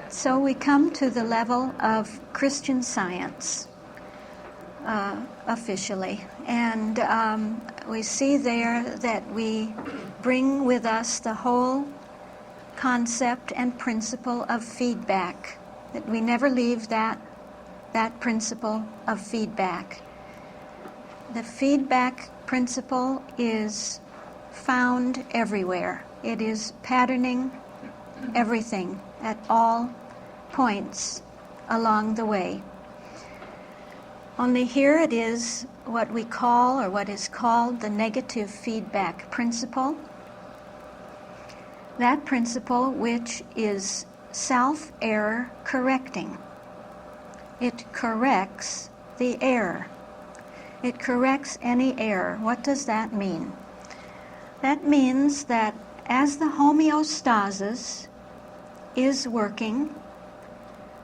So we come to the level of Christian Science, officially. And we see there that we bring with us the whole concept and principle of feedback, that we never leave that principle of feedback. The feedback principle is found everywhere. It is patterning everything at all points along the way. Only here it is what we call, or what is called, the negative feedback principle. That principle which is self-error correcting. It corrects the error. It corrects any error. What does that mean? That means that as the homeostasis is working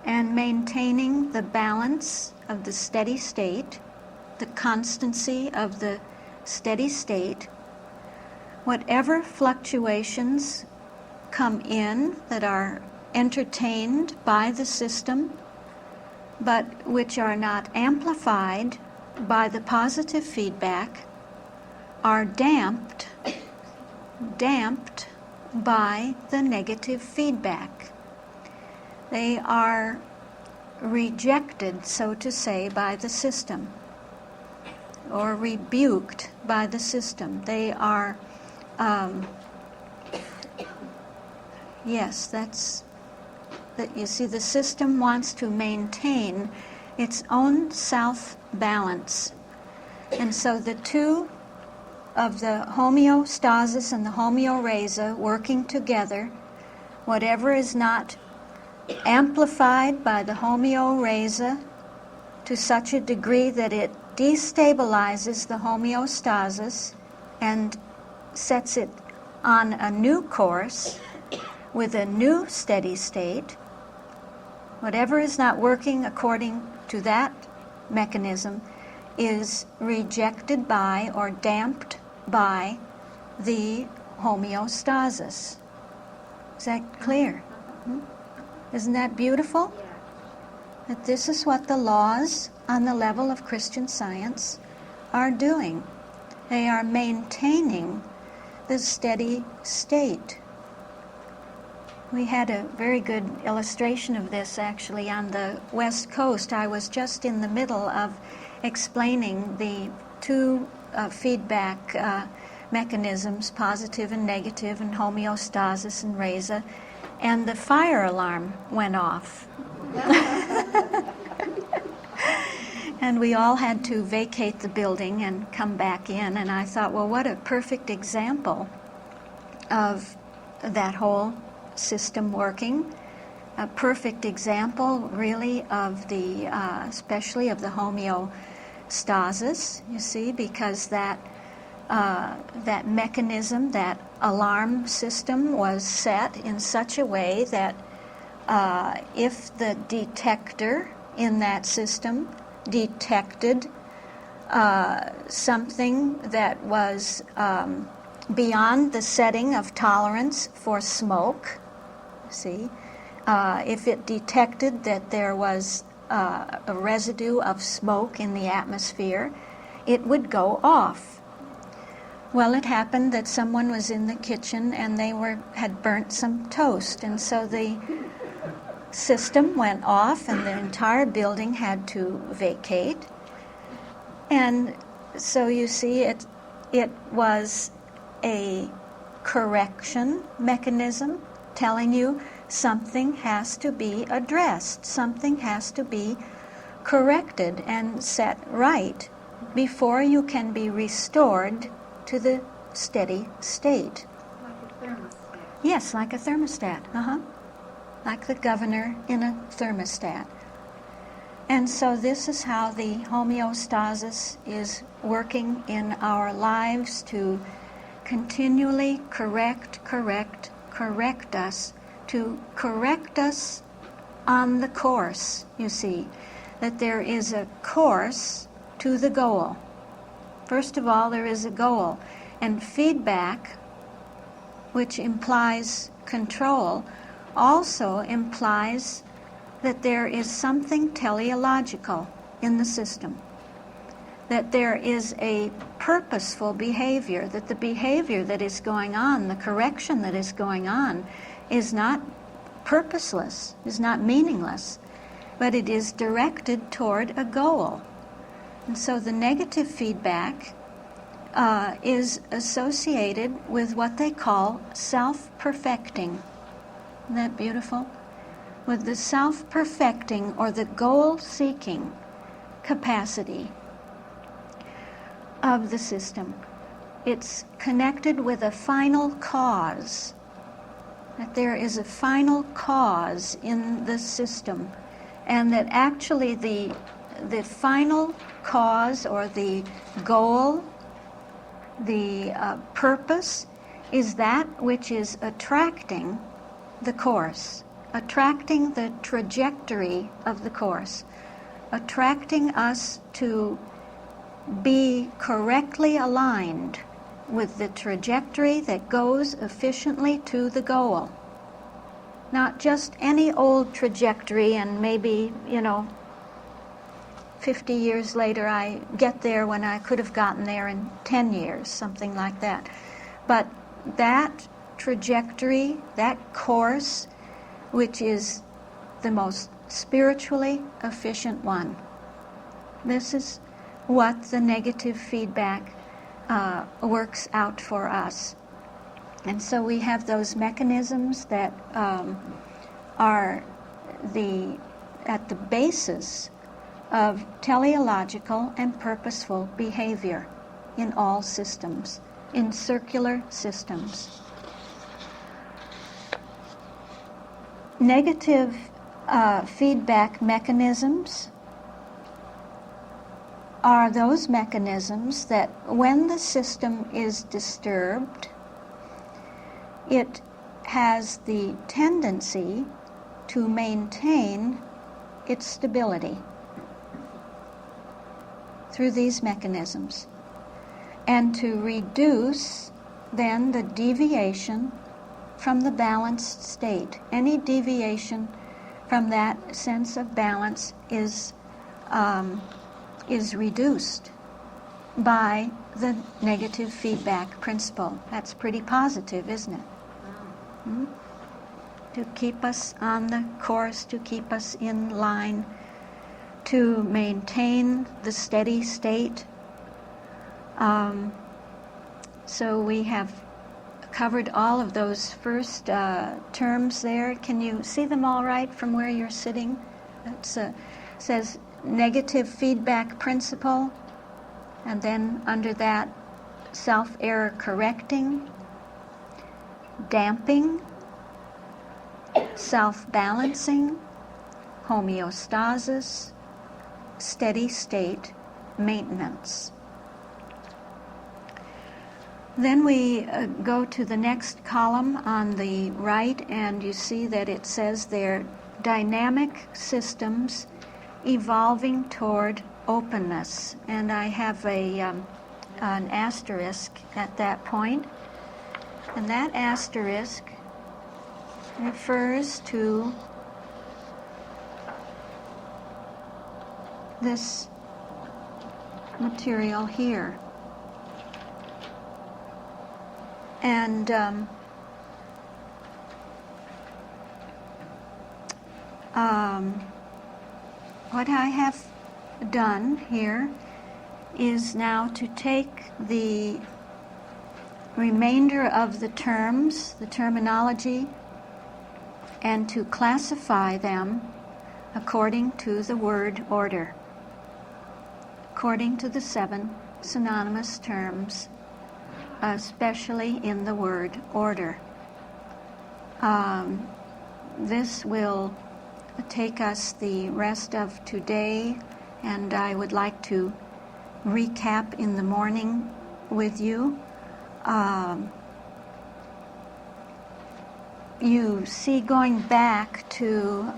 and maintaining the balance of the steady state, the constancy of the steady state, whatever fluctuations come in that are entertained by the system, but which are not amplified by the positive feedback, are damped by the negative feedback. They are rejected, so to say, by the system, or rebuked by the system. They are, yes, that's, that you see, the system wants to maintain its own self-balance. And so the two of the homeostasis and the homeorrhea working together, whatever is not amplified by the homeorrhea to such a degree that it destabilizes the homeostasis and sets it on a new course with a new steady state, whatever is not working according to that mechanism is rejected by or damped by the homeostasis. Is that clear? Isn't that beautiful? That this is what the laws on the level of Christian Science are doing. They are maintaining the steady state. We had a very good illustration of this actually on the West Coast. I was just in the middle of explaining the two feedback mechanisms, positive and negative, and homeostasis and rhesa, and the fire alarm went off. And we all had to vacate the building and come back in, and I thought, well, what a perfect example of that whole system working. A perfect example, really, of the, especially of the homeostasis, you see, because that mechanism, that alarm system was set in such a way that if the detector in that system detected something that was beyond the setting of tolerance for smoke, see, if it detected that there was a residue of smoke in the atmosphere, it would go off. Well, it happened that someone was in the kitchen and they had burnt some toast, and so the system went off and the entire building had to vacate. And so you see, it was a correction mechanism telling you something has to be addressed, something has to be corrected and set right before you can be restored to the steady state. Like a thermostat. Yes, like a thermostat. Like the governor in a thermostat. And so this is how the homeostasis is working in our lives to continually correct us, to correct us on the course, you see, that there is a course to the goal. First of all, there is a goal, and feedback, which implies control, also implies that there is something teleological in the system, that there is a purposeful behavior, that the behavior that is going on, the correction that is going on, is not purposeless, is not meaningless, but it is directed toward a goal. And so the negative feedback is associated with what they call self-perfecting. Isn't that beautiful? With the self-perfecting or the goal-seeking capacity of the system. It's connected with a final cause, that there is a final cause in the system, and that actually the final cause or the goal, the purpose, is that which is attracting the course, attracting the trajectory of the course, attracting us to be correctly aligned with the trajectory that goes efficiently to the goal. Not just any old trajectory and maybe, 50 years later I get there when I could have gotten there in 10 years, something like that. But that trajectory, that course, which is the most spiritually efficient one. This is what the negative feedback works out for us. And so we have those mechanisms that are at the basis of teleological and purposeful behavior in all systems, in circular systems. Negative feedback mechanisms are those mechanisms that when the system is disturbed, it has the tendency to maintain its stability through these mechanisms, and to reduce then the deviation from the balanced state. Any deviation from that sense of balance is reduced by the negative feedback principle. That's pretty positive, isn't it? Hmm? To keep us on the course, to keep us in line, to maintain the steady state. So we have covered all of those first terms there. Can you see them all right from where you're sitting? It says negative feedback principle, and then under that, self-error correcting, damping, self-balancing, homeostasis, steady state maintenance. Then we go to the next column on the right, and you see that it says they're dynamic systems evolving toward openness. And I have an asterisk at that point. And that asterisk refers to this material here. And what I have done here is now to take the remainder of the terms, the terminology, and to classify them according to the word order, according to the 7 synonymous terms, especially in the word order. This will take us the rest of today, and I would like to recap in the morning with you. You see, going back to,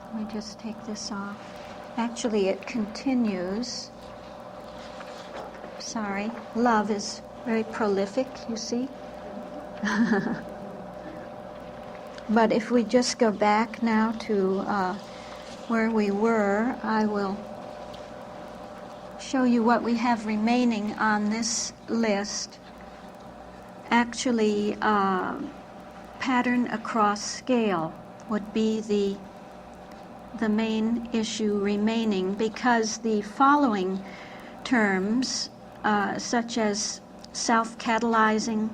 let me just take this off. Actually, it continues. Sorry, love is very prolific, you see. But if we just go back now to where we were, I will show you what we have remaining on this list. Actually, pattern across scale would be the main issue remaining, because the following terms, such as self-catalyzing,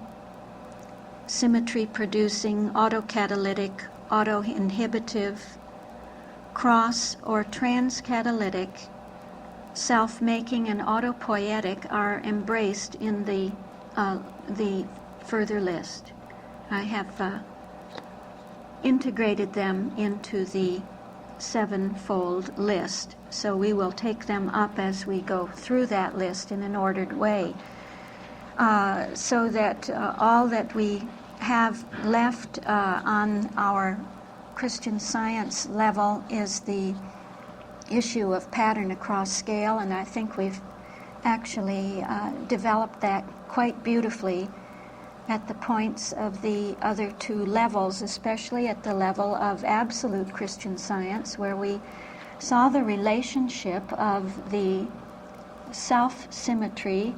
symmetry-producing, autocatalytic, autoinhibitive, cross or trans-catalytic, self-making, and autopoietic are embraced in the further list. I have integrated them into the sevenfold list, so we will take them up as we go through that list in an ordered way, so that all that we have left on our Christian Science level is the issue of pattern across scale, and I think we've actually developed that quite beautifully at the points of the other two levels, especially at the level of absolute Christian Science, where we saw the relationship of the self-symmetry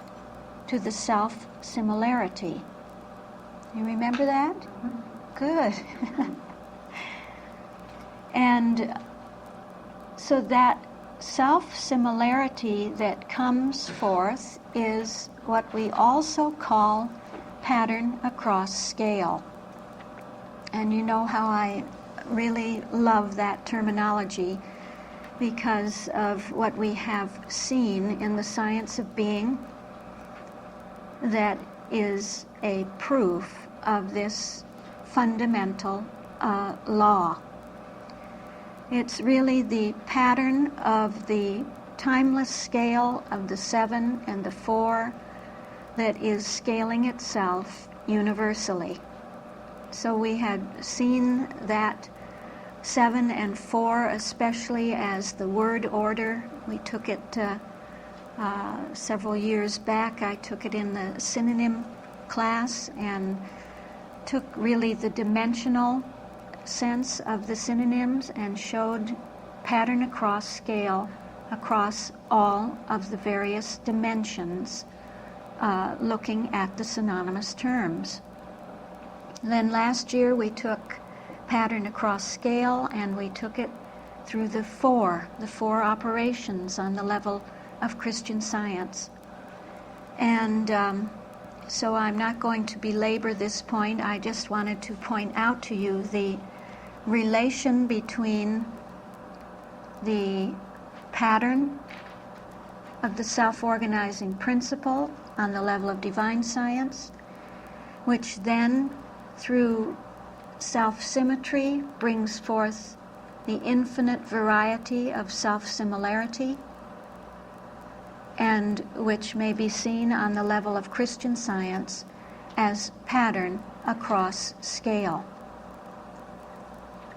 to the self-similarity. You remember that? Good. And so that self-similarity that comes forth is what we also call pattern across scale. And you know how I really love that terminology, because of what we have seen in the science of being that is a proof of this fundamental law. It's really the pattern of the timeless scale of the 7 and the 4 that is scaling itself universally. So we had seen that 7 and 4 especially as the word order. We took it several years back. I took it in the synonym class and took really the dimensional sense of the synonyms and showed pattern across scale across all of the various dimensions, looking at the synonymous terms. Then last year we took pattern across scale and we took it through the four operations on the level of Christian Science. And so I'm not going to belabor this point. I just wanted to point out to you the relation between the pattern of the self-organizing principle on the level of divine science, which then through self-symmetry brings forth the infinite variety of self-similarity, and which may be seen on the level of Christian Science as pattern across scale.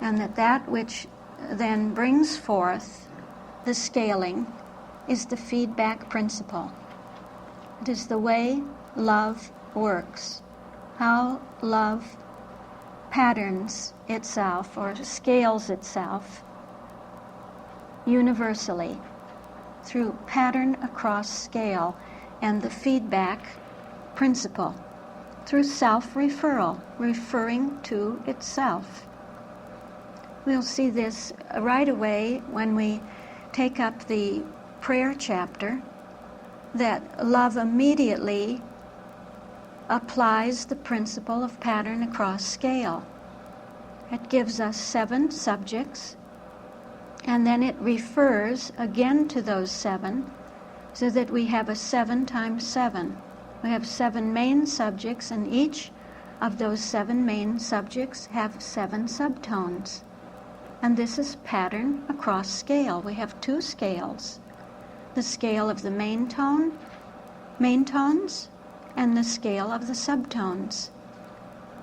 And that which then brings forth the scaling is the feedback principle. It is the way love works, how love patterns itself or scales itself universally through pattern across scale and the feedback principle through self-referral, referring to itself. We'll see this right away when we take up the prayer chapter, that love immediately applies the principle of pattern across scale. It gives us 7 subjects, and then it refers again to those 7, so that we have a 7 times 7. We have 7 main subjects, and each of those 7 main subjects have 7 subtones. And this is pattern across scale. We have 2 scales, the scale of the main tones, and the scale of the subtones.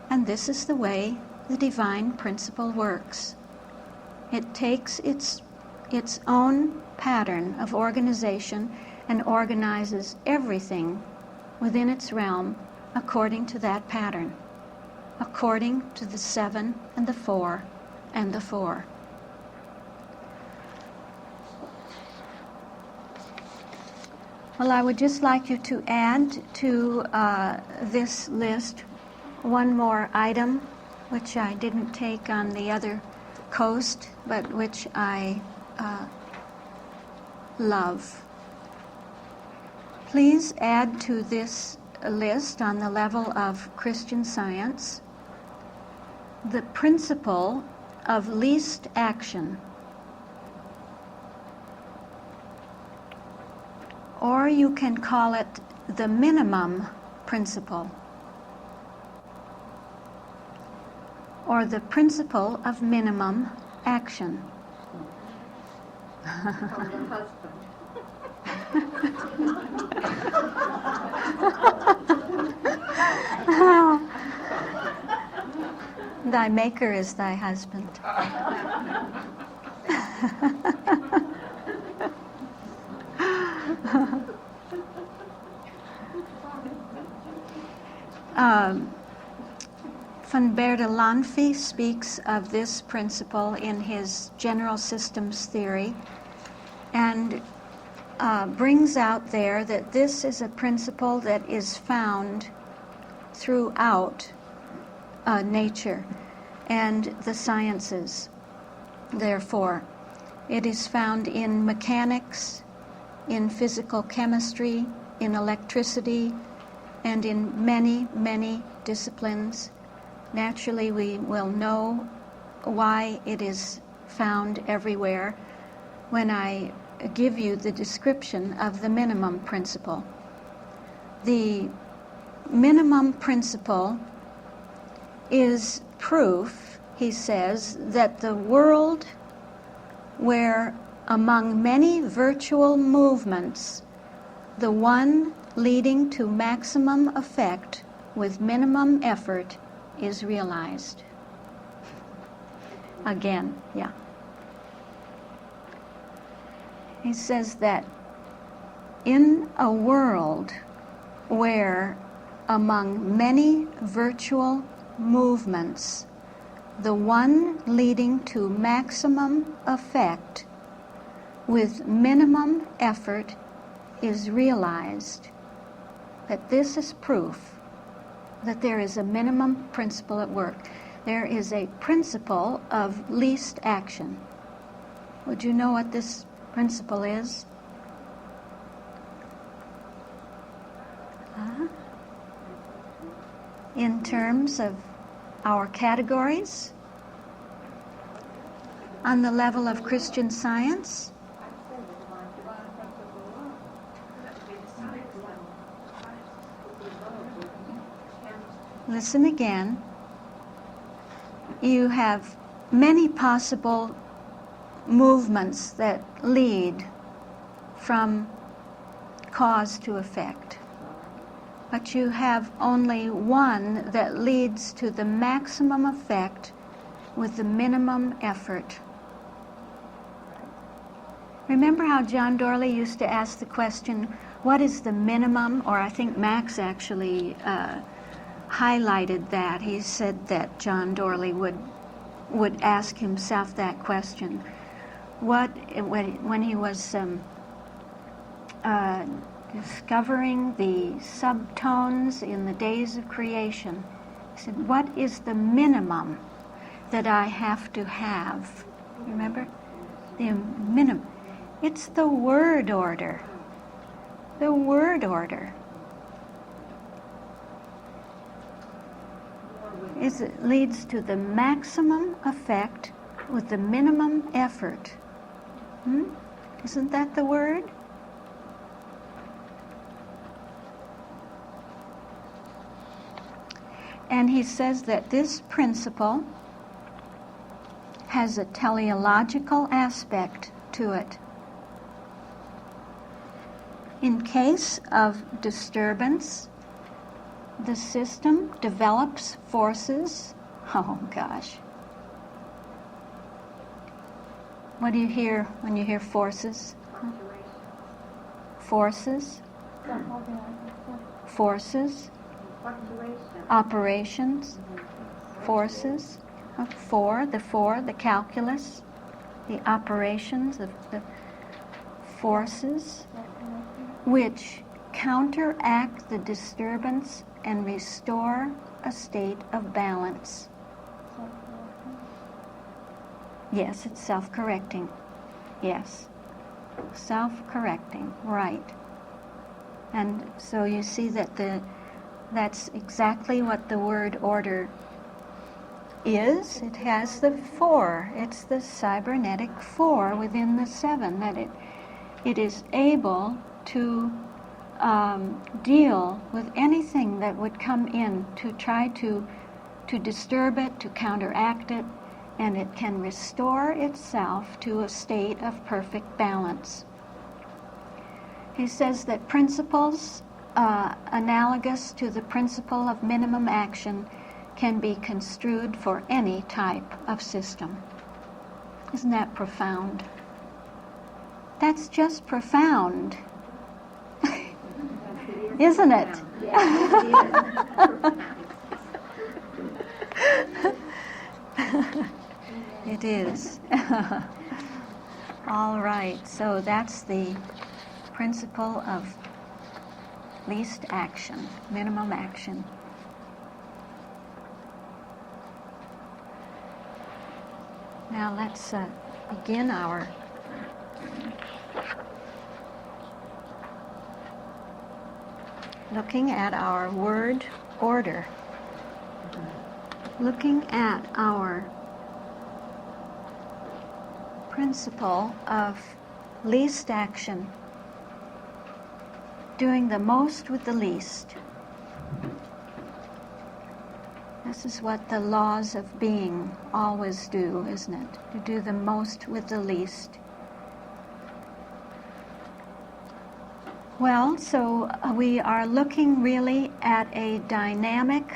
And this is the way the divine principle works. It takes its own pattern of organization and organizes everything within its realm according to that pattern. according to the 7 and the 4 and the 4. Well, I would just like you to add to this list one more item, which I didn't take on the other coast, but which I love. Please add to this list on the level of Christian Science the principle of least action, or you can call it the minimum principle, or the principle of minimum action. Thy maker is thy husband. Van Bertalanffy speaks of this principle in his general systems theory and brings out there that this is a principle that is found throughout nature and the sciences. Therefore, it is found in mechanics, in physical chemistry, in electricity, and in many, many disciplines. Naturally, we will know why it is found everywhere when I give you the description of the minimum principle. The minimum principle is proof, he says, that the world where among many virtual movements, the one leading to maximum effect with minimum effort is realized. Again, yeah. He says that in a world where among many virtual movements, the one leading to maximum effect with minimum effort is realized, that this is proof that there is a minimum principle at work. There is a principle of least action. Would you know what this principle is? In terms of our categories, on the level of Christian Science, listen again. You have many possible movements that lead from cause to effect, but you have only one that leads to the maximum effect with the minimum effort. Remember how John Dorley used to ask the question, what is the minimum? Or I think Max actually highlighted that. He said that John Dorley would ask himself that question. When he was discovering the subtones in the days of creation, he said, what is the minimum that I have to have? Remember? The minimum. It's the word order. The word order. It leads to the maximum effect with the minimum effort. Isn't that the word? And he says that this principle has a teleological aspect to it. In case of disturbance, the system develops forces. Oh gosh. What do you hear when you hear forces? Forces? Forces? Operations? forces, the calculus, the operations of the forces which counteract the disturbance and restore a state of balance. Yes, it's self-correcting. Yes. Self-correcting, right. And so you see that that's exactly what the word order is. It has the 4. It's the cybernetic 4 within the 7, that it is able to deal with anything that would come in to try to disturb it, to counteract it, and it can restore itself to a state of perfect balance. He says that principles analogous to the principle of minimum action can be construed for any type of system. Isn't that profound? That's just profound. Isn't it? It is. All right, so that's the principle of least action, minimum action. Now let's begin our looking at our word order. Looking at our principle of least action, doing the most with the least. This is what the laws of being always do, isn't it? To do the most with the least. Well, so we are looking really at a dynamic,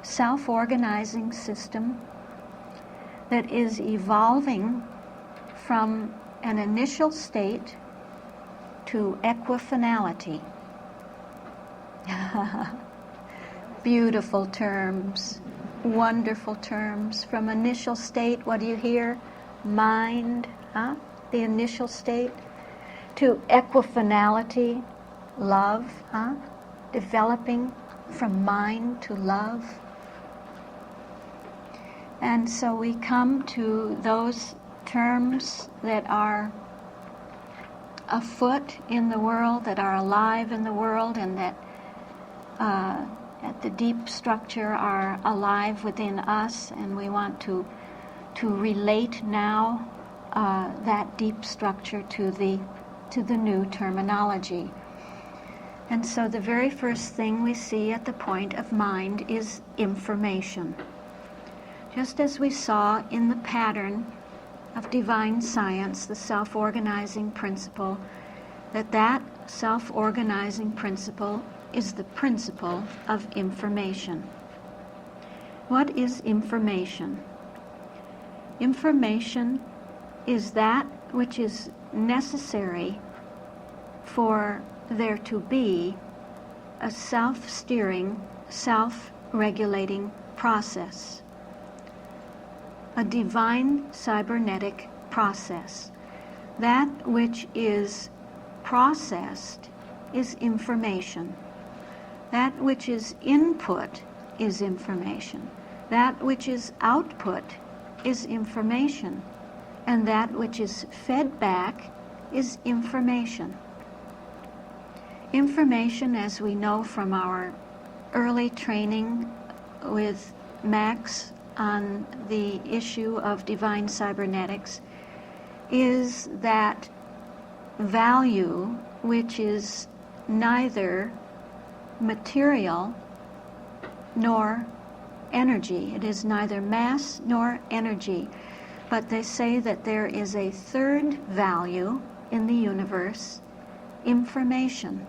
self-organizing system that is evolving from an initial state to equifinality. Beautiful terms, wonderful terms. From initial state, what do you hear? Mind, the initial state. To equifinality, love, developing from mind to love. And so we come to those terms that are afoot in the world, that are alive in the world, and that at the deep structure are alive within us, and we want to relate now that deep structure to the new terminology. And so the very first thing we see at the point of mind is information. Just as we saw in the pattern of divine science, the self-organizing principle, that self-organizing principle is the principle of information. What is information? Information is that which is necessary for there to be a self-steering, self-regulating process. A divine cybernetic process. That which is processed is information. That which is input is information. That which is output is information. And that which is fed back is information. Information, as we know from our early training with Max on the issue of divine cybernetics, is that value which is neither material nor energy. It is neither mass nor energy. But they say that there is a third value in the universe, information.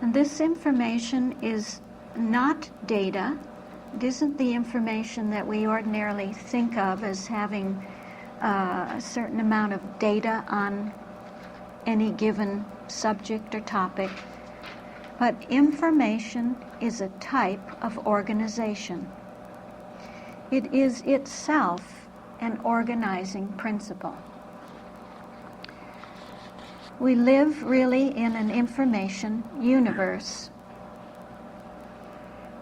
And this information is not data. It isn't the information that we ordinarily think of as having a certain amount of data on any given subject or topic. But information is a type of organization. It is itself an organizing principle. We live really in an information universe.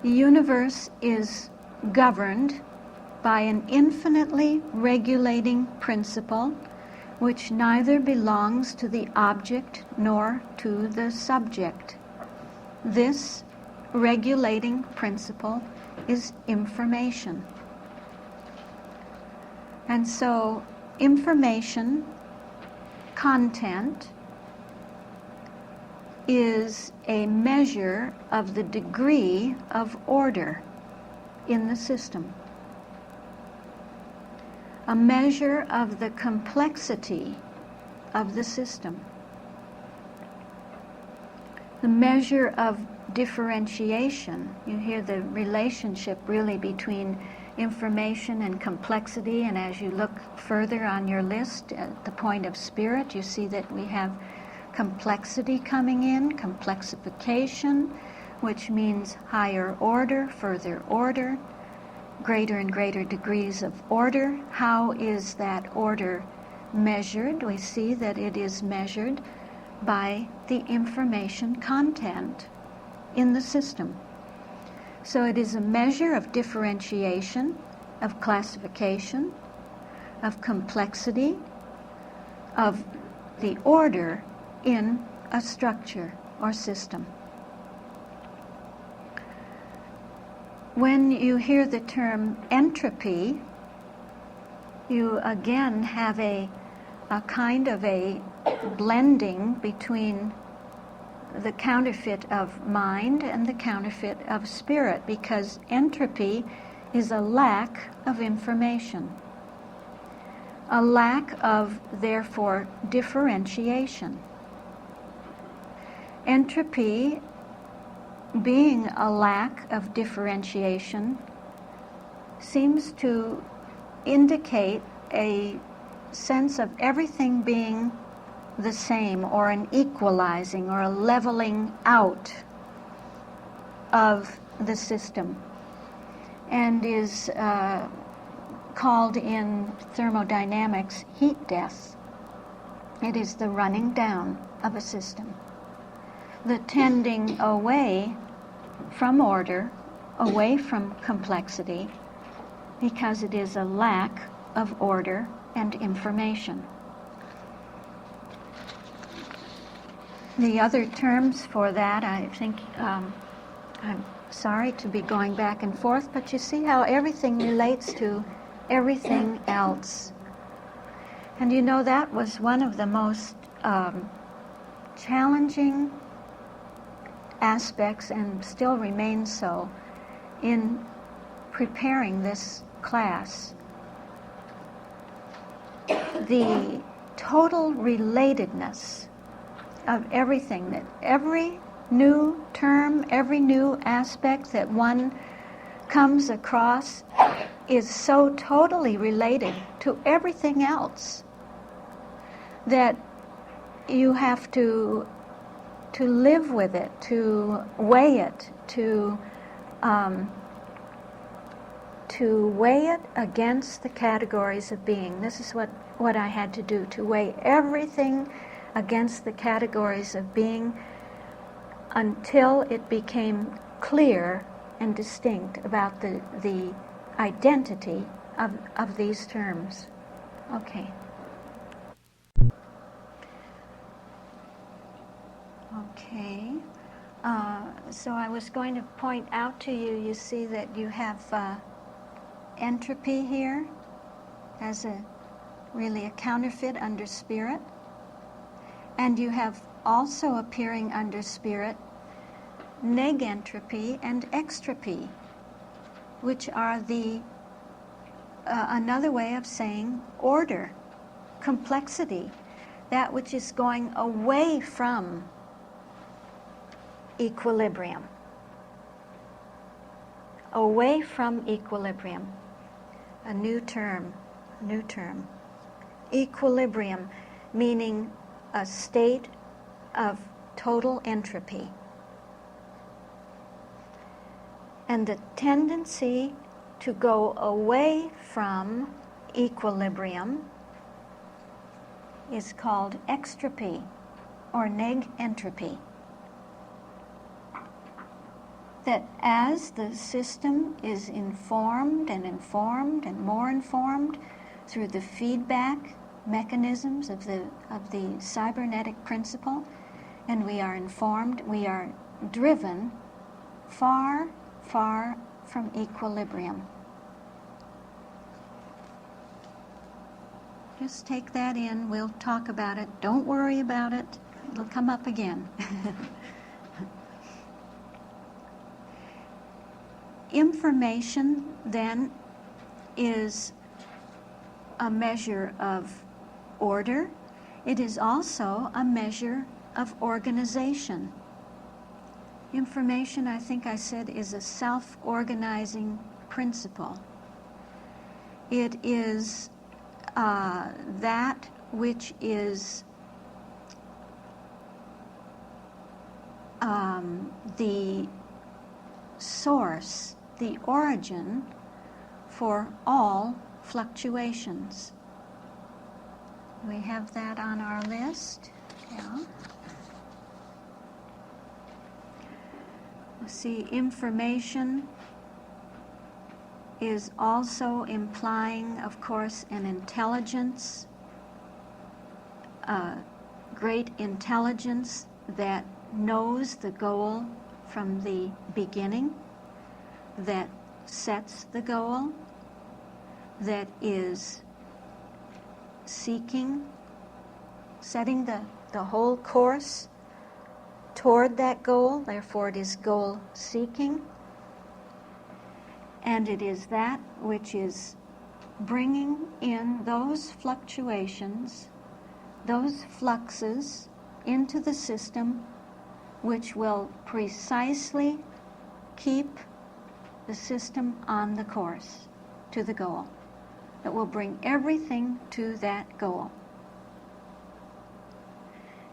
The universe is governed by an infinitely regulating principle which neither belongs to the object nor to the subject. This regulating principle is information. And so information content is a measure of the degree of order in the system, a measure of the complexity of the system, the measure of differentiation. You hear the relationship really between information and complexity, and as you look further on your list at the point of spirit, you see that we have complexity coming in, complexification, which means higher order, further order, greater and greater degrees of order. How is that order measured? We see that it is measured by the information content in the system. So it is a measure of differentiation, of classification, of complexity, of the order in a structure or system. When you hear the term entropy, you again have a kind of a blending between the counterfeit of mind and the counterfeit of spirit, because entropy is a lack of information, a lack of, therefore, differentiation. Entropy, being a lack of differentiation, seems to indicate a sense of everything being the same, or an equalizing or a leveling out of the system, and is called in thermodynamics heat death. It is the running down of a system, the tending away from order, away from complexity, because it is a lack of order and information. The other terms for that, I think, I'm sorry to be going back and forth, but you see how everything relates to everything else. And you know, that was one of the most challenging aspects, and still remains so, in preparing this class. The total relatedness of everything, that every new term, every new aspect that one comes across is so totally related to everything else that you have to live with it, to weigh it, to weigh it against the categories of being. This is what I had to do, to weigh everything against the categories of being until it became clear and distinct about the identity of these terms. Okay. Okay. So I was going to point out to you, you see that you have entropy here as really a counterfeit under spirit. And you have also appearing under spirit negentropy and extropy, which are the another way of saying order, complexity, that which is going away from equilibrium. Away from equilibrium. A new term. Equilibrium, meaning a state of total entropy. And the tendency to go away from equilibrium is called extropy or neg-entropy. That as the system is informed and more informed through the feedback mechanisms of the cybernetic principle, and we are informed, we are driven far, far from equilibrium. Just take that in. We'll talk about it. Don't worry about it. It'll come up again. Information, then, is a measure of order. It is also a measure of organization. Information, I think I said, is a self-organizing principle. It is that which is the source, the origin for all fluctuations. We have that on our list. Yeah. See, information is also implying, of course, an intelligence, great intelligence that knows the goal from the beginning, that sets the goal, that is seeking, setting the whole course toward that goal. Therefore it is goal seeking, and it is that which is bringing in those fluctuations, those fluxes into the system, which will precisely keep the system on the course to the goal, that will bring everything to that goal.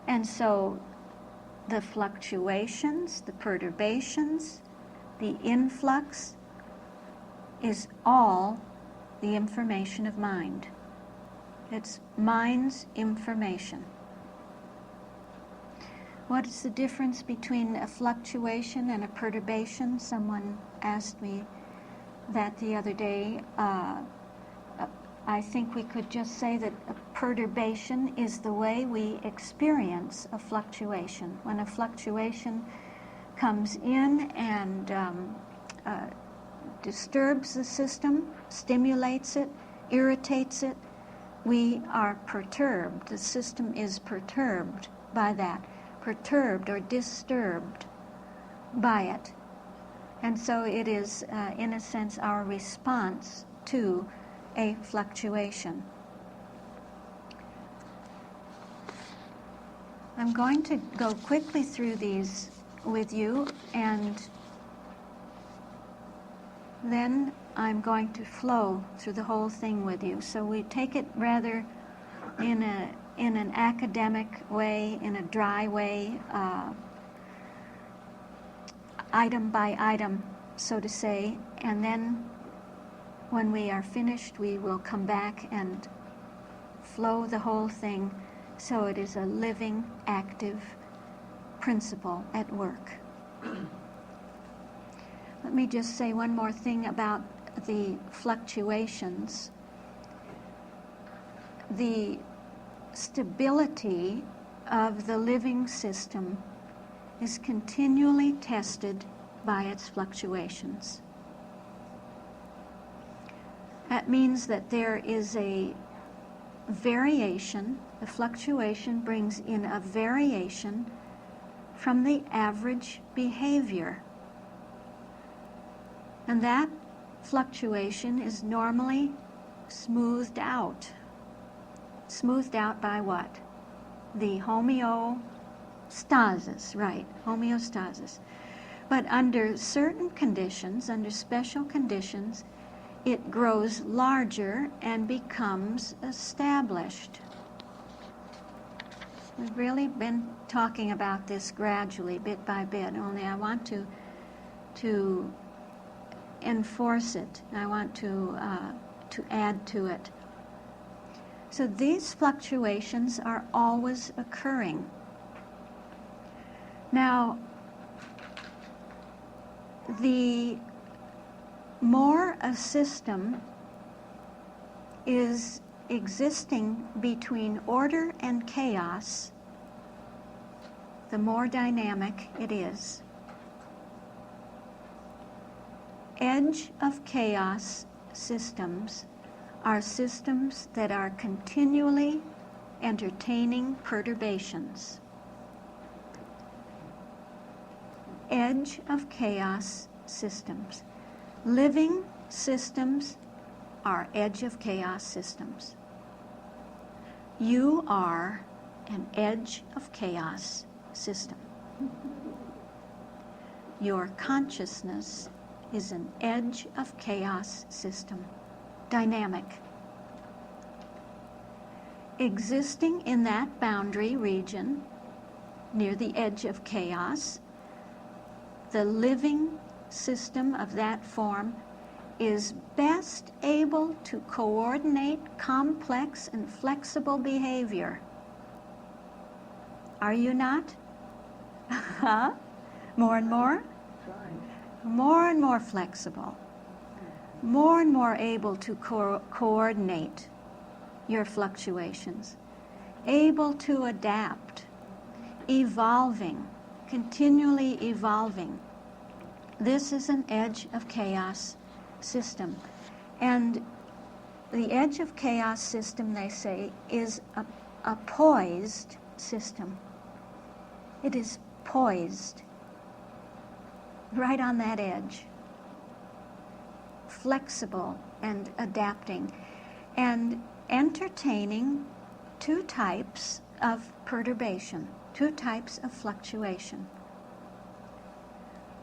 And so the fluctuations, the perturbations, the influx is all the information of mind. It's mind's information. What is the difference between a fluctuation and a perturbation? Someone asked me that the other day. I think we could just say that a perturbation is the way we experience a fluctuation. When a fluctuation comes in and disturbs the system, stimulates it, irritates it, we are perturbed. The system is perturbed by that, perturbed or disturbed by it. And so it is, in a sense, our response to a fluctuation. I'm going to go quickly through these with you, and then I'm going to flow through the whole thing with you. So we take it rather in an academic way, in a dry way, item by item, so to say, and then when we are finished, we will come back and flow the whole thing so it is a living, active principle at work. Let me just say one more thing about the fluctuations. The stability of the living system is continually tested by its fluctuations. That means that there is a variation. The fluctuation brings in a variation from the average behavior. And that fluctuation is normally smoothed out. Smoothed out by what? The homeostasis, right, homeostasis. But under certain conditions, under special conditions, it grows larger and becomes established. We've really been talking about this gradually, bit by bit, only I want to enforce it. I want to add to it. So these fluctuations are always occurring. Now, the more a system is existing between order and chaos, the more dynamic it is. Edge of chaos systems are systems that are continually entertaining perturbations. Edge of chaos systems. Living systems are edge of chaos systems. You are an edge of chaos system. Your consciousness is an edge of chaos system, dynamic. Existing in that boundary region, near the edge of chaos, the living system of that form is best able to coordinate complex and flexible behavior. Are you not? Huh? More and more? More and more flexible. More and more able to coordinate your fluctuations. Able to adapt. Evolving. Continually evolving. This is an edge of chaos system. And the edge of chaos system, they say, is a poised system. It is poised right on that edge, flexible and adapting, and entertaining two types of perturbation, two types of fluctuation.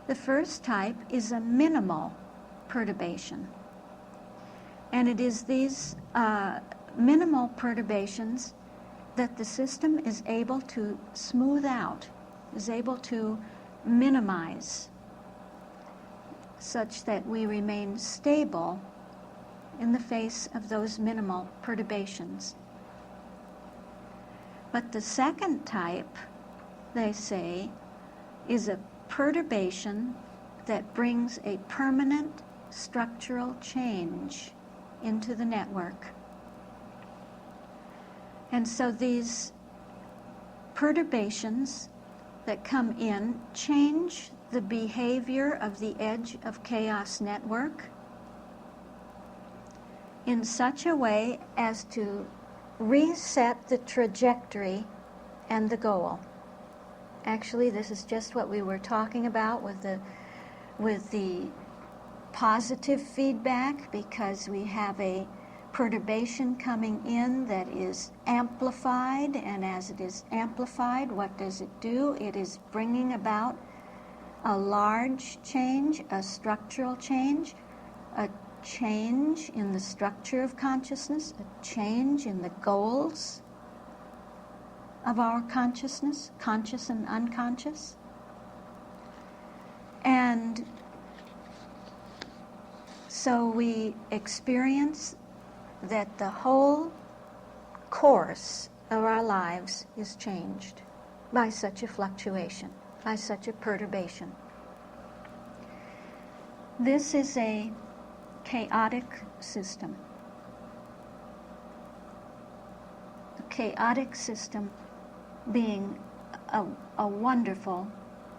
The first type is a minimal perturbation. And it is these minimal perturbations that the system is able to smooth out, is able to minimize, such that we remain stable in the face of those minimal perturbations. But the second type, they say, is a perturbation that brings a permanent structural change into the network. And so these perturbations that come in change the behavior of the edge of chaos network in such a way as to reset the trajectory and the goal. Actually, this is just what we were talking about with the positive feedback, because we have a perturbation coming in that is amplified, and as it is amplified, what does it do? It is bringing about a large change, a structural change, a change in the structure of consciousness, a change in the goals of our consciousness, conscious and unconscious. And so we experience that the whole course of our lives is changed by such a fluctuation, by such a perturbation. This is a chaotic system. A chaotic system being a wonderful,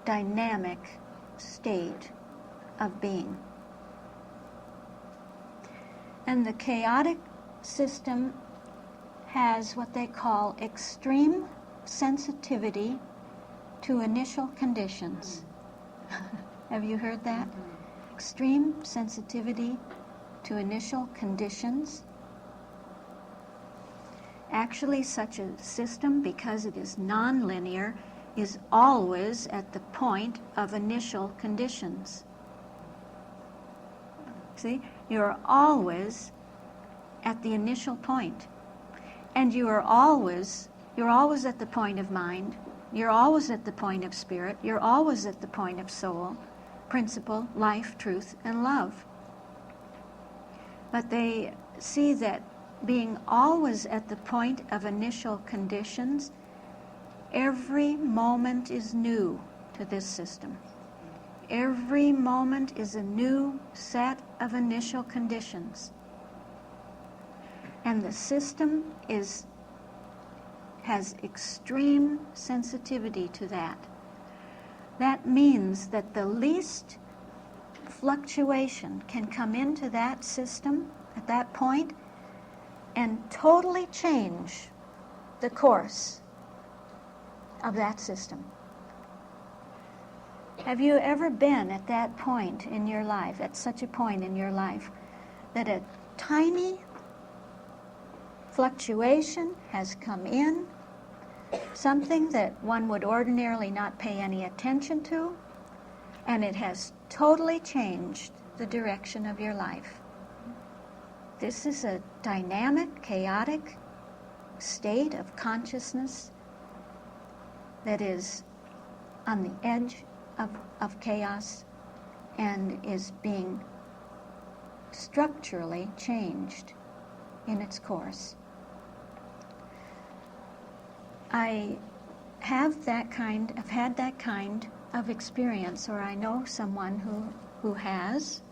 dynamic state of being. And the chaotic system has what they call extreme sensitivity to initial conditions. Have you heard that? Extreme sensitivity to initial conditions. Actually, such a system, because it is nonlinear, is always at the point of initial conditions. See, you're always at the initial point. And you're always at the point of mind, you're always at the point of spirit, you're always at the point of soul, principle, life, truth, and love. But they see that being always at the point of initial conditions, every moment is new to this system. Every moment is a new set of initial conditions. And the system has extreme sensitivity to that. That means that the least fluctuation can come into that system at that point and totally change the course of that system. Have you ever been at that point in your life, at such a point in your life, that a tiny fluctuation has come in, something that one would ordinarily not pay any attention to, and it has totally changed the direction of your life? This is a dynamic, chaotic state of consciousness that is on the edge of chaos and is being structurally changed in its course. I've had that kind of experience, or I know someone who has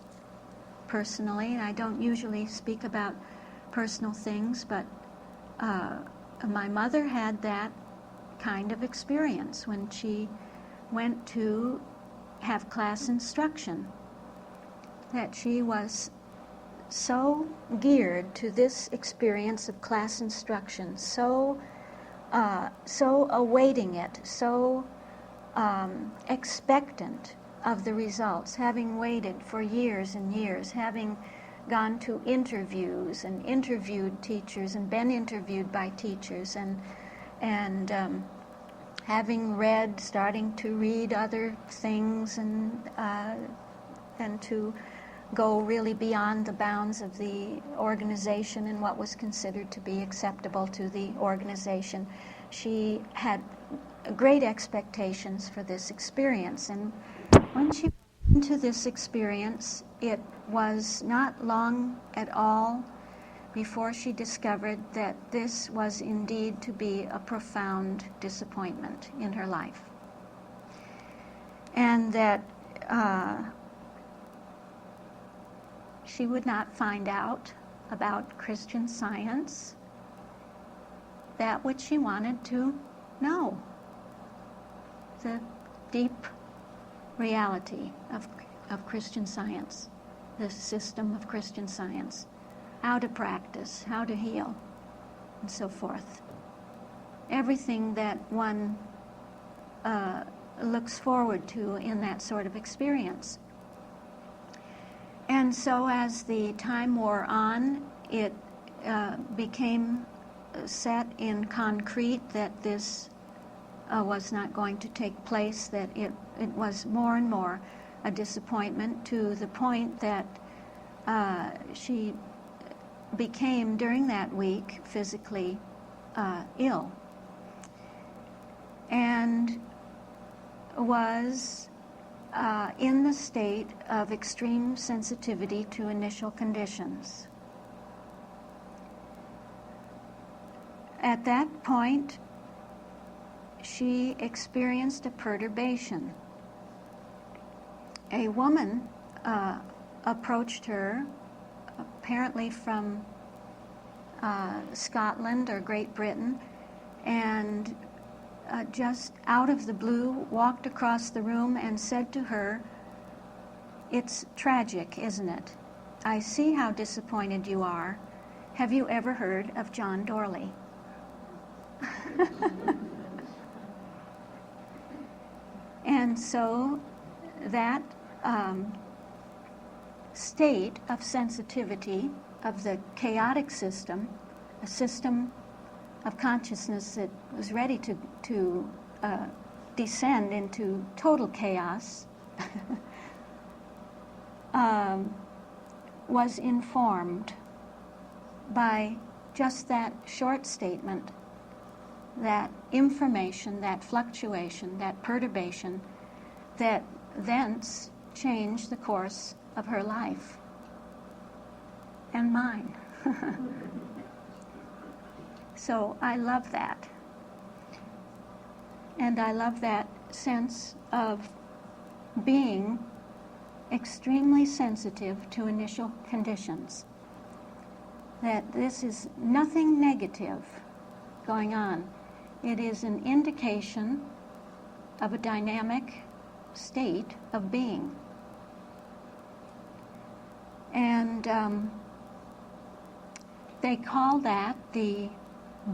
personally, and I don't usually speak about personal things, but my mother had that kind of experience when she went to have class instruction, that she was so geared to this experience of class instruction, so awaiting it, so expectant of the results, having waited for years and years, having gone to interviews and interviewed teachers and been interviewed by teachers, and having starting to read other things, and to go really beyond the bounds of the organization and what was considered to be acceptable to the organization. She had great expectations for this experience, and when she went into this experience, it was not long at all before she discovered that this was indeed to be a profound disappointment in her life. And that she would not find out about Christian Science, that which she wanted to know, the deep reality of Christian Science, the system of Christian Science, how to practice, how to heal, and so forth. Everything that one looks forward to in that sort of experience. And so as the time wore on, it became set in concrete that this was not going to take place, that it was more and more a disappointment, to the point that she became, during that week, physically ill, and was in the state of extreme sensitivity to initial conditions. At that point, she experienced a perturbation. A woman approached her, apparently from Scotland or Great Britain, and just out of the blue walked across the room and said to her, "It's tragic, isn't it? I see how disappointed you are. Have you ever heard of John Dorley?" And so that state of sensitivity of the chaotic system, a system of consciousness that was ready to descend into total chaos, was informed by just that short statement, that information, that fluctuation, that perturbation, that thence change the course of her life and mine. So I love that. And I love that sense of being extremely sensitive to initial conditions. That this is nothing negative going on. It is an indication of a dynamic state of being. And they call that the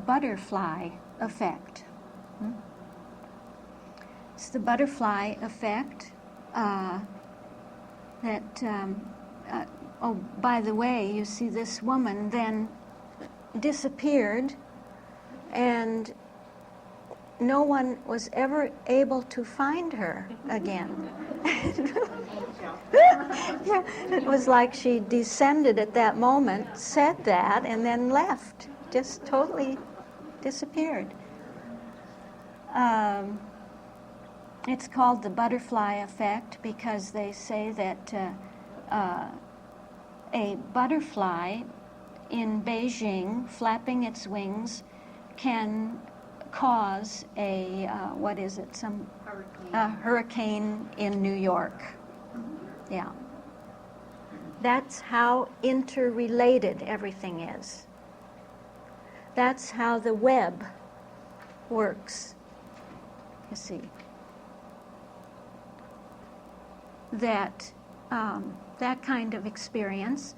butterfly effect. It's the butterfly effect oh, by the way, you see this woman then disappeared, and no one was ever able to find her again. Yeah, it was like she descended at that moment, said that, and then left. Just totally disappeared. It's called the butterfly effect because they say that a butterfly in Beijing flapping its wings can cause a hurricane in New York. Yeah. That's how interrelated everything is. That's how the web works, you see. That that kind of experience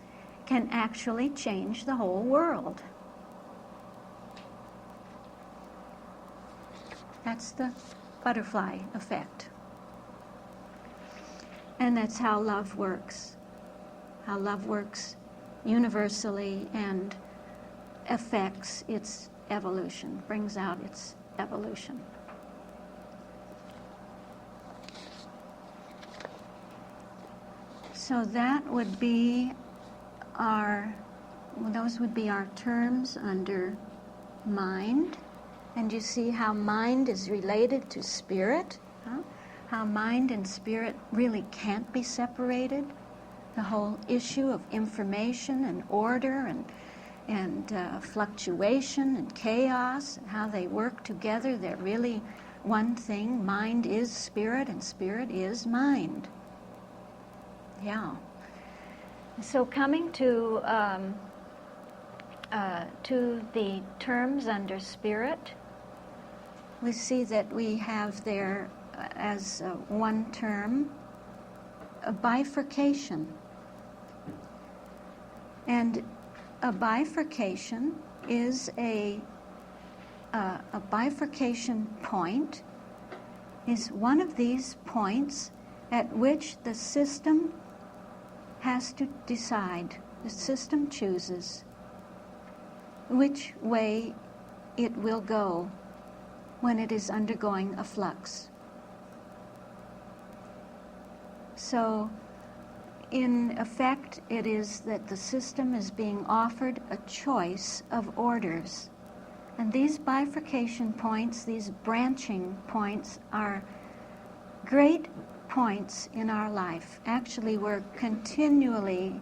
can actually change the whole world. That's the butterfly effect. And that's how love works. How love works universally and affects its evolution, brings out its evolution. So that would be those would be our terms under mind. And you see how mind is related to spirit, huh? How mind and spirit really can't be separated. The whole issue of information and order and fluctuation and chaos, how they work together, they're really one thing. Mind is spirit and spirit is mind. Yeah. So coming to the terms under spirit, we see that we have there as one term a bifurcation. And a bifurcation is a bifurcation point is one of these points at which the system has to decide. The system chooses which way it will go when it is undergoing a flux. So, in effect, it is that the system is being offered a choice of orders. And these bifurcation points, these branching points, are great points in our life. Actually, we're continually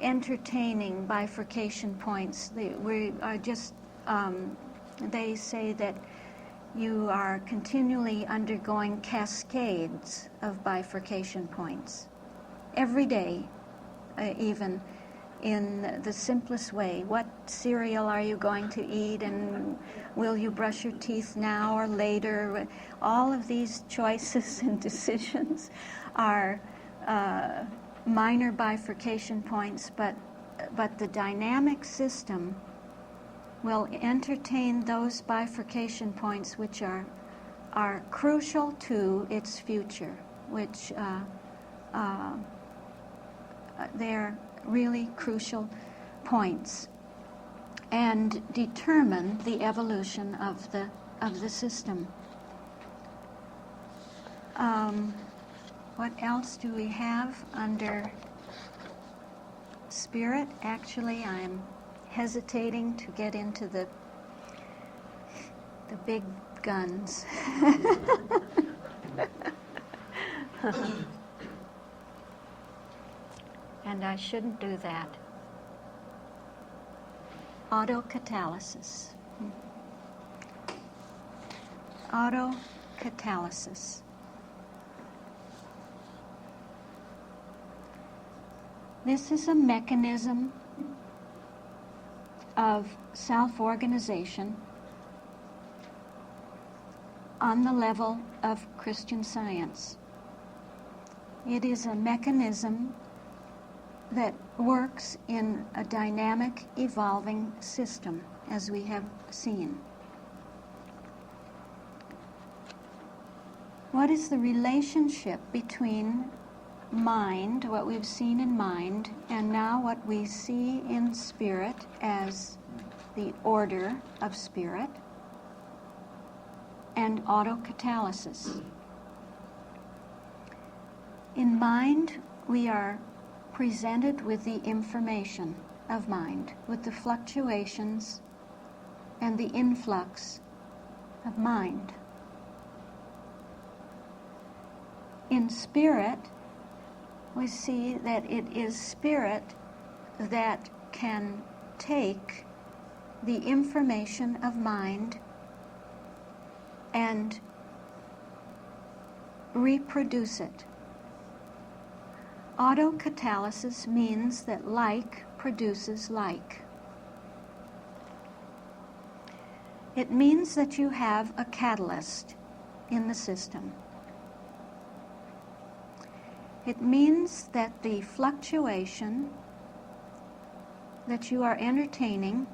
entertaining bifurcation points. We are just, they say that you are continually undergoing cascades of bifurcation points. Every day, even in the simplest way. What cereal are you going to eat, and will you brush your teeth now or later? All of these choices and decisions are minor bifurcation points, but the dynamic system will entertain those bifurcation points which are crucial to its future, which they're really crucial points and determine the evolution of the system. What else do we have under spirit? Actually, I'm hesitating to get into the big guns. and I shouldn't do that. Autocatalysis. Autocatalysis. This is a mechanism of self-organization on the level of Christian Science. It is a mechanism that works in a dynamic, evolving system, as we have seen. What is the relationship between mind, what we've seen in mind, and now what we see in spirit as the order of spirit, and autocatalysis? In mind, we are presented with the information of mind, with the fluctuations and the influx of mind. In spirit, we see that it is spirit that can take the information of mind and reproduce it. Autocatalysis means that like produces like. It means that you have a catalyst in the system. It means that the fluctuation that you are entertaining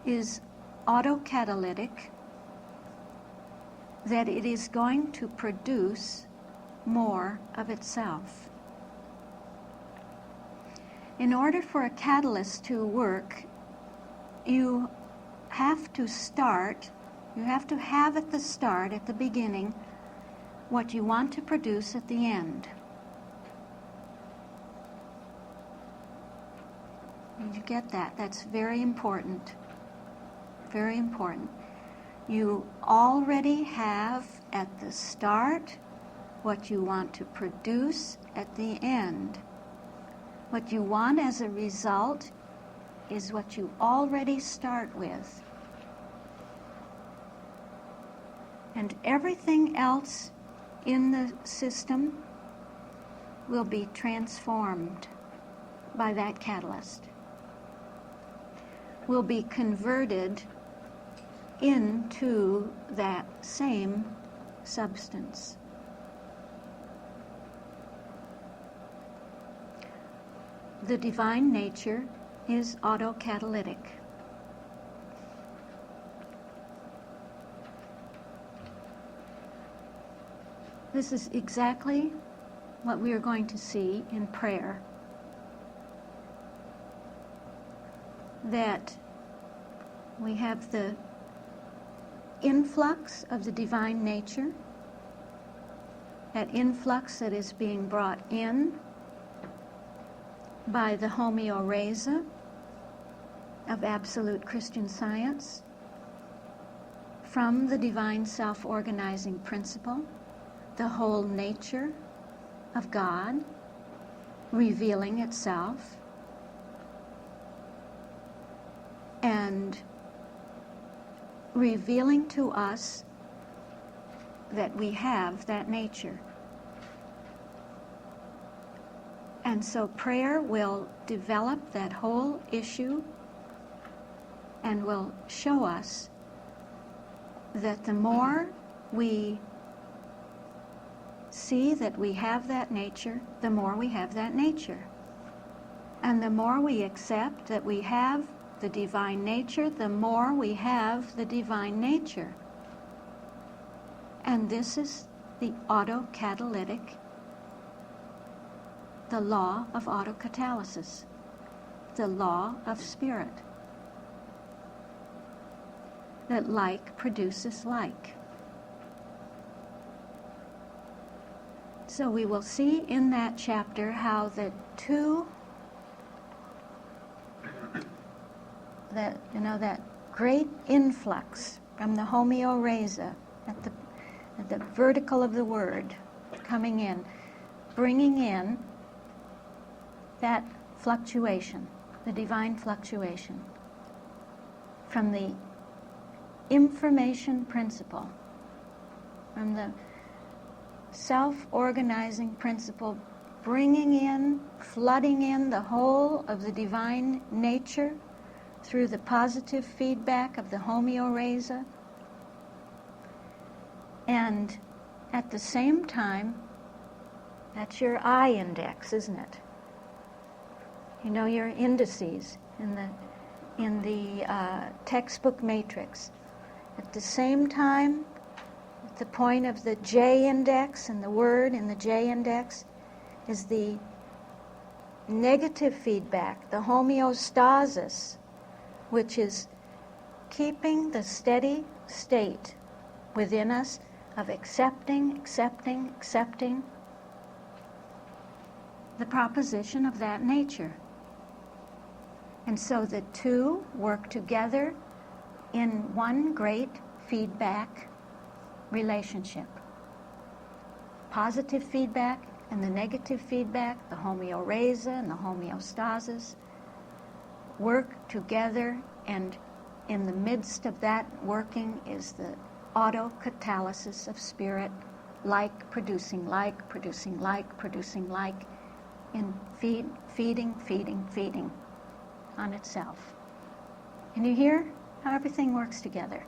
is autocatalytic, that it is going to produce more of itself. In order for a catalyst to work, you have to have at the start, at the beginning, what you want to produce at the end. Did you get that? That's very important. Very important. You already have at the start what you want to produce at the end. What you want as a result is what you already start with. And everything else in the system will be transformed by that catalyst, will be converted into that same substance. The divine nature is autocatalytic. This is exactly what we are going to see in prayer. That we have the influx of the divine nature, that influx that is being brought in by the homeoraisa of absolute Christian Science from the divine self-organizing principle, the whole nature of God revealing itself and revealing to us that we have that nature. And so prayer will develop that whole issue and will show us that the more we see that we have that nature, the more we have that nature. And the more we accept that we have the divine nature, the more we have the divine nature. And this is the autocatalytic, the law of autocatalysis, the law of spirit, that like produces like. So we will see in that chapter how the two, that great influx from the homeoraisa at the vertical of the word coming in, bringing in that fluctuation, the divine fluctuation, from the information principle, from the self-organizing principle, bringing in, flooding in the whole of the divine nature through the positive feedback of the homeoraisa, and at the same time, that's your I index, isn't it? You know your indices in the textbook matrix. At the same time, at the point of the J index, and the word in the J index is the negative feedback, the homeostasis, which is keeping the steady state within us of accepting the proposition of that nature. And so the two work together in one great feedback relationship. Positive feedback and the negative feedback, the homeoraisa and the homeostasis, work together, and in the midst of that working is the autocatalysis of spirit, like producing like, producing like, producing like, in feeding on itself. And you hear how everything works together.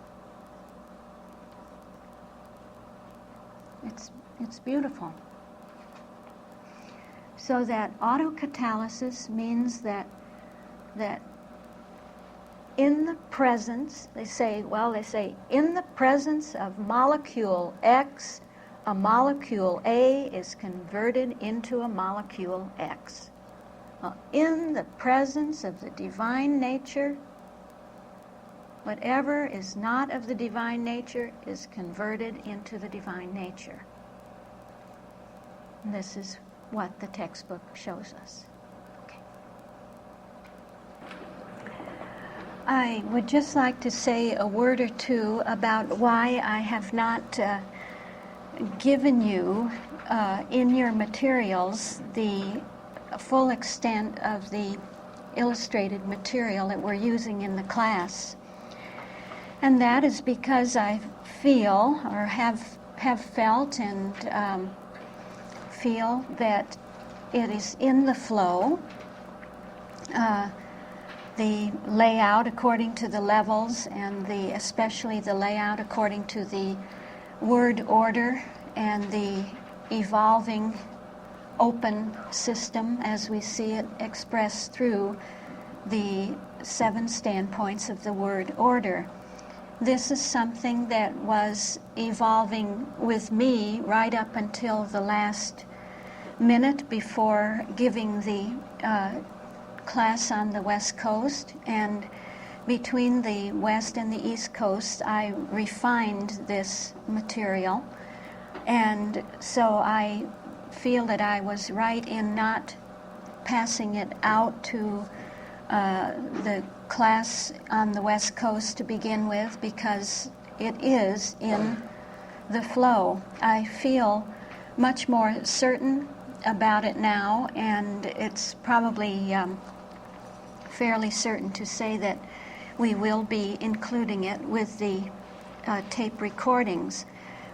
It's beautiful. So that autocatalysis means that in the presence, they say in the presence of molecule X, a molecule A is converted into a molecule X. Well, in the presence of the divine nature, whatever is not of the divine nature is converted into the divine nature. And this is what the textbook shows us. Okay. I would just like to say a word or two about why I have not given you in your materials the full extent of the illustrated material that we're using in the class. And that is because I feel, or have felt and feel that it is in the flow, the layout according to the levels, and especially the layout according to the word order and the evolving open system as we see it expressed through the 7 standpoints of the word order. This is something that was evolving with me right up until the last minute before giving the class on the West Coast, and between the West and the East Coast I refined this material, and so I feel that I was right in not passing it out to the class on the West Coast to begin with, because it is in the flow. I feel much more certain about it now, and it's probably fairly certain to say that we will be including it with the tape recordings.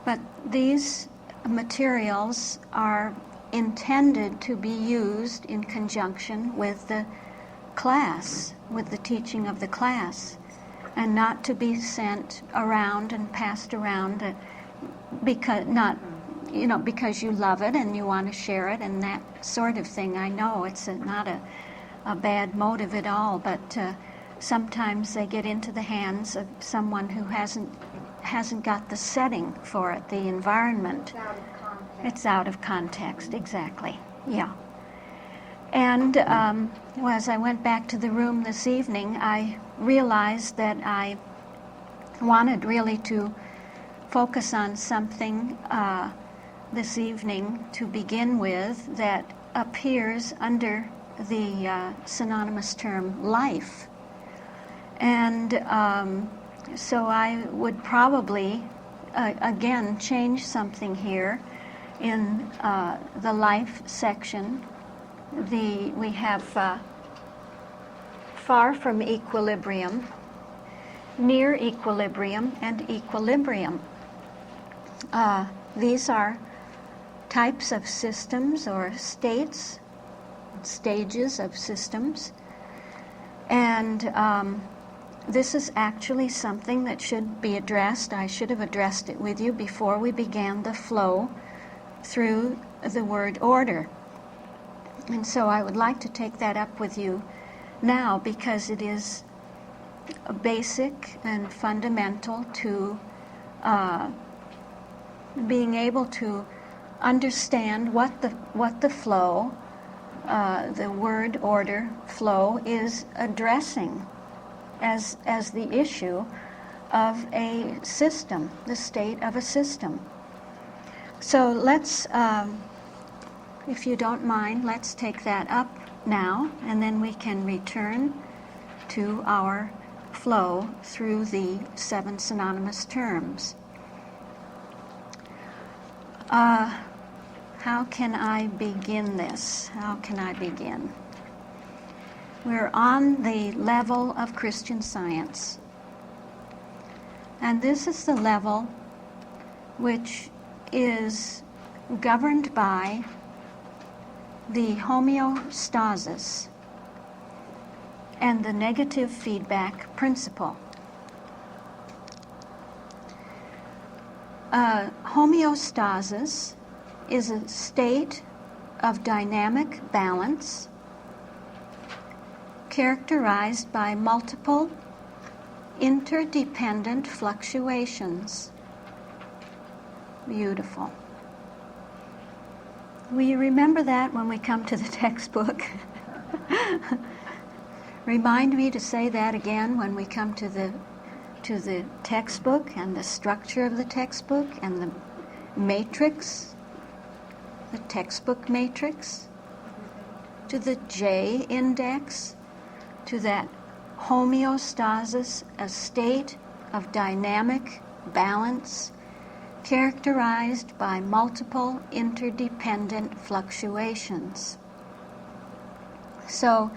But these materials are intended to be used in conjunction with the class, with the teaching of the class, and not to be sent around and passed around because you love it and you want to share it and that sort of thing. I know it's not a bad motive at all, but sometimes they get into the hands of someone who hasn't got the setting for it, the environment. It's out of context. It's out of context, exactly. Yeah. And as I went back to the room this evening, I realized that I wanted really to focus on something this evening to begin with that appears under the synonymous term life. And so I would probably, again, change something here in the life section we have far from equilibrium, near equilibrium, and equilibrium. These are types of systems or states, stages of systems, and this is actually something that should be addressed. I should have addressed it with you before we began the flow through the word order. And so I would like to take that up with you now, because it is basic and fundamental to being able to understand what the flow, the word order flow, is addressing as the issue of a system, the state of a system. So let's, if you don't mind, let's take that up now, and then we can return to our flow through the 7 synonymous terms. How can I begin this? How can I begin? We're on the level of Christian Science. And this is the level which is governed by the homeostasis and the negative feedback principle. Homeostasis is a state of dynamic balance characterized by multiple interdependent fluctuations. Beautiful. Will you remember that when we come to the textbook? Remind me to say that again when we come to the textbook and the structure of the textbook and the matrix, the textbook matrix, to the J index, to that homeostasis, a state of dynamic balance characterized by multiple interdependent fluctuations. So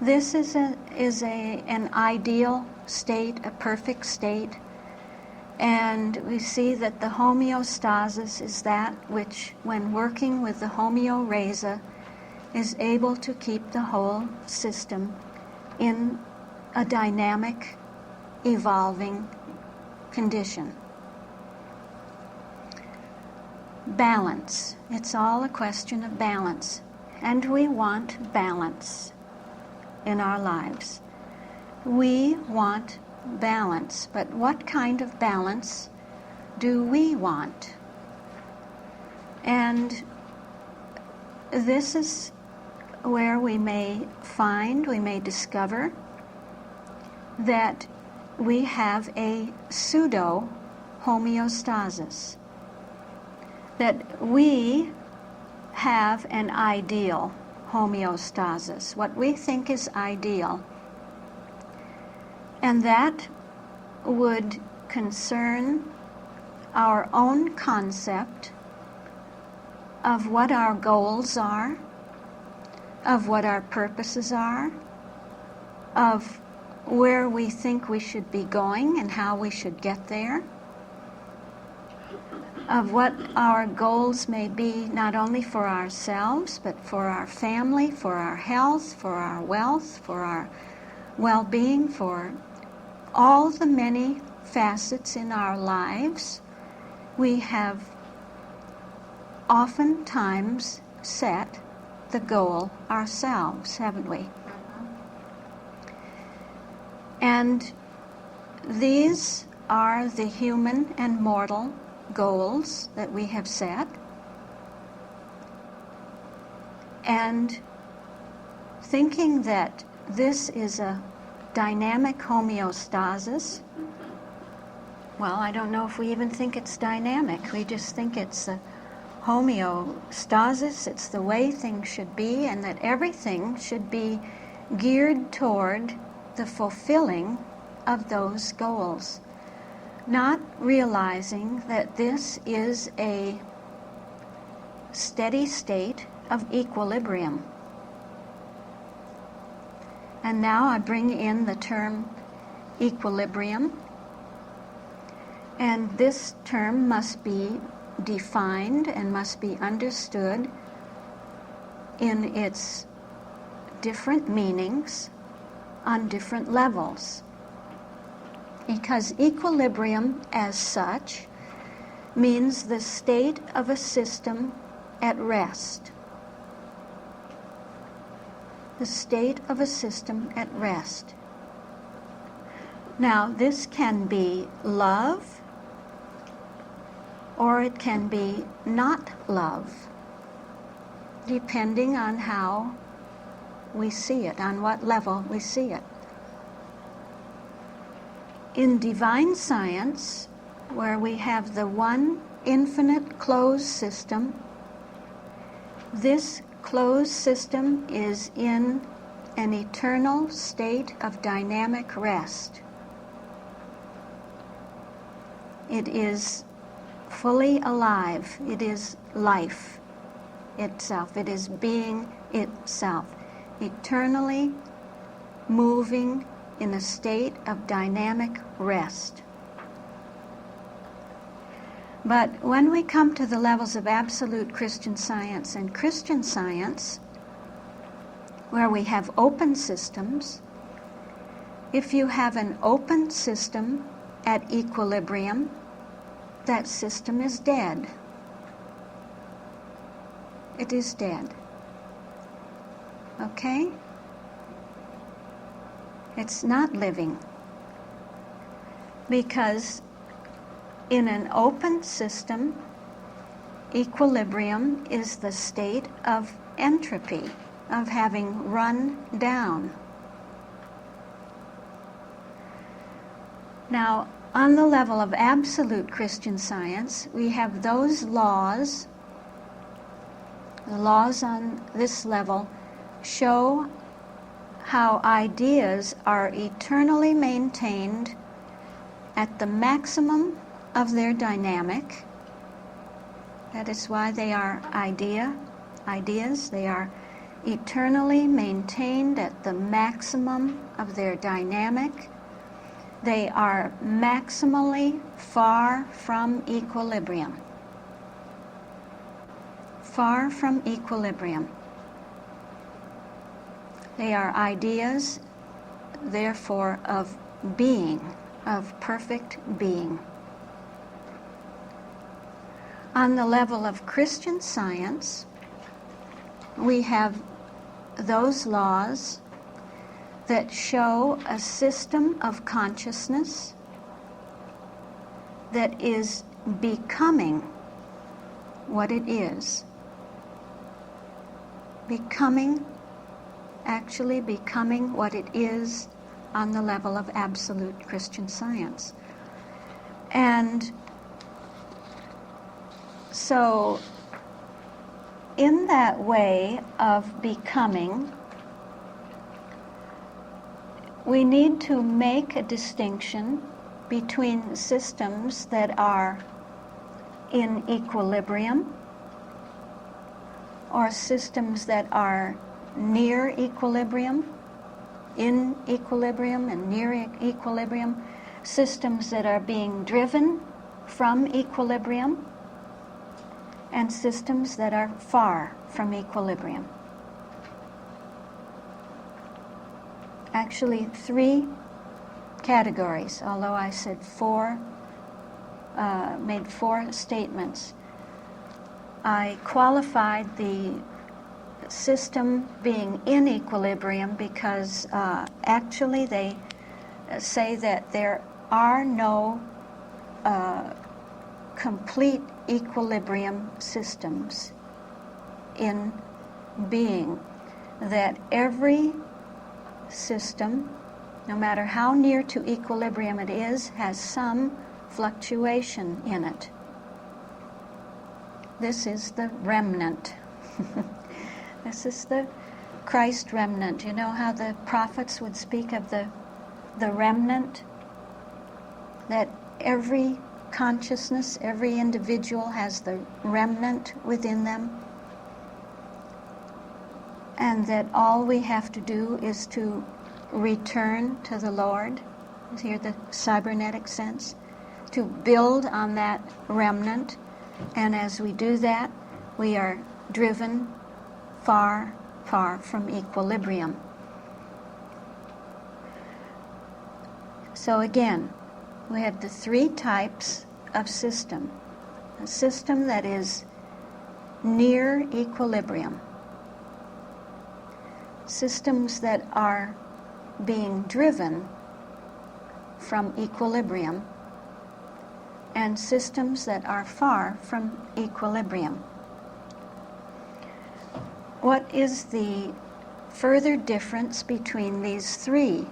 this is an ideal state, a perfect state, and we see that the homeostasis is that which, when working with the homeorrhea, is able to keep the whole system in a dynamic, evolving condition. Balance. It's all a question of balance. And we want balance in our lives. We want balance. But what kind of balance do we want? And this is where we may discover that we have a pseudo homeostasis, that we have an ideal homeostasis, what we think is ideal, and that would concern our own concept of what our goals are, of what our purposes are, of where we think we should be going and how we should get there, of what our goals may be, not only for ourselves, but for our family, for our health, for our wealth, for our well-being, for all the many facets in our lives. We have oftentimes set the goal ourselves, haven't we? And these are the human and mortal goals that we have set. And thinking that this is a dynamic homeostasis, well, I don't know if we even think it's dynamic. We just think it's a homeostasis, it's the way things should be, and that everything should be geared toward the fulfilling of those goals, not realizing that this is a steady state of equilibrium. And now I bring in the term equilibrium. And this term must be defined and must be understood in its different meanings on different levels. Because equilibrium as such means the state of a system at rest. The state of a system at rest. Now, this can be love, or it can be not love, depending on how we see it, on what level we see it. In divine science, where we have the one infinite closed system, this closed system is in an eternal state of dynamic rest. It is fully alive. It is life itself. It is being itself, eternally moving in a state of dynamic rest. But when we come to the levels of absolute Christian Science and Christian Science, where we have open systems, if you have an open system at equilibrium, that system is dead. It is dead. Okay? It's not living. Because in an open system, equilibrium is the state of entropy, of having run down. Now, on the level of absolute Christian Science, we have those laws. The laws on this level show how ideas are eternally maintained at the maximum of their dynamic. That is why they are ideas. They are eternally maintained at the maximum of their dynamic. They are maximally far from equilibrium. Far from equilibrium. They are ideas, therefore, of being, of perfect being. On the level of Christian Science, we have those laws that show a system of consciousness that is becoming what it is. Actually becoming what it is on the level of absolute Christian Science. And so, in that way of becoming, we need to make a distinction between systems that are in equilibrium or systems that are near equilibrium, in equilibrium and near equilibrium, systems that are being driven from equilibrium, and systems that are far from equilibrium. Actually, 3 categories, although I said made 4 statements. I qualified the system being in equilibrium because actually they say that there are no complete equilibrium systems in being, that every system, no matter how near to equilibrium it is, has some fluctuation in it. This is the remnant. This is the Christ remnant. You know how the prophets would speak of the remnant? That every consciousness, every individual has the remnant within them. And that all we have to do is to return to the Lord. Here the cybernetic sense. To build on that remnant. And as we do that, we are driven far, far from equilibrium. So again, we have the three types of system. A system that is near equilibrium. Systems that are being driven from equilibrium, and systems that are far from equilibrium. What is the further difference between these three?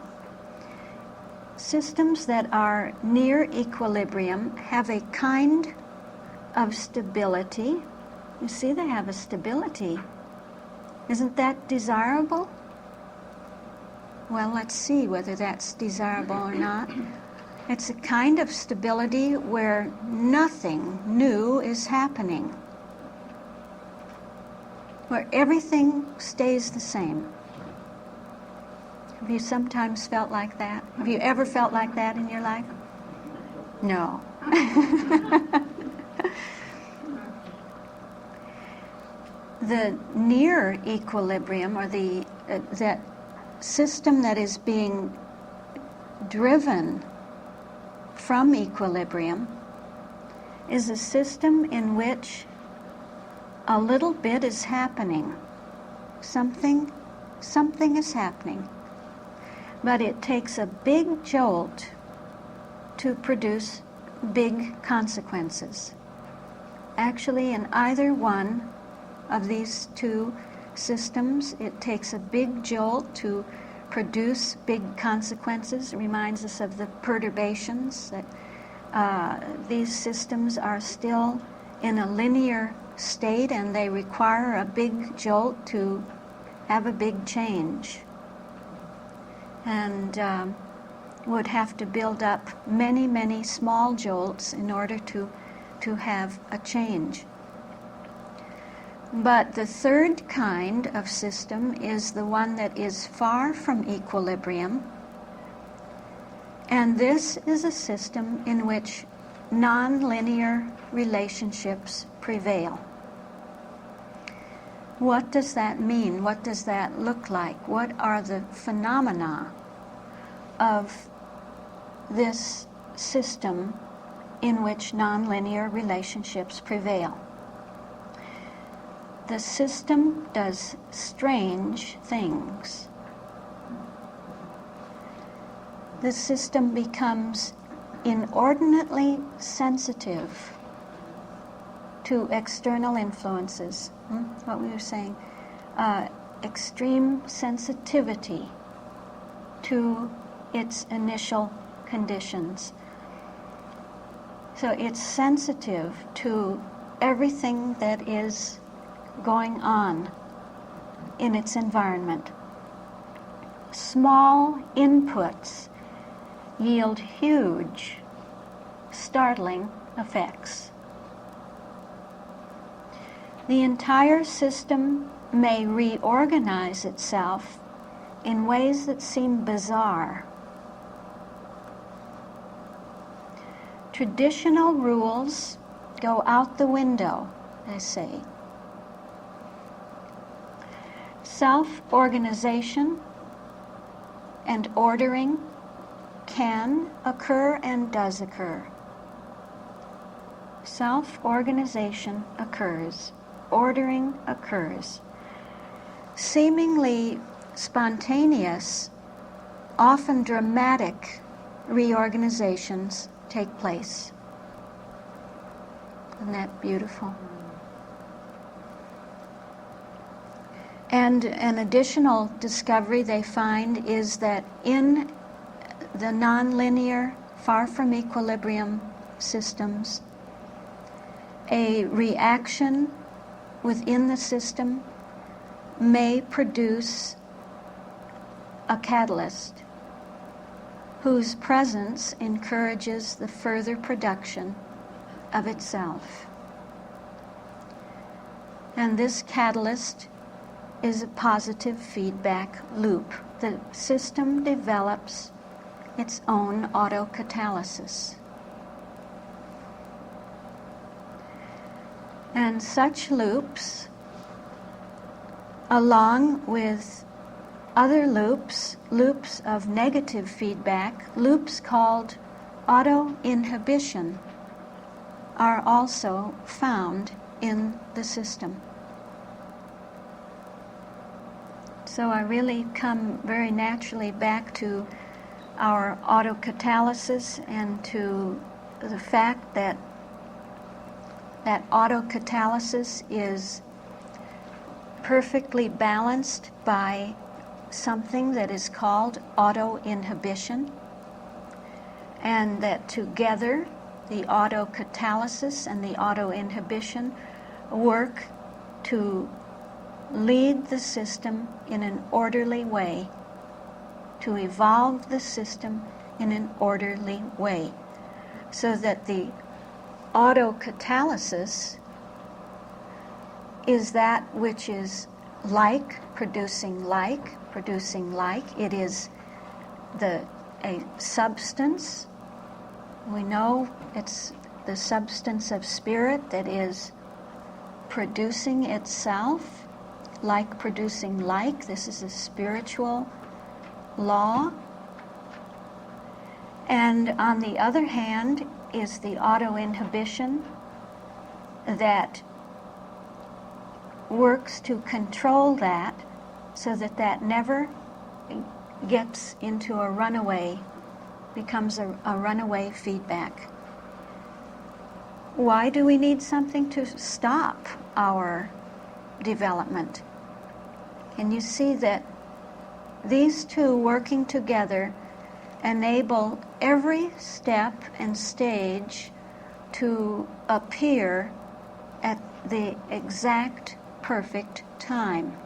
Systems that are near equilibrium have a kind of stability. You see, they have a stability. Isn't that desirable? Well, let's see whether that's desirable or not. It's a kind of stability where nothing new is happening, where everything stays the same. Have you sometimes felt like that? Have you ever felt like that in your life? No. The near equilibrium, or that system that is being driven from equilibrium, is a system in which a little bit is happening. Something is happening. But it takes a big jolt to produce big consequences. Actually, in either one of these two systems, it takes a big jolt to produce big consequences. It reminds us of the perturbations, that these systems are still in a linear state and they require a big jolt to have a big change. And would have to build up many, many small jolts in order to have a change. But the third kind of system is the one that is far from equilibrium, and this is a system in which non-linear relationships prevail. What does that mean? What does that look like? What are the phenomena of this system in which non-linear relationships prevail? The system does strange things. The system becomes inordinately sensitive to external influences. What we were saying, extreme sensitivity to its initial conditions. So it's sensitive to everything that is going on in its environment. Small inputs yield huge, startling effects. The entire system may reorganize itself in ways that seem bizarre. Traditional rules go out the window, they say. Self-organization and ordering can occur and does occur. Self-organization occurs. Ordering occurs. Seemingly spontaneous, often dramatic reorganizations take place. Isn't that beautiful? And an additional discovery they find is that in the nonlinear, far from equilibrium systems, a reaction within the system may produce a catalyst whose presence encourages the further production of itself. And this catalyst is a positive feedback loop. The system develops its own autocatalysis. And such loops, along with other loops, loops of negative feedback, loops called auto-inhibition, are also found in the system. So I really come very naturally back to our autocatalysis and to the fact that autocatalysis is perfectly balanced by something that is called auto-inhibition, and that together the autocatalysis and the auto-inhibition work to lead the system in an orderly way, to evolve the system in an orderly way, so that the autocatalysis is that which is like producing like. It is a substance. We know it's the substance of spirit that is producing itself, like producing like. This is a spiritual law. And on the other hand is the auto-inhibition that works to control that, so that that never gets into a runaway, becomes a runaway feedback. Why do we need something to stop our development? And you see that these two working together enable every step and stage to appear at the exact perfect time,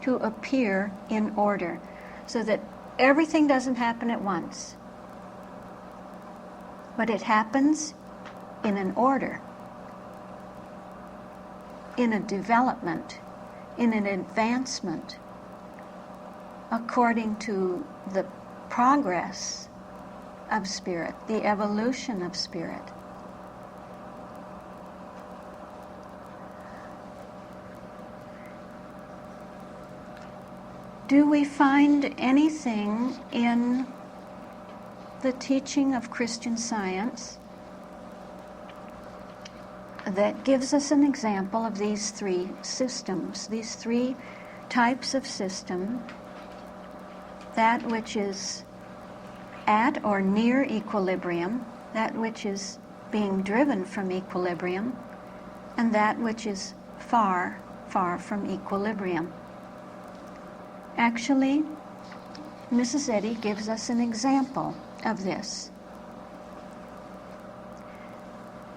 to appear in order, so that everything doesn't happen at once, but it happens in an order, in a development, in an advancement, according to the progress of spirit, the evolution of spirit. Do we find anything in the teaching of Christian Science that gives us an example of these three systems, these three types of system, that which is at or near equilibrium, that which is being driven from equilibrium, and that which is far, far from equilibrium? Actually, Mrs. Eddy gives us an example of this.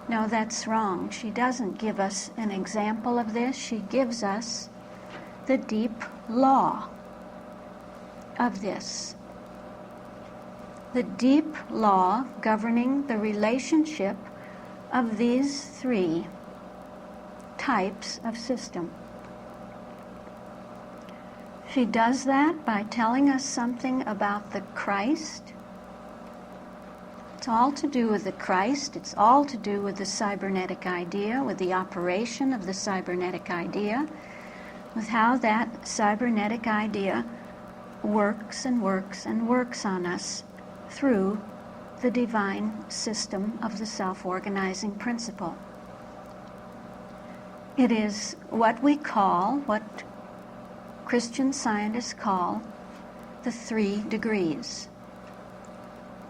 No, that's wrong. She doesn't give us an example of this. She gives us the deep law of this. The deep law governing the relationship of these three types of system. She does that by telling us something about the Christ. It's all to do with the Christ. It's all to do with the cybernetic idea, with the operation of the cybernetic idea, with how that cybernetic idea works and works and works on us through the divine system of the self-organizing principle. It is what we call, what Christian scientists call, the 3 degrees,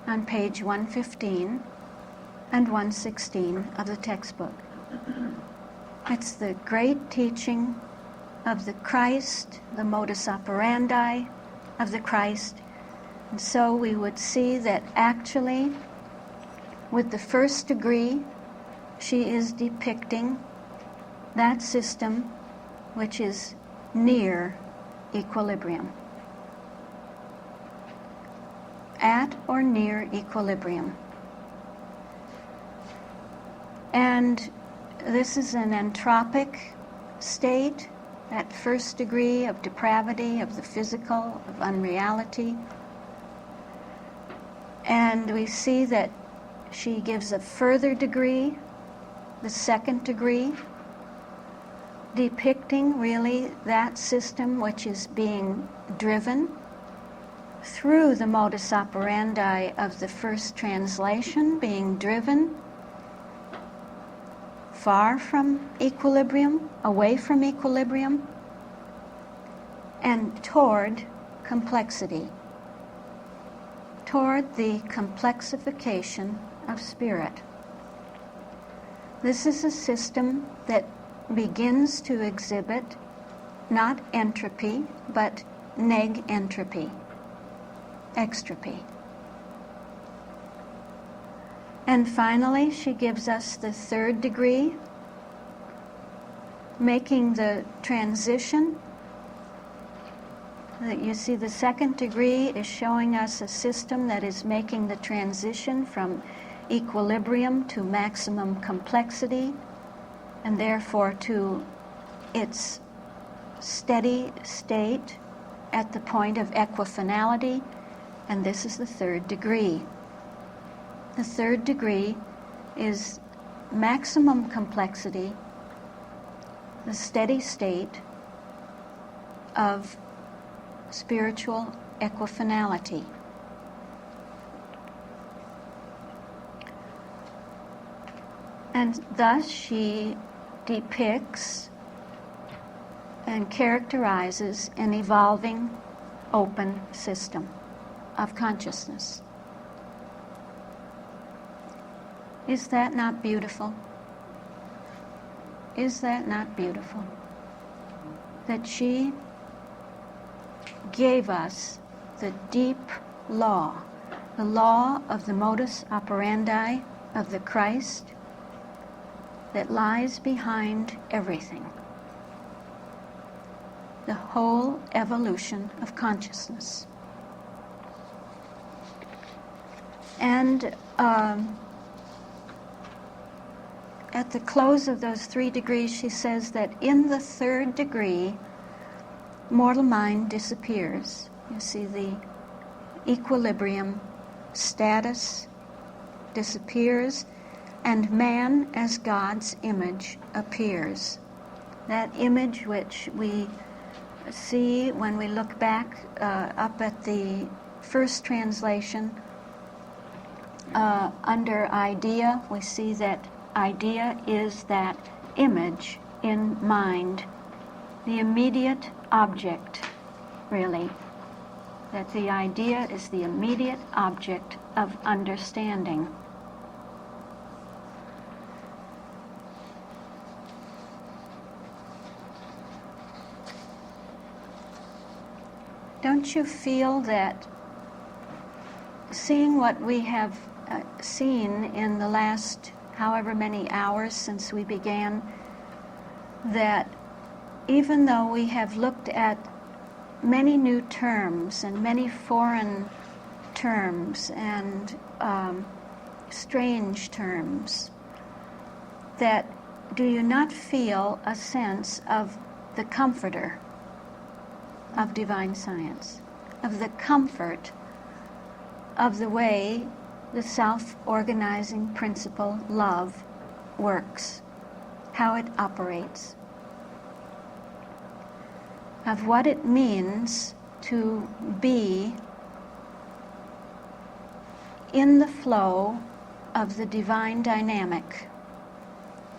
on page 115 and 116 of the textbook. It's the great teaching of the Christ, the modus operandi of the Christ. And so we would see that actually, with the 1st degree, she is depicting that system which is near equilibrium, at or near equilibrium. And this is an entropic state, that first degree of depravity, of the physical, of unreality. And we see that she gives a further degree, the second degree, depicting really that system which is being driven through the modus operandi of the first translation, being driven far from equilibrium, away from equilibrium, and toward complexity, toward the complexification of spirit. This is a system that begins to exhibit not entropy, but neg-entropy, extropy. And finally, she gives us the third degree, making the transition. You see, the second degree is showing us a system that is making the transition from equilibrium to maximum complexity, and therefore to its steady state at the point of equifinality, and this is the third degree. The third degree is maximum complexity, the steady state of spiritual equifinality. And thus she depicts and characterizes an evolving, open system of consciousness. Is that not beautiful? Is that not beautiful? That she gave us the deep law, the law of the modus operandi of the Christ that lies behind everything, the whole evolution of consciousness. And at the close of those 3 degrees, she says that in the third degree, mortal mind disappears. You see, the equilibrium status disappears, and man as God's image appears. That image which we see when we look back up at the first translation under idea, we see that idea is that image in mind, the immediate object, really. That the idea is the immediate object of understanding. Don't you feel that seeing what we have seen in the last however many hours since we began, that even though we have looked at many new terms and many foreign terms and strange terms, that do you not feel a sense of the comforter of divine science, of the comfort of the way the self-organizing principle, love, works, how it operates, of what it means to be in the flow of the divine dynamic,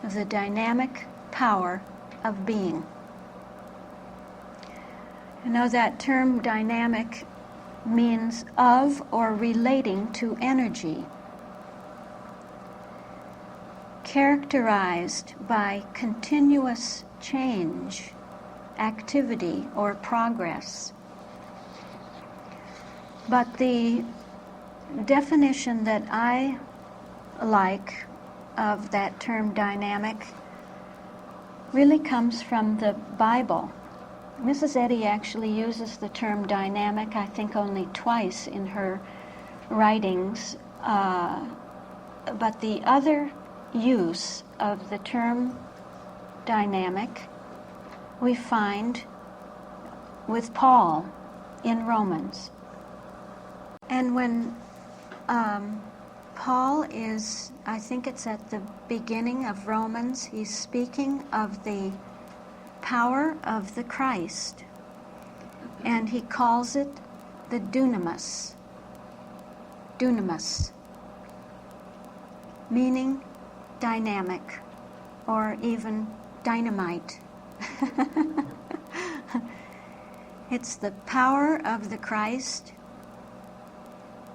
of the dynamic power of being. You know, that term dynamic means of or relating to energy, characterized by continuous change, activity, or progress. But the definition that I like of that term dynamic really comes from the Bible. Mrs. Eddy actually uses the term dynamic, I think, only twice in her writings, but the other use of the term dynamic we find with Paul in Romans. And when Paul is, I think it's at the beginning of Romans, he's speaking of the power of the Christ, and he calls it the dunamis, meaning dynamic, or even dynamite. It's the power of the Christ,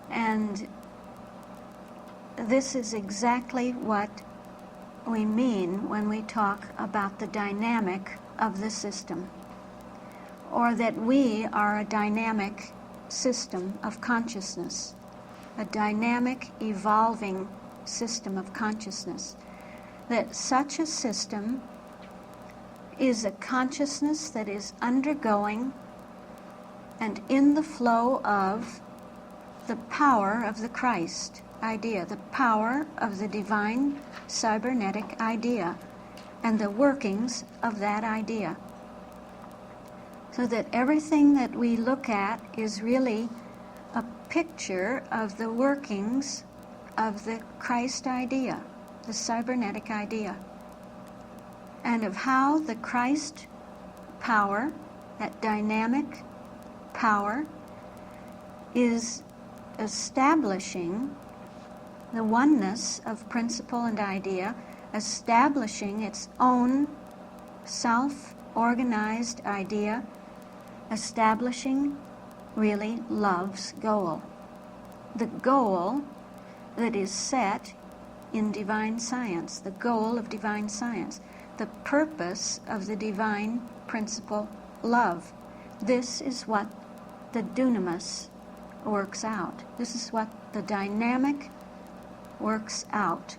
and this is exactly what we mean when we talk about the dynamic of the system, or that we are a dynamic system of consciousness, a dynamic, evolving system of consciousness. That such a system is a consciousness that is undergoing and in the flow of the power of the Christ idea, the power of the divine cybernetic idea, and the workings of that idea. So that everything that we look at is really a picture of the workings of the Christ idea, the cybernetic idea, and of how the Christ power, that dynamic power, is establishing the oneness of principle and idea, establishing its own self-organized idea, establishing really love's goal. The goal that is set in divine science, the goal of divine science, the purpose of the divine principle, love. This is what the dunamis works out. This is what the dynamic works out.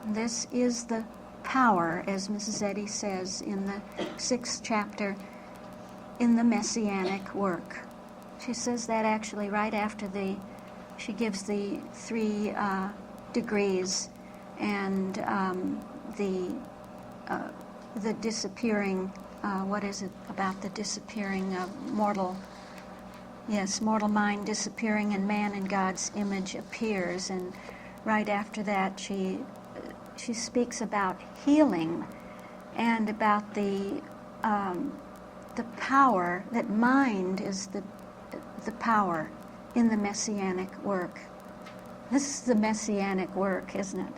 This is the power, as Mrs. Eddy says in the 6th chapter, in the Messianic work. She says that actually right after she gives the 3 degrees and the disappearing, what is it about the disappearing mortal mind disappearing and man in God's image appears, and right after that she speaks about healing and about the power, that mind is the power in the Messianic work. This is the Messianic work, isn't it?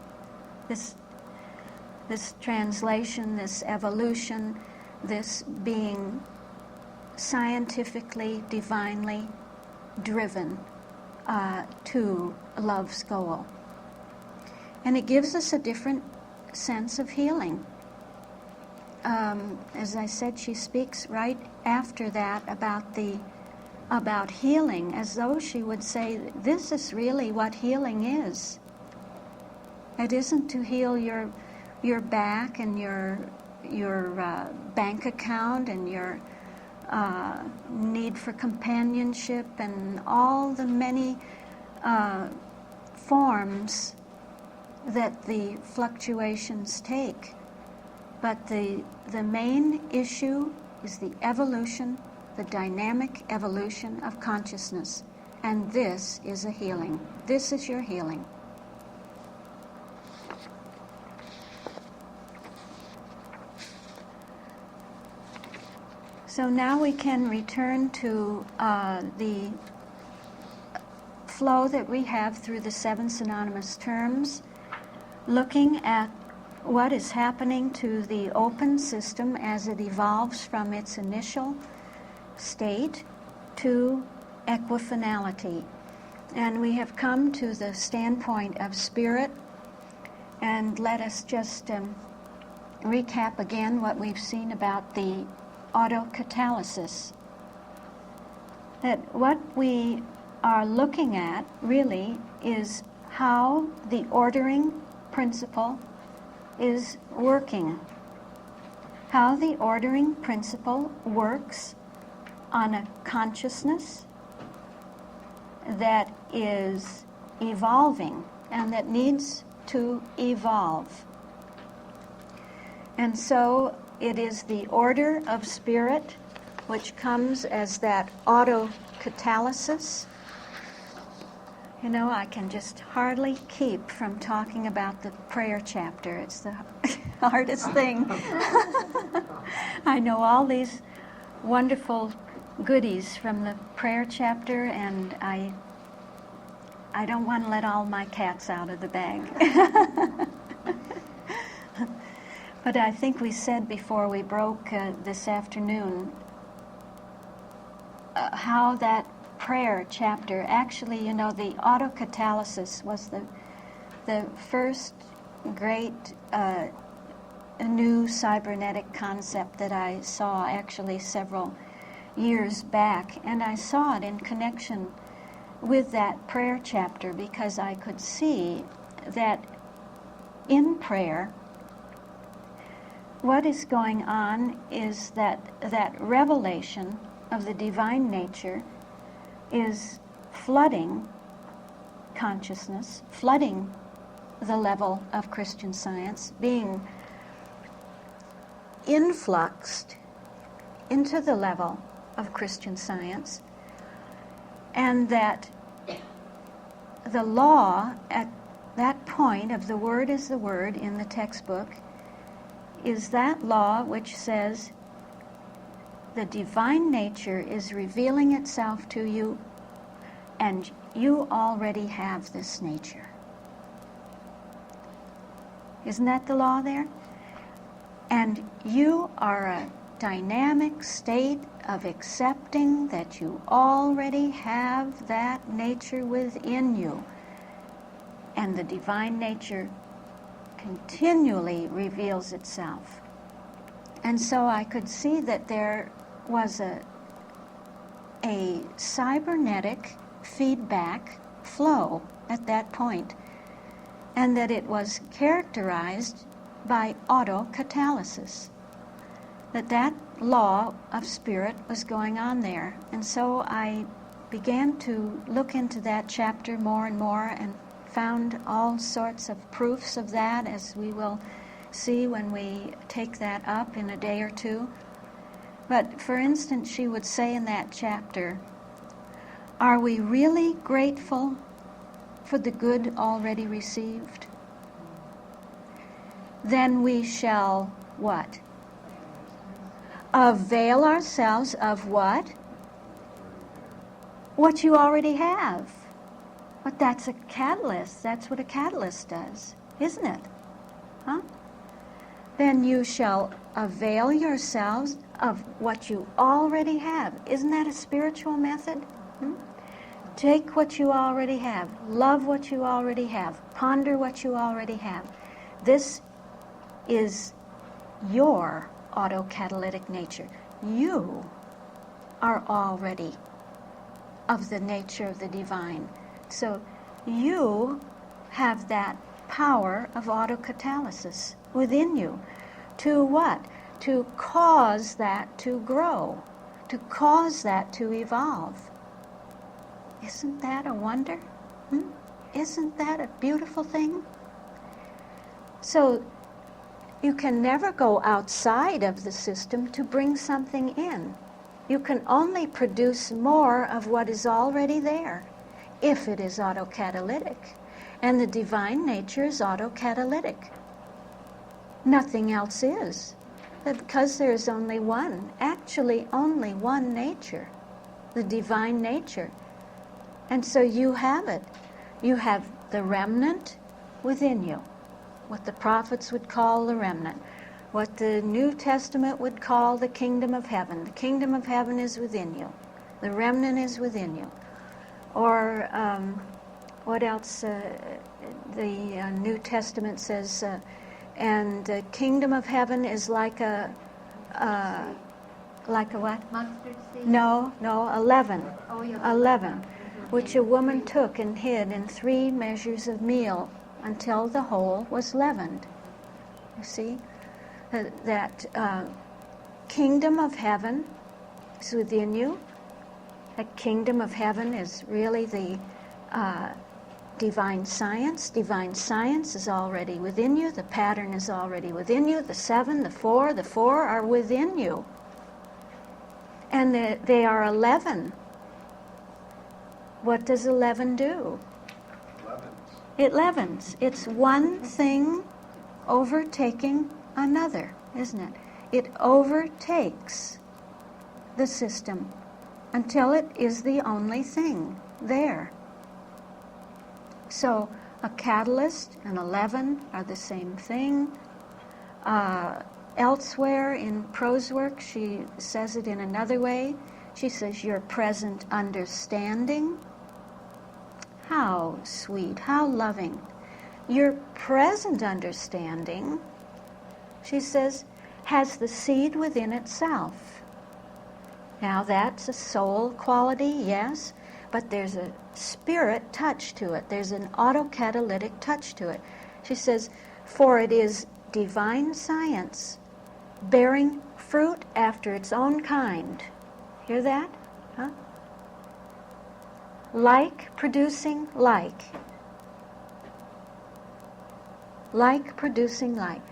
This translation, this evolution, this being scientifically, divinely driven to love's goal. And it gives us a different sense of healing. As I said, she speaks right after that about healing, as though she would say, this is really what healing is. It isn't to heal your back and your bank account and your need for companionship and all the many forms that the fluctuations take. But the main issue is the evolution, the dynamic evolution of consciousness. And this is a healing. This is your healing. So now we can return to the flow that we have through the 7 synonymous terms, looking at what is happening to the open system as it evolves from its initial state to equifinality. And we have come to the standpoint of spirit, and let us just recap again what we've seen about the autocatalysis. That what we are looking at really is how the ordering principle is working. How the ordering principle works on a consciousness that is evolving and that needs to evolve. And so it is the order of spirit which comes as that autocatalysis. You know, I can just hardly keep from talking about the prayer chapter. It's the hardest thing. I know all these wonderful goodies from the prayer chapter, and I don't want to let all my cats out of the bag. But I think we said before we broke this afternoon how that prayer chapter, actually, you know, the autocatalysis was the first great new cybernetic concept that I saw actually several years back, and I saw it in connection with that prayer chapter because I could see that in prayer what is going on is that revelation of the divine nature is flooding consciousness, flooding the level of Christian Science, being influxed into the level of Christian Science, and that the law at that point of the word is the word in the textbook is that law which says the divine nature is revealing itself to you, and you already have this nature. Isn't that the law there? And you are a dynamic state of accepting that you already have that nature within you. And the divine nature continually reveals itself. And so I could see that there was a cybernetic feedback flow at that point, and that it was characterized by autocatalysis, that law of spirit was going on there. And so I began to look into that chapter more and more and found all sorts of proofs of that, as we will see when we take that up in a day or two. But for instance, she would say in that chapter, are we really grateful for the good already received? Then we shall what? Avail ourselves of what? What you already have. But that's a catalyst. That's what a catalyst does, isn't it? Huh? Then you shall avail yourselves of what you already have. Isn't that a spiritual method? Take what you already have. Love what you already have. Ponder what you already have. This is your autocatalytic nature. You are already of the nature of the divine. So you have that power of autocatalysis within you. To what? To cause that to grow, to cause that to evolve. Isn't that a wonder? Isn't that a beautiful thing? So you can never go outside of the system to bring something in. You can only produce more of what is already there, if it is autocatalytic. And the divine nature is autocatalytic. Nothing else is. Because there's only one, actually only one nature, the divine nature. And so you have it. You have the remnant within you, what the prophets would call the remnant, what the New Testament would call the kingdom of heaven. The kingdom of heaven is within you. The remnant is within you. Or what else? The New Testament says, and the kingdom of heaven is like a what? Mustard seed? No, 11. Oh, yeah. 11, which a woman took and hid in 3 measures of meal until the whole was leavened. You see? That kingdom of heaven is within you. That kingdom of heaven is really the divine science. Divine science is already within you. The pattern is already within you. The 7, the 4 are within you. And they are 11. What does 11 do? 11s. It's one thing overtaking another, isn't it? It overtakes the system until it is the only thing there. So a catalyst and 11 are the same thing. Elsewhere in prose work, she says it in another way. She says, your present understanding. How sweet, how loving. Your present understanding, she says, has the seed within itself. Now that's a soul quality, yes, but there's a spirit touch to it. There's an autocatalytic touch to it. She says, for it is divine science, bearing fruit after its own kind. Hear that? Huh? Like producing like. Like producing like.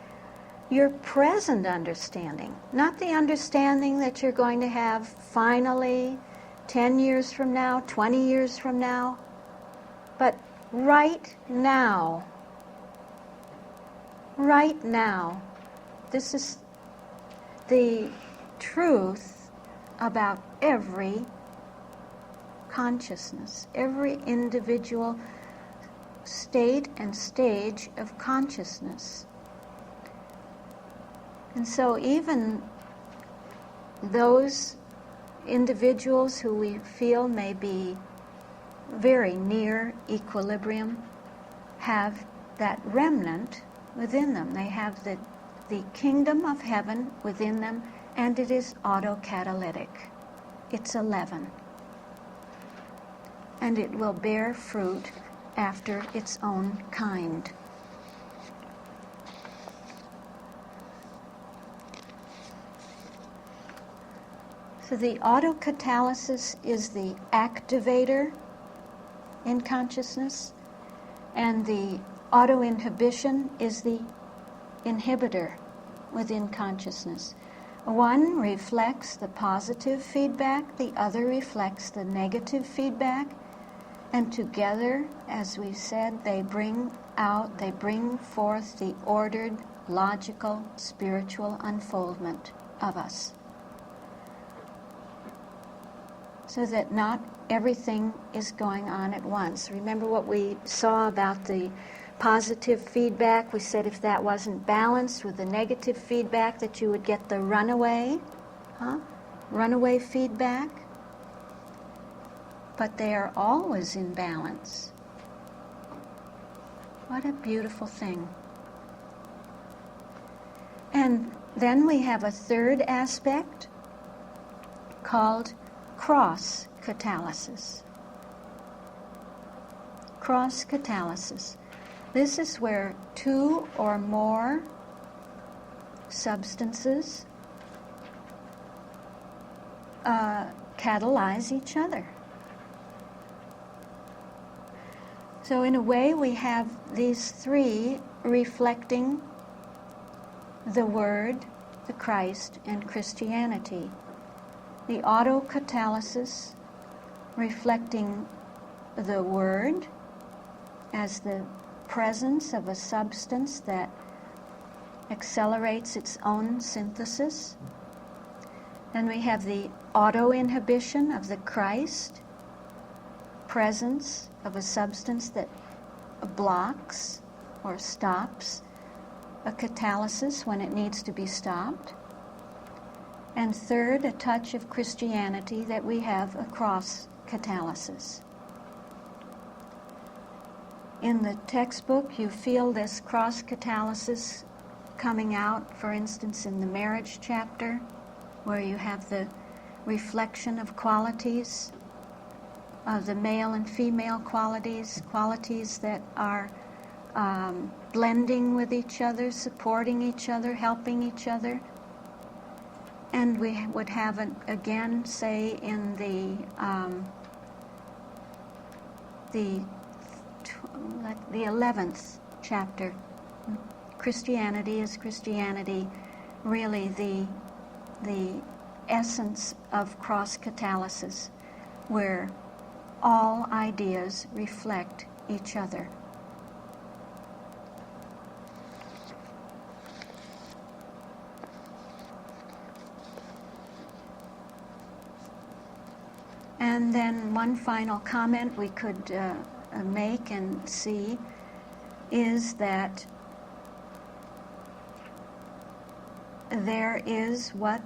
Your present understanding, not the understanding that you're going to have finally 10 years from now, 20 years from now, but right now. Right now. This is the truth about every consciousness, every individual state and stage of consciousness. And so even those individuals who we feel may be very near equilibrium have that remnant within them. They have the kingdom of heaven within them, and it is autocatalytic. It's 11. And it will bear fruit after its own kind. So the autocatalysis is the activator in consciousness, and the autoinhibition is the inhibitor within consciousness. One reflects the positive feedback, the other reflects the negative feedback, and together, as we said, they bring forth the ordered, logical, spiritual unfoldment of us. So that not everything is going on at once. Remember what we saw about the positive feedback? We said if that wasn't balanced with the negative feedback, that you would get the runaway feedback. But they are always in balance. What a beautiful thing. And then we have a third aspect called cross-catalysis. Cross-catalysis. This is where two or more substances catalyze each other. So in a way we have these three reflecting the Word, the Christ, and Christianity. The autocatalysis reflecting the Word as the presence of a substance that accelerates its own synthesis. Then we have the auto-inhibition of the Christ, presence of a substance that blocks or stops a catalysis when it needs to be stopped. And third, a touch of Christianity that we have across catalysis. In the textbook, you feel this cross-catalysis coming out, for instance, in the marriage chapter, where you have the reflection of qualities, of the male and female qualities that are blending with each other, supporting each other, helping each other. And we would have it again, say, in the like the 11th chapter. Christianity is Christianity, really the essence of cross-catalysis, where all ideas reflect each other. And then one final comment we could make and see is that there is what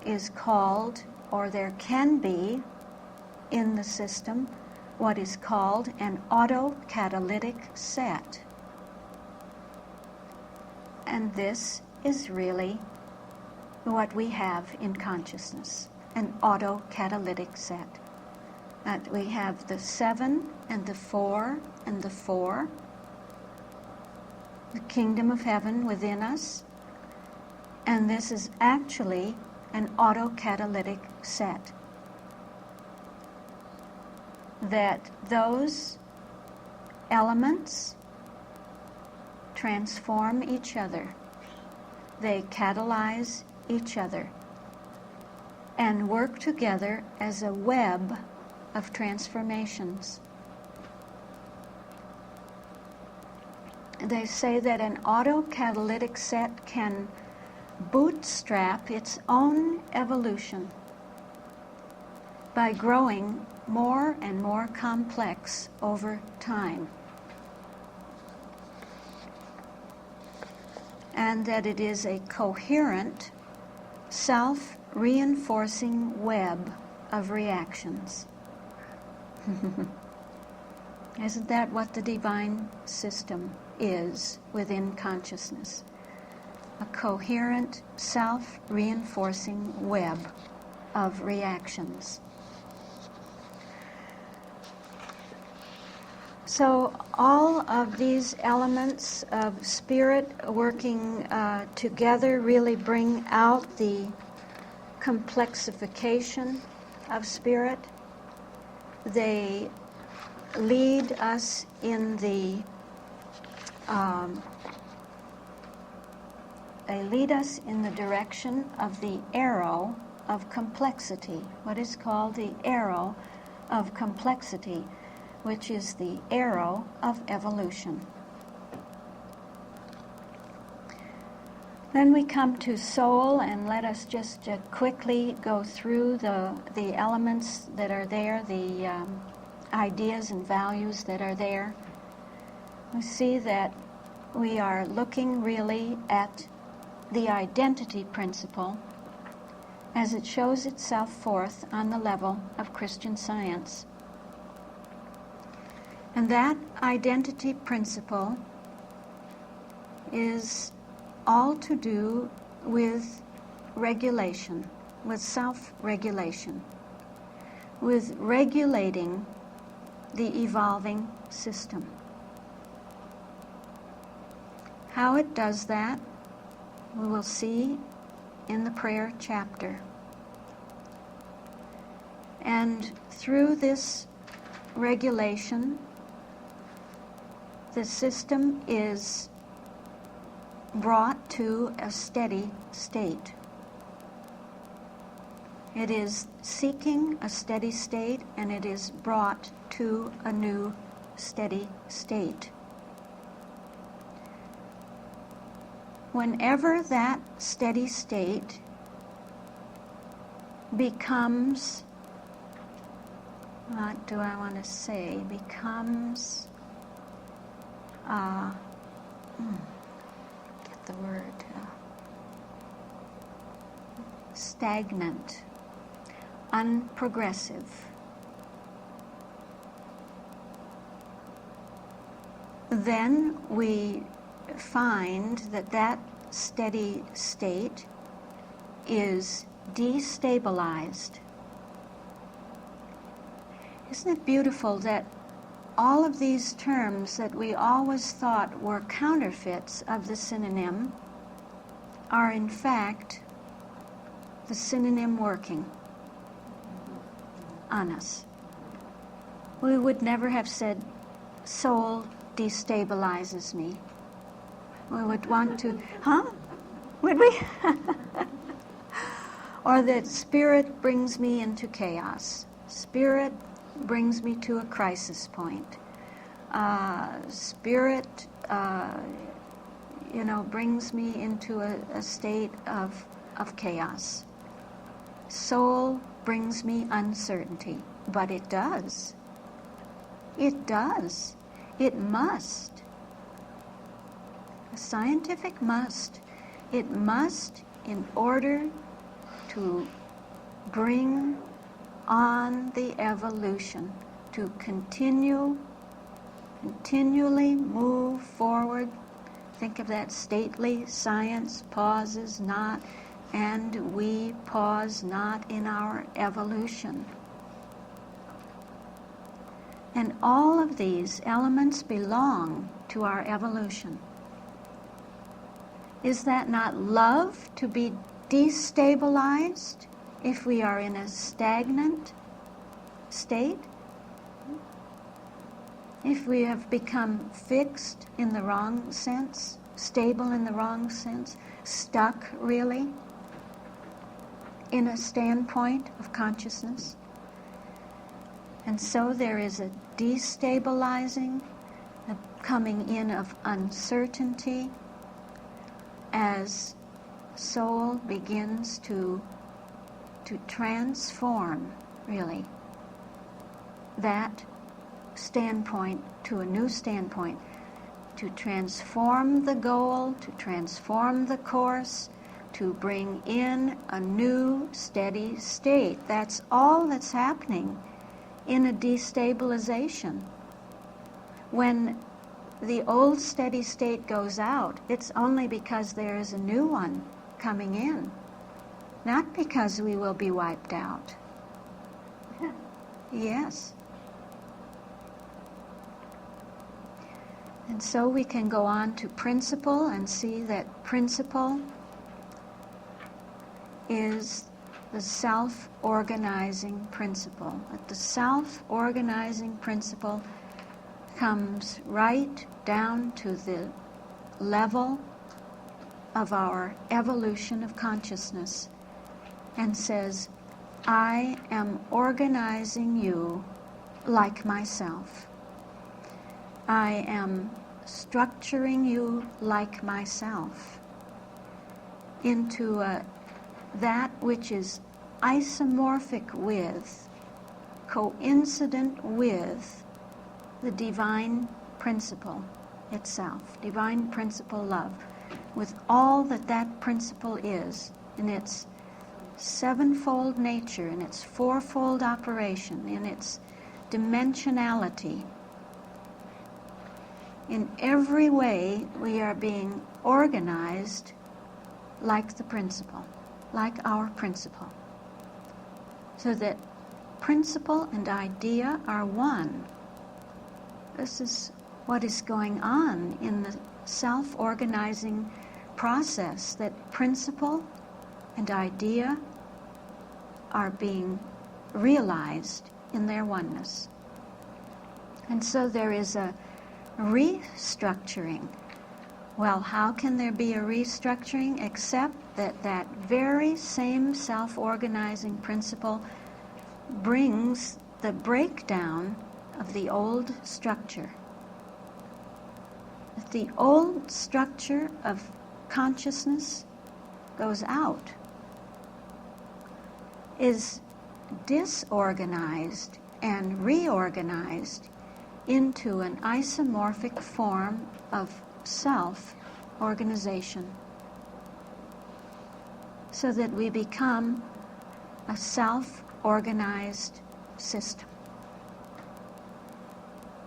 is called, or there can be in the system, what is called an autocatalytic set. And this is really what we have in consciousness, an autocatalytic set. That we have the 7 and the 4 and the 4, the kingdom of heaven within us, and this is actually an autocatalytic set. That those elements transform each other, they catalyze each other, and work together as a web of transformations. They say that an autocatalytic set can bootstrap its own evolution by growing more and more complex over time. And that it is a coherent, self-reinforcing web of reactions. Isn't that what the divine system is within consciousness? A coherent, self-reinforcing web of reactions. So all of these elements of spirit working together really bring out the complexification of spirit. They lead us in the direction of the arrow of complexity, what is called the arrow of complexity, which is the arrow of evolution. Then we come to soul, and let us just quickly go through the elements that are there, the ideas and values that are there. We see that we are looking really at the identity principle as it shows itself forth on the level of Christian Science. And that identity principle is all to do with regulation, with self-regulation, with regulating the evolving system. How it does that, we will see in the prayer chapter. And through this regulation, the system is brought to a steady state. It is seeking a steady state, and it is brought to a new steady state. Whenever that steady state becomes, what do I want to say, becomes, get the word, stagnant, unprogressive, then we find that that steady state is destabilized. Isn't it beautiful that all of these terms that we always thought were counterfeits of the synonym are in fact the synonym working on us? We would never have said soul destabilizes me. We would want to, Would we? Or that spirit brings me into chaos. Spirit brings me to a crisis point. Spirit, brings me into a state of chaos. Soul brings me uncertainty. But it does. It does. It must. A scientific must. It must, in order to bring on the evolution, to continually move forward. Think of that stately science pauses not, and we pause not in our evolution. And all of these elements belong to our evolution. Is that not love to be destabilized if we are in a stagnant state? If we have become fixed in the wrong sense, stable in the wrong sense, stuck really in a standpoint of consciousness. And so there is a destabilizing, a coming in of uncertainty as soul begins to transform, really, that standpoint to a new standpoint, to transform the goal, to transform the course, to bring in a new steady state. That's all that's happening in a destabilization. When the old steady state goes out, it's only because there is a new one coming in, not because we will be wiped out. Yes. And so we can go on to principle and see that principle is the self-organizing principle. That the self-organizing principle comes right down to the level of our evolution of consciousness and says, I am organizing you like myself. I am structuring you like myself into that which is isomorphic with, coincident with the divine principle itself, divine principle love, with all that that principle is in its sevenfold nature, in its fourfold operation, in its dimensionality. In every way, we are being organized like the principle, like our principle, so that principle and idea are one. This is what is going on in the self-organizing process, that principle and idea are being realized in their oneness. And so there is a restructuring. Well, how can there be a restructuring except that that very same self-organizing principle brings the breakdown of the old structure. That the old structure of consciousness goes out, is disorganized and reorganized into an isomorphic form of self-organization, so that we become a self-organized system.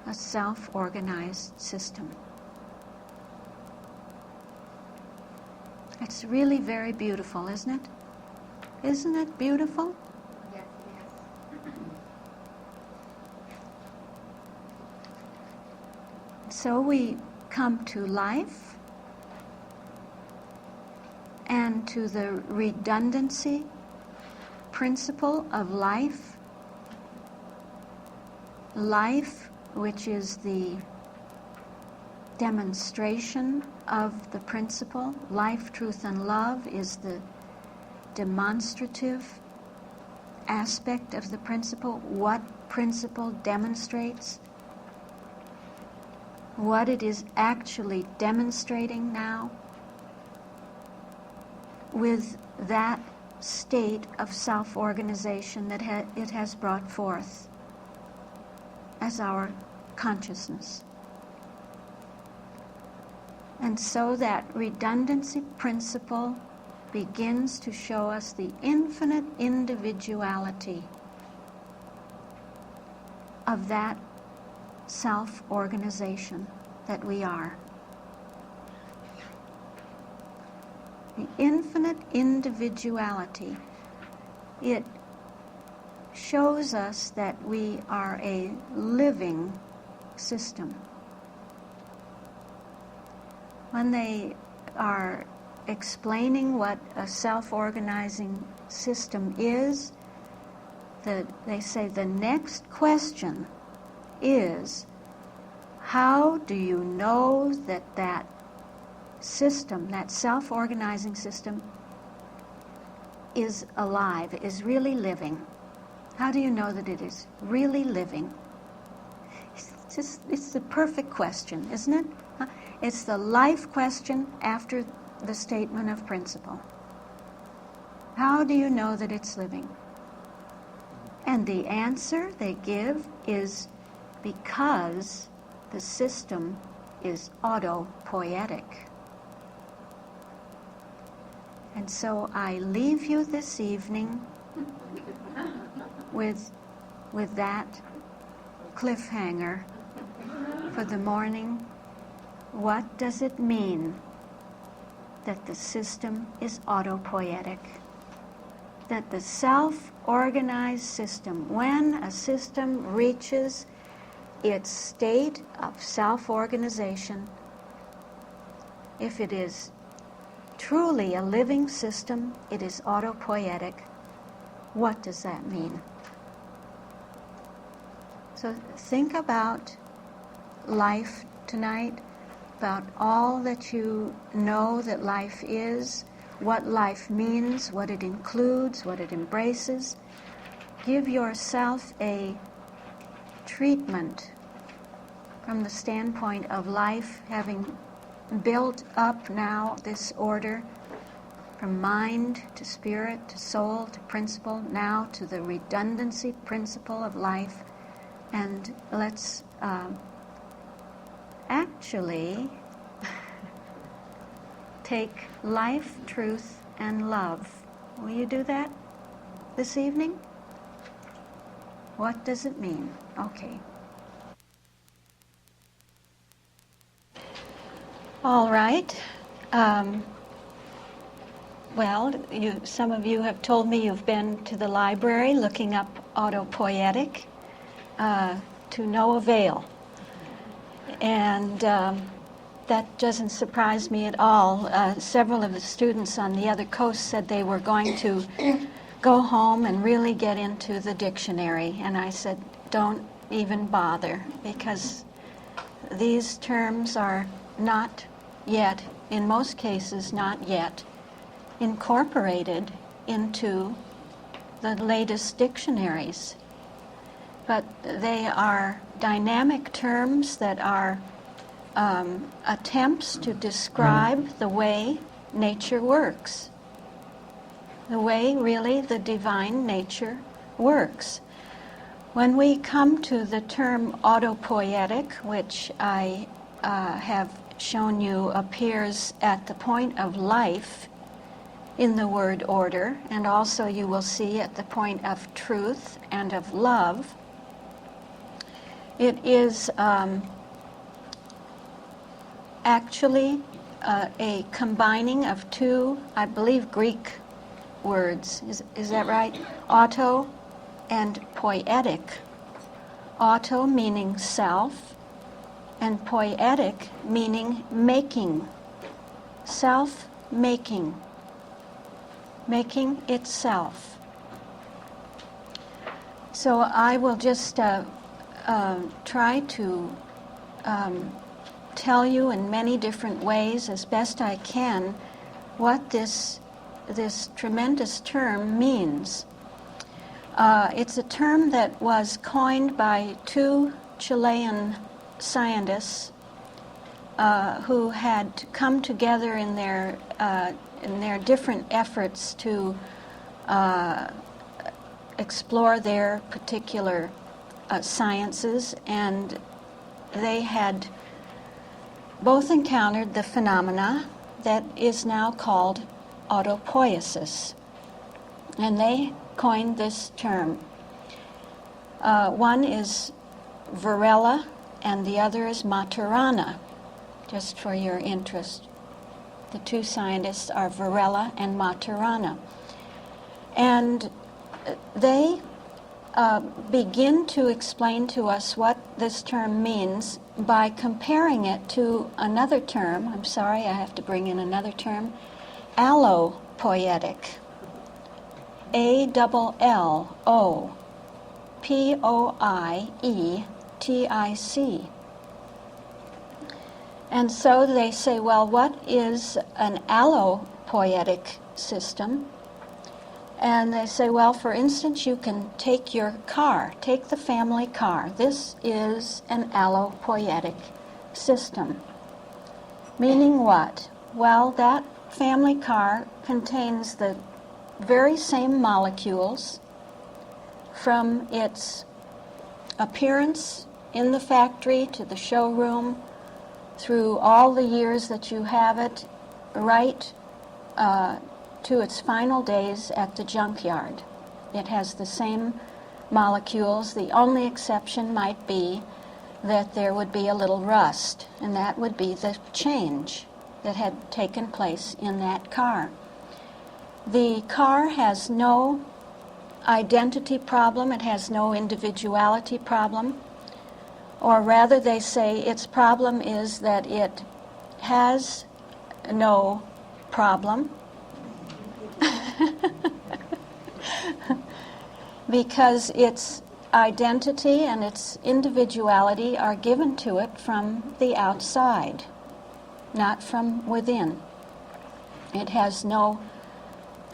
A self-organized system. It's really very beautiful, isn't it? Isn't it beautiful? Yes, it is. So we come to life and to the redundancy principle of life. Life which is the demonstration of the principle. Life, truth, and love is the demonstrative aspect of the principle. What principle demonstrates? What it is actually demonstrating now with that state of self-organization that it has brought forth as our consciousness. And so that redundancy principle begins to show us the infinite individuality of that self-organization that we are. The infinite individuality. It shows us that we are a living system. When they are explaining what a self-organizing system is, they say the next question is, how do you know that that system, that self-organizing system, is alive, is really living? How do you know that it is really living? It's the perfect question, isn't it? It's the life question after the statement of principle. How do you know that it's living? And the answer they give is because the system is autopoietic. And so I leave you this evening with that cliffhanger for the morning. What does it mean that the system is autopoietic? That the self-organized system, when a system reaches its state of self-organization, if it is truly a living system, it is autopoietic. What does that mean? So think about life tonight, about all that you know that life is, what life means, what it includes, what it embraces. Give yourself a treatment from the standpoint of life having built up now this order from mind to spirit to soul to principle, now to the redundancy principle of life. And let's actually take life, truth, and love. Will you do that this evening? What does it mean? Okay. All right. Well, some of you have told me you've been to the library looking up autopoietic to no avail. And that doesn't surprise me at all. Several of the students on the other coast said they were going to go home and really get into the dictionary. And I said, don't even bother, because these terms are not yet, in most cases, not yet incorporated into the latest dictionaries. But they are dynamic terms that are attempts to describe the way nature works, the way really the divine nature works. When we come to the term autopoietic, which I have shown you appears at the point of life in the word order, and also you will see at the point of truth and of love, it is actually a combining of two, I believe, Greek words. Is that right? Auto and poietic. Auto meaning self, and poietic meaning making. Self-making. Making itself. So I will just try to tell you in many different ways, as best I can, what this tremendous term means. It's a term that was coined by two Chilean scientists who had come together in their different efforts to explore their particular sciences, and they had both encountered the phenomena that is now called autopoiesis, and they coined this term. One is Varela and the other is Maturana, just for your interest. The two scientists are Varela and Maturana. And they begin to explain to us what this term means by comparing it to another term. I'm sorry, I have to bring in another term. Allopoietic. Allopoietic. And so they say, well, what is an allopoietic system? And they say, well, for instance, you can take your car, take the family car. This is an allopoietic system. Meaning what? Well, that family car contains the very same molecules from its appearance in the factory to the showroom, through all the years that you have it, right to its final days at the junkyard. It has the same molecules. The only exception might be that there would be a little rust, and that would be the change that had taken place in that car. The car has no identity problem. It has no individuality problem. Or rather, they say its problem is that it has no problem because its identity and its individuality are given to it from the outside, not from within. It has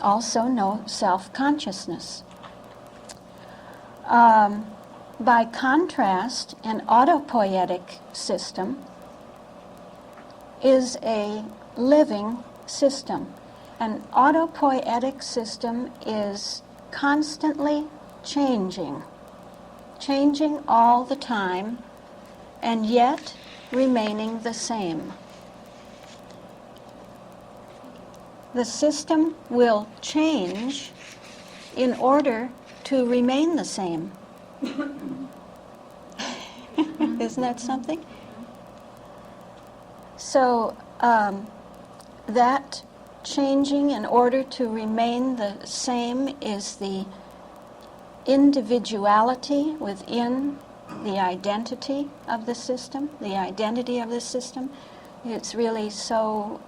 also no self-consciousness. By contrast, an autopoietic system is a living system. An autopoietic system is constantly changing all the time, and yet remaining the same. The system will change in order to remain the same. Isn't that something? So that changing in order to remain the same is the individuality within the identity of the system. The identity of the system, it's really so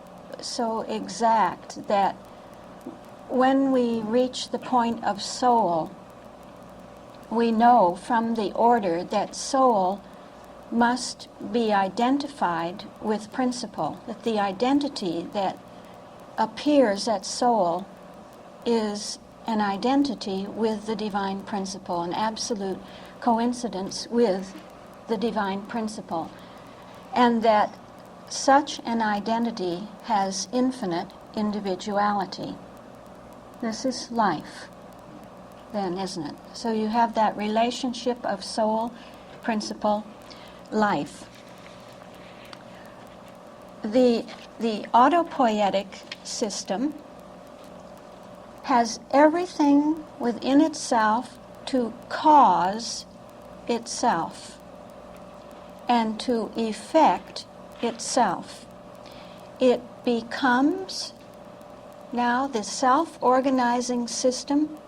exact that when we reach the point of soul, we know from the order that soul must be identified with principle, that the identity that appears at soul is an identity with the divine principle, an absolute coincidence with the divine principle, and that such an identity has infinite individuality. This is life, then, isn't it? So you have that relationship of soul, principle, life. The autopoietic system has everything within itself to cause itself and to effect itself. It becomes now the self-organizing system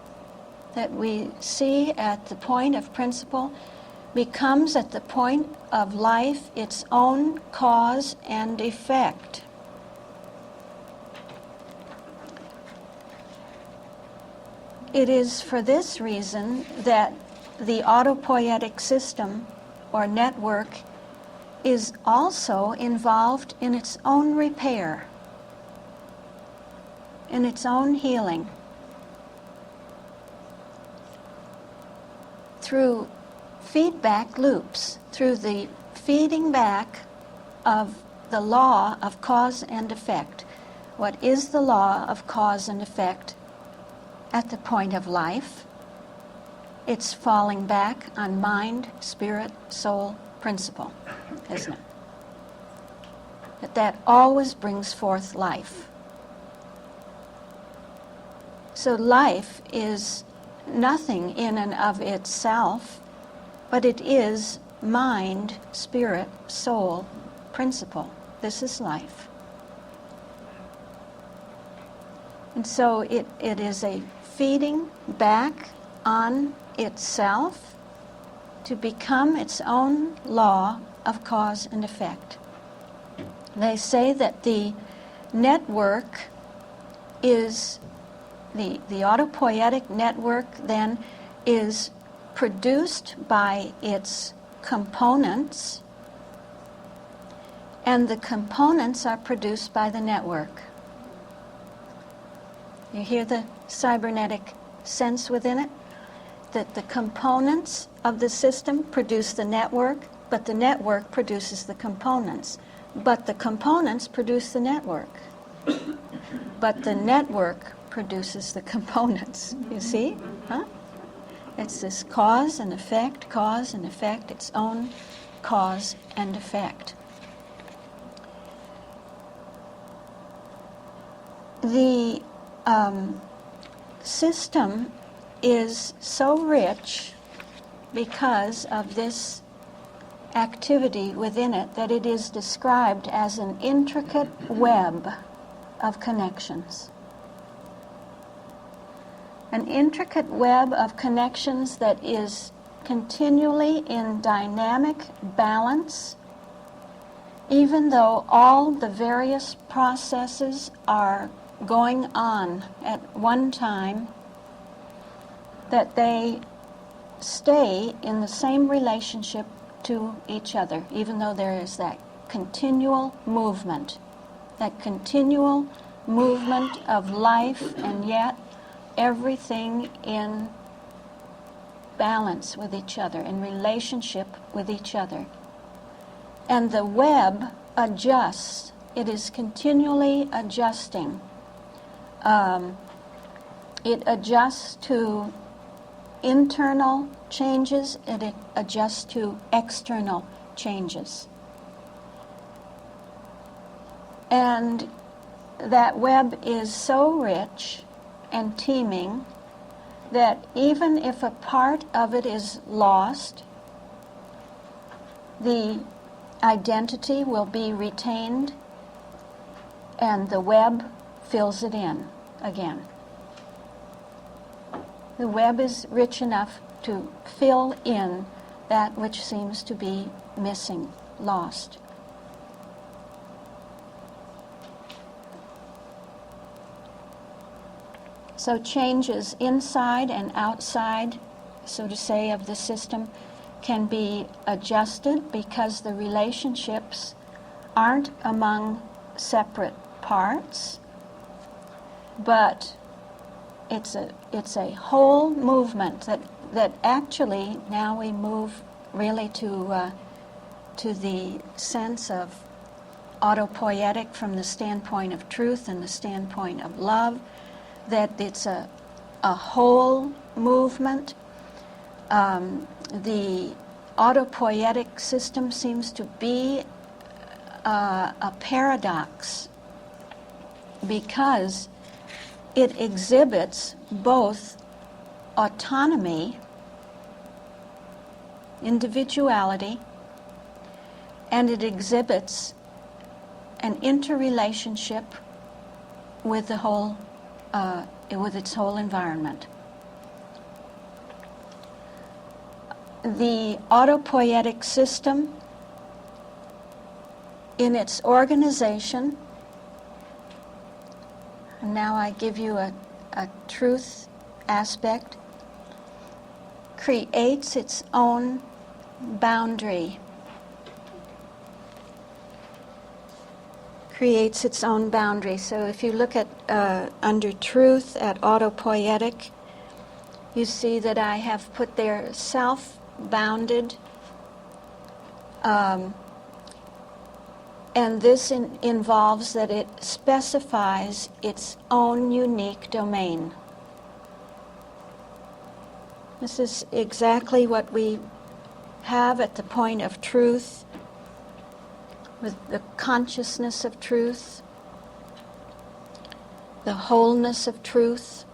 that we see at the point of principle becomes at the point of life its own cause and effect. It is for this reason that the autopoietic system or network is also involved in its own repair, in its own healing, through feedback loops, through the feeding back of the law of cause and effect. What is the law of cause and effect at the point of life? It's falling back on mind, spirit, soul, principle, isn't it? That always brings forth life. So life is nothing in and of itself, but it is mind, spirit, soul, principle. This is life. And so it is a feeding back on itself to become its own law of cause and effect. They say that the network is, the autopoietic network then is produced by its components, and the components are produced by the network. You hear the cybernetic sense within it? That the components of the system produce the network, but the network produces the components. But the components produce the network. But the network produces the components. You see? Huh? It's this cause and effect, its own cause and effect. The system is so rich because of this activity within it that it is described as an intricate web of connections. An intricate web of connections that is continually in dynamic balance, even though all the various processes are going on at one time, that they stay in the same relationship to each other, even though there is that continual movement of life, and yet everything in balance with each other, in relationship with each other. And the web adjusts. It is continually adjusting. It adjusts to internal changes, and it adjusts to external changes. And that web is so rich and teeming that even if a part of it is lost, the identity will be retained and the web fills it in again. The web is rich enough to fill in that which seems to be missing, lost. So changes inside and outside, so to say, of the system can be adjusted because the relationships aren't among separate parts, but it's a whole movement that actually now we move really to the sense of autopoietic from the standpoint of truth and the standpoint of love, that it's a whole movement. The autopoietic system seems to be a paradox because it exhibits both autonomy, individuality, and it exhibits an interrelationship with the whole, with its whole environment. The autopoietic system, in its organization, and now I give you a truth aspect, creates its own boundary, creates its own boundary. So if you look at under truth at autopoietic, you see that I have put there self-bounded, and this involves that it specifies its own unique domain. This is exactly what we have at the point of truth, with the consciousness of truth, the wholeness of truth,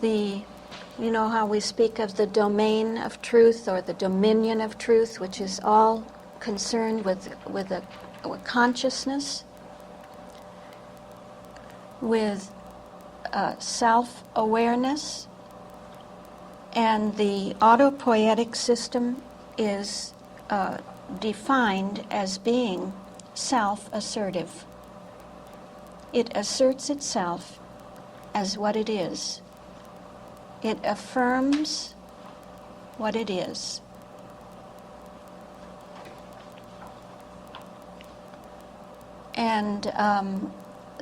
you know how we speak of the domain of truth or the dominion of truth, which is all concerned with consciousness, with self-awareness, and the autopoietic system is defined as being self-assertive. It asserts itself as what it is. It affirms what it is. And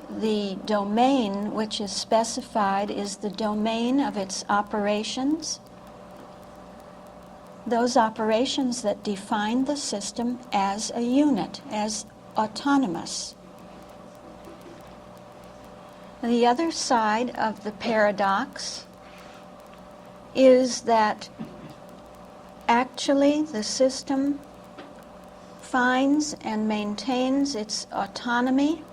the domain which is specified is the domain of its operations, those operations that define the system as a unit, as autonomous. The other side of the paradox is that actually the system finds and maintains its autonomy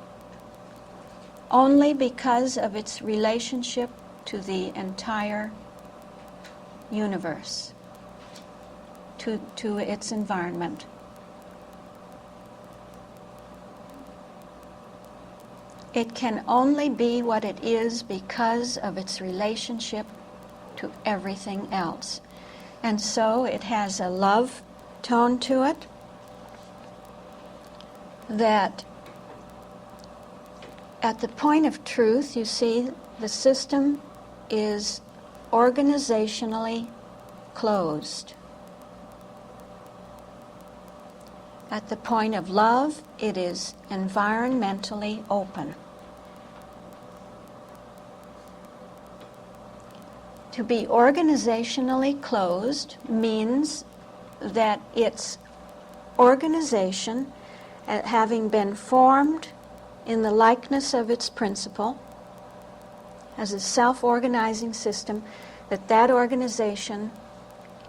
only because of its relationship to the entire universe, to its environment. It can only be what it is because of its relationship to everything else. And so it has a love tone to it that at the point of truth, you see, the system is organizationally closed. At the point of love, it is environmentally open. To be organizationally closed means that its organization, having been formed in the likeness of its principle, as a self-organizing system, that organization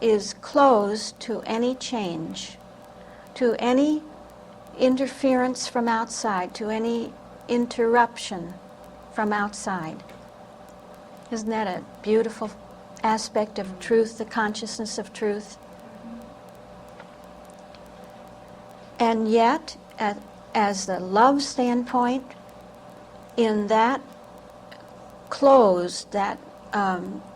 is closed to any change, to any interference from outside, to any interruption from outside. Isn't that a beautiful aspect of truth, the consciousness of truth? And yet, as the love standpoint, in that closed, that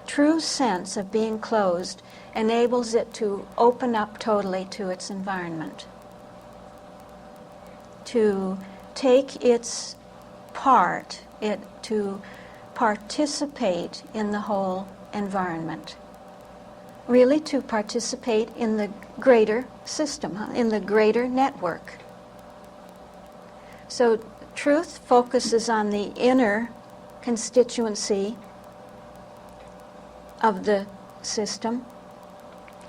true sense of being closed enables it to open up totally to its environment, to take its part, to participate in the whole environment, really to participate in the greater system, in the greater network. So truth focuses on the inner constituency of the system,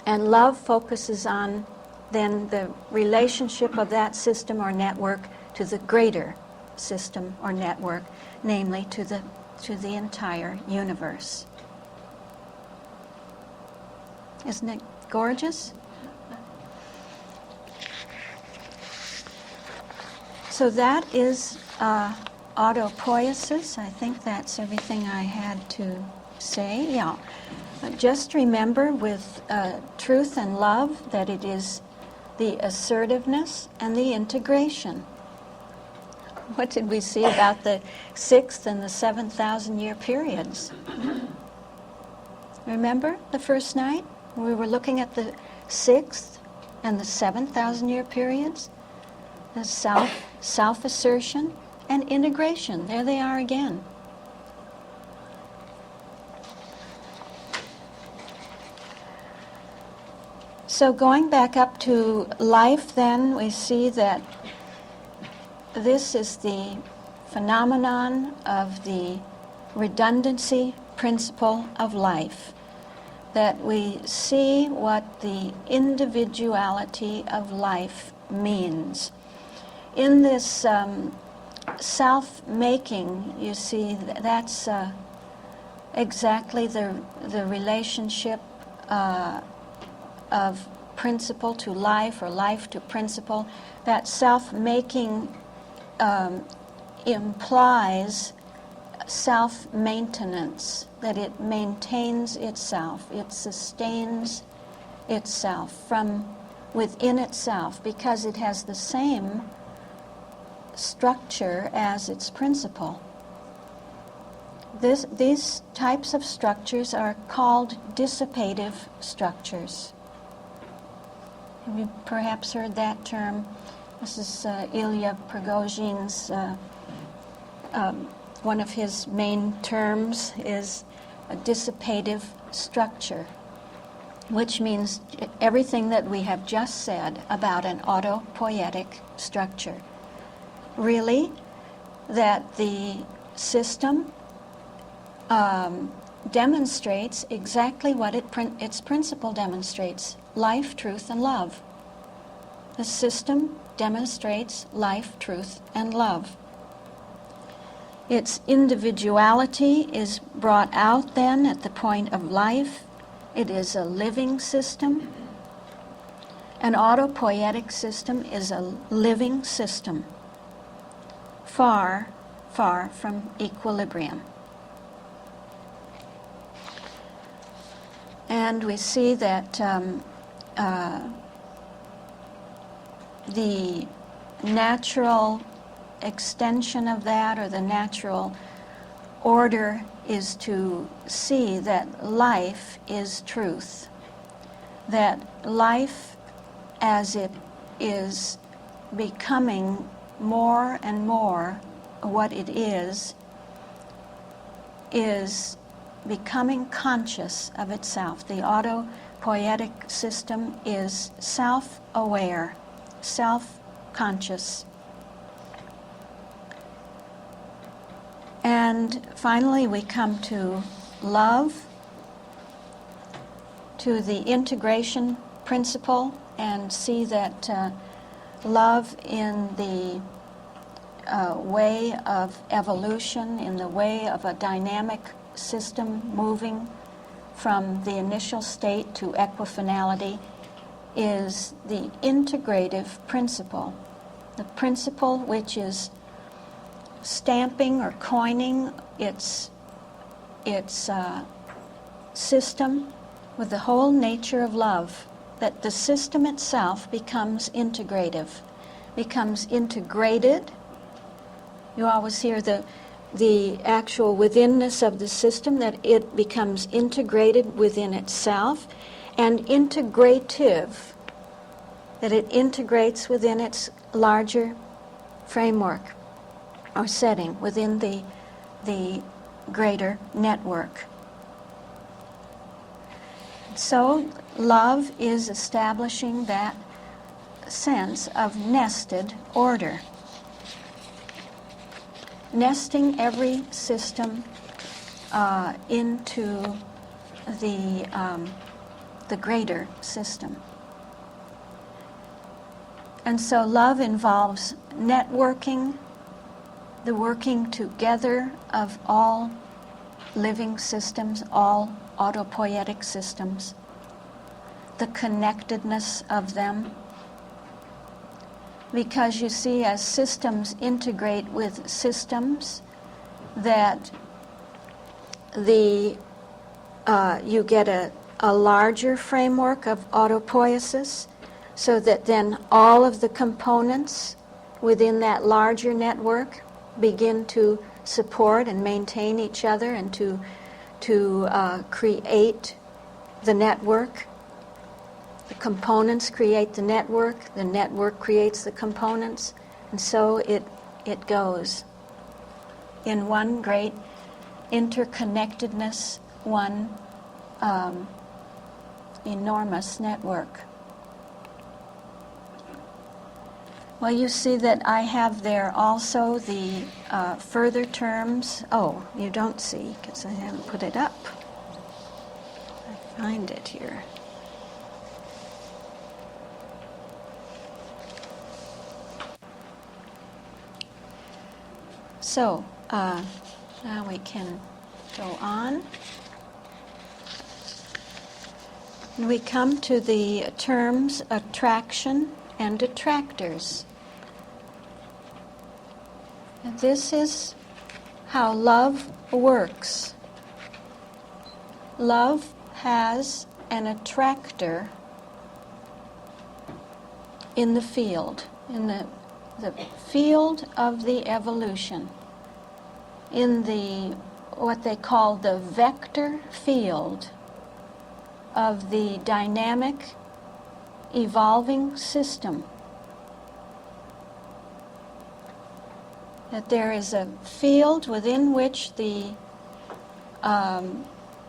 and love focuses on then the relationship of that system or network to the greater system or network, namely to the entire universe. Isn't it gorgeous? So that is autopoiesis. I think that's everything I had to say. Yeah. Just remember with truth and love that it is the assertiveness and the integration. What did we see about the 6th and the 7,000-year periods? Remember the first night? We were looking at the 6th and the 7,000-year periods? The self-assertion and integration. There they are again. So going back up to life, then, we see that this is the phenomenon of the redundancy principle of life, that we see what the individuality of life means. In this self-making, you see, that's exactly the relationship of principle to life, or life to principle. That self-making implies self-maintenance, that it maintains itself, it sustains itself from within itself, because it has the same structure as its principle. These types of structures are called dissipative structures. Have you perhaps heard that term? This is Ilya Prigozhin's, one of his main terms is a dissipative structure, which means everything that we have just said about an autopoietic structure. Really, that the system demonstrates exactly what its principle demonstrates: life, truth, and love. The system demonstrates life, truth, and love. Its individuality is brought out then at the point of life. It is a living system. An autopoietic system is a living system, far, far from equilibrium. And we see that the natural extension of that, or the natural order, is to see that life is truth. That life, as it is becoming more and more what it is becoming conscious of itself. The autopoietic system is self-aware, self-conscious. And finally, we come to love, to the integration principle, and see that love in the way of evolution, in the way of a dynamic system moving from the initial state to equifinality, is the integrative principle, the principle which is stamping or coining its system with the whole nature of love, that the system itself becomes integrative, becomes integrated. You always hear the actual withinness of the system, that it becomes integrated within itself, and integrative, that it integrates within its larger framework or setting, within the greater network. So love is establishing that sense of nested order, nesting every system into the greater system. And so love involves networking, the working together of all living systems, all autopoietic systems, the connectedness of them. Because you see, as systems integrate with systems, that you get a larger framework of autopoiesis, so that then all of the components within that larger network begin to support and maintain each other, and to create the network. The components create the network creates the components, and so it goes in one great interconnectedness, one enormous network. Well, you see that I have there also the further terms. Oh, you don't see because I haven't put it up. I find it here. So, now we can go on. And we come to the terms attraction and attractors. And this is how love works. Love has an attractor in the field, in the field of the evolution, in the what they call the vector field of the dynamic evolving system. That there is a field within which the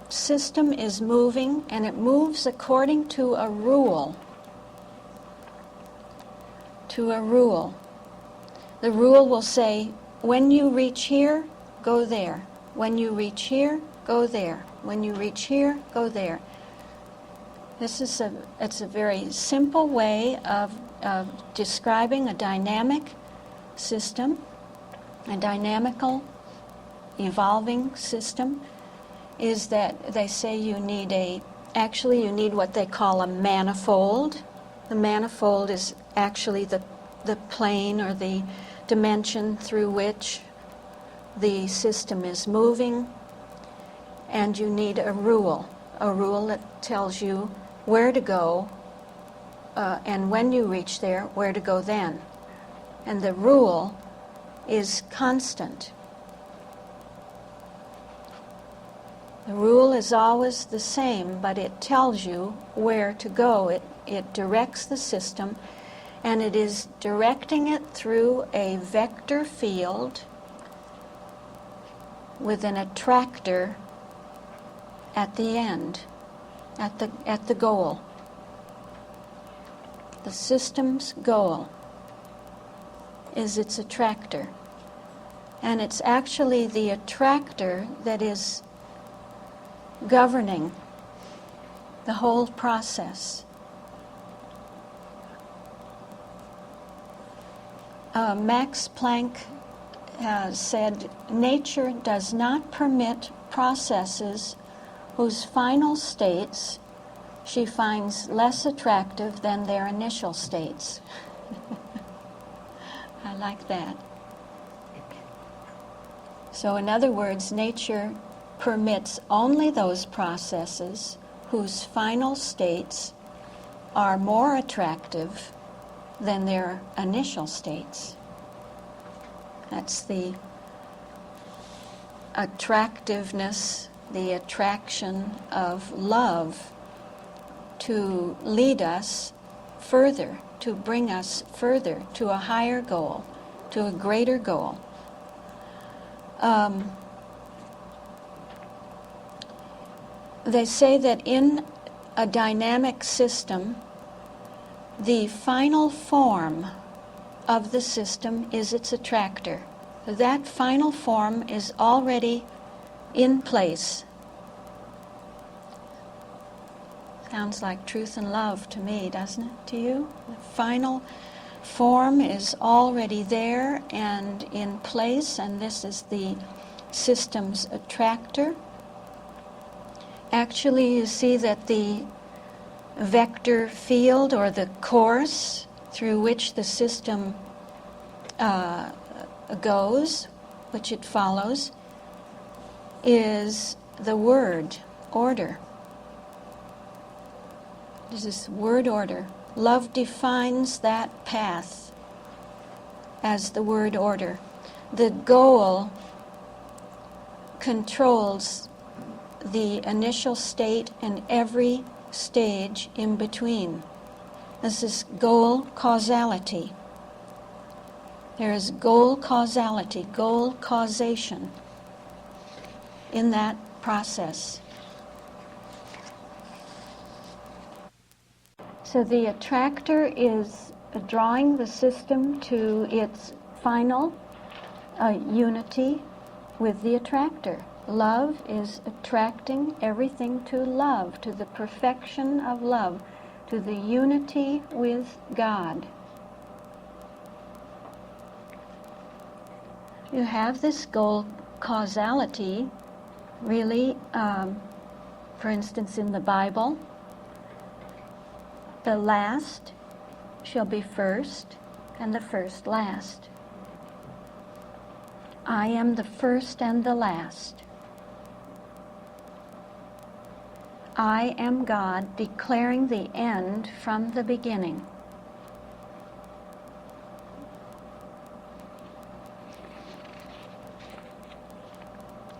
system is moving, and it moves according to a rule. To a rule. The rule will say, when you reach here, go there. When you reach here, go there. When you reach here, go there. It's a very simple way of describing a dynamic system, a dynamical evolving system, is that they say you need what they call a manifold. The manifold is actually the plane or the dimension through which the system is moving, and you need a rule that tells you where to go, and when you reach there, where to go then. And the rule is constant. The rule is always the same, but it tells you where to go. It directs the system, and it is directing it through a vector field with an attractor at the end, at the goal. The system's goal is its attractor. And it's actually the attractor that is governing the whole process. Max Planck said, nature does not permit processes whose final states she finds less attractive than their initial states. I like that. So in other words, nature permits only those processes whose final states are more attractive than their initial states. That's the attractiveness, the attraction of love to lead us further, to bring us further to a higher goal, to a greater goal. They say that in a dynamic system, the final form of the system is its attractor. That final form is already in place. Sounds like truth and love to me, doesn't it, to you? The final form is already there and in place, and this is the system's attractor. Actually, you see that the vector field, or the course through which the system goes, which it follows, is the word order. This is word order. Love defines that path as the word order. The goal controls the initial state and every stage in between. This is goal causality. There is goal causality, goal causation in that process. So the attractor is drawing the system to its final unity with the attractor. Love is attracting everything to love, to the perfection of love, to the unity with God. You have this goal causality, really, for instance, in the Bible, the last shall be first, and the first last. I am the first and the last. I am God declaring the end from the beginning.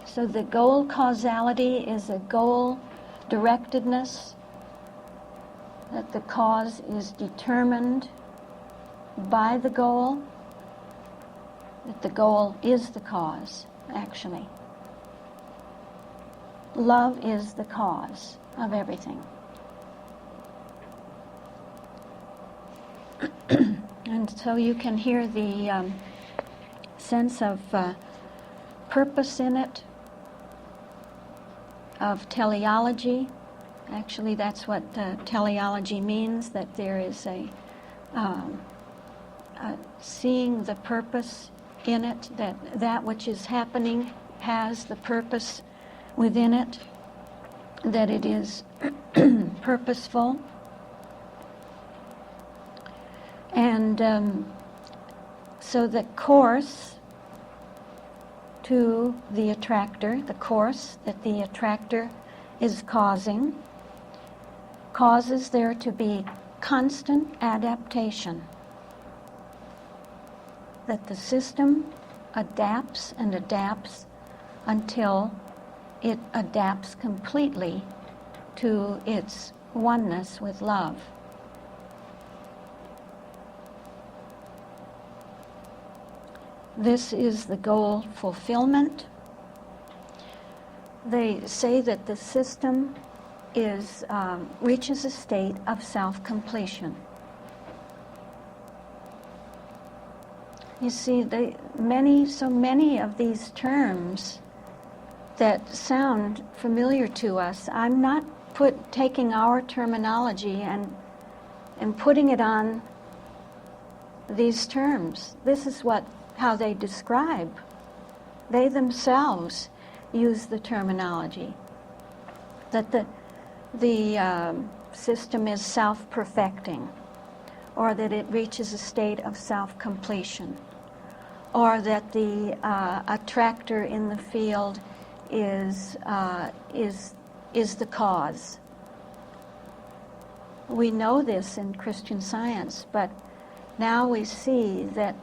So the goal causality is a goal directedness, that the cause is determined by the goal, that the goal is the cause, actually. Love is the cause of everything. And so you can hear the sense of purpose in it, of teleology. Actually, that's what teleology means, that there is a seeing the purpose in it, that which is happening has the purpose within it, that it is purposeful. And so the course to the attractor, the course that the attractor is causing, causes there to be constant adaptation. That the system adapts and adapts until it adapts completely to its oneness with love. This is the goal fulfillment. They say that the system reaches a state of self-completion. You see, so many of these terms that sound familiar to us, I'm not taking our terminology and putting it on these terms. This is how they describe. They themselves use the terminology. That the system is self-perfecting, or that it reaches a state of self-completion, or that the attractor in the field is the cause. We know this in Christian Science, but now we see that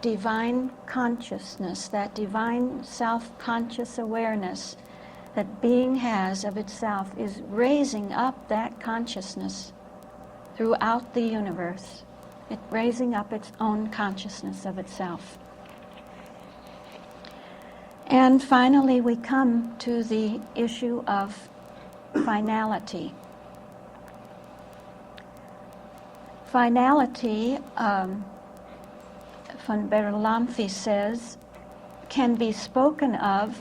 divine consciousness, that divine self-conscious awareness that being has of itself is raising up that consciousness throughout the universe. It's raising up its own consciousness of itself. And finally, we come to the issue of finality. Finality, von Bertalanffy says, can be spoken of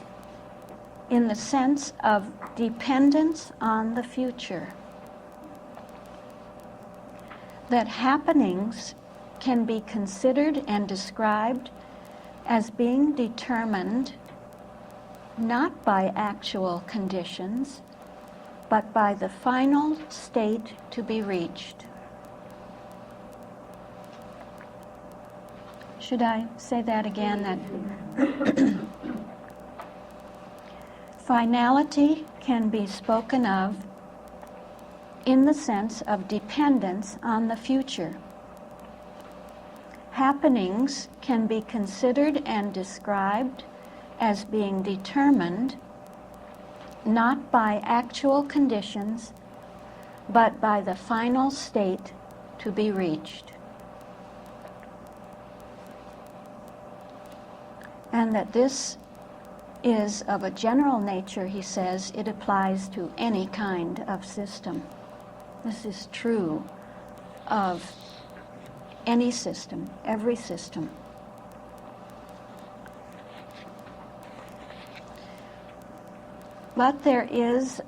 in the sense of dependence on the future. That happenings can be considered and described as being determined not by actual conditions, but by the final state to be reached. Should I say that again? That finality can be spoken of in the sense of dependence on the future. Happenings can be considered and described as being determined not by actual conditions, but by the final state to be reached. And that this is of a general nature, he says, it applies to any kind of system. This is true of any system, every system. But there is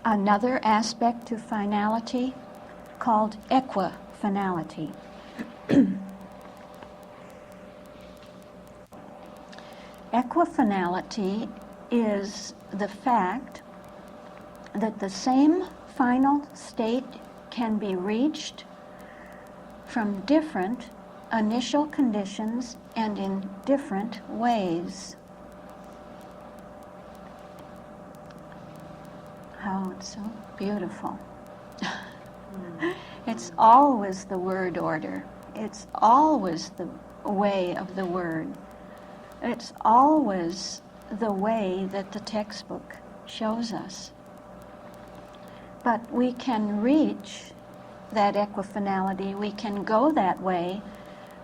another aspect to finality called equifinality. Equifinality is the fact that the same final state can be reached from different initial conditions and in different ways. Oh, it's so beautiful. It's always the word order. It's always the way of the word. It's always the way that the textbook shows us. But we can reach that equifinality, we can go that way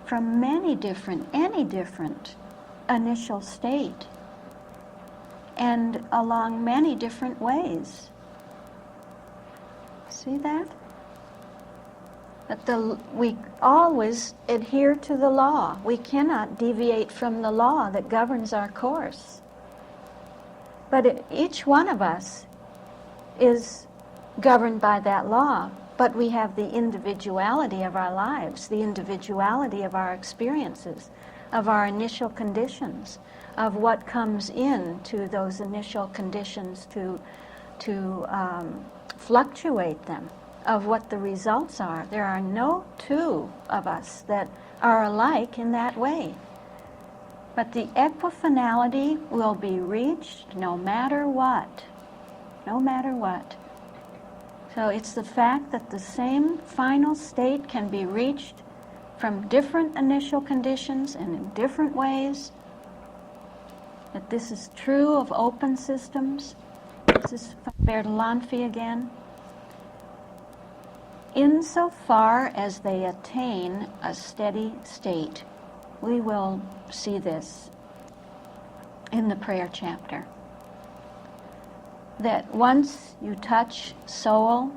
from any different initial state and along many different ways. See that? That we always adhere to the law. We cannot deviate from the law that governs our course. But each one of us is governed by that law, but we have the individuality of our lives, the individuality of our experiences, of our initial conditions, of what comes into those initial conditions to fluctuate them, of what the results are. There are no two of us that are alike in that way. But the equifinality will be reached no matter what. No matter what. So it's the fact that the same final state can be reached from different initial conditions and in different ways. That this is true of open systems. This is from Bertalanffy again. Insofar as they attain a steady state, we will see this in the prayer chapter. That once you touch soul,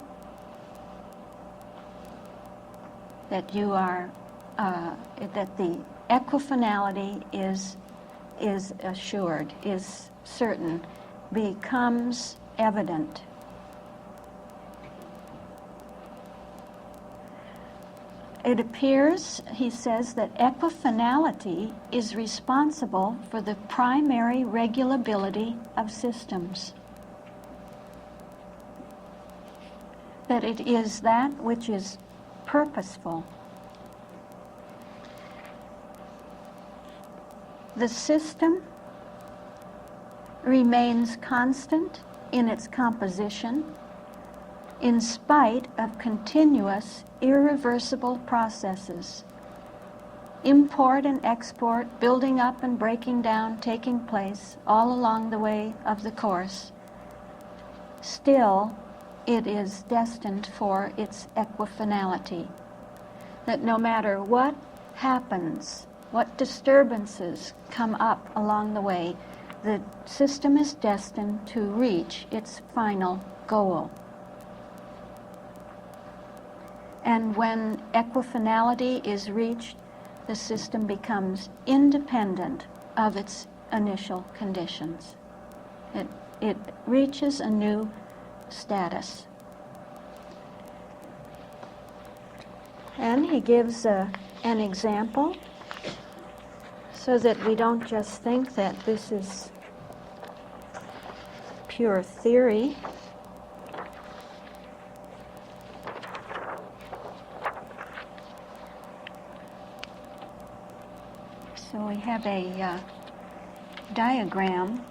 that you are, that the equifinality is assured, is certain, becomes evident. It appears, he says, that equifinality is responsible for the primary regulability of systems. That it is that which is purposeful. The system remains constant in its composition in spite of continuous, irreversible processes. Import and export, building up and breaking down, taking place all along the way of the course. Still, it is destined for its equifinality. That no matter what happens, what disturbances come up along the way, the system is destined to reach its final goal. And when equifinality is reached, the system becomes independent of its initial conditions. It reaches a new status. And he gives an example so that we don't just think that this is pure theory. So we have a diagram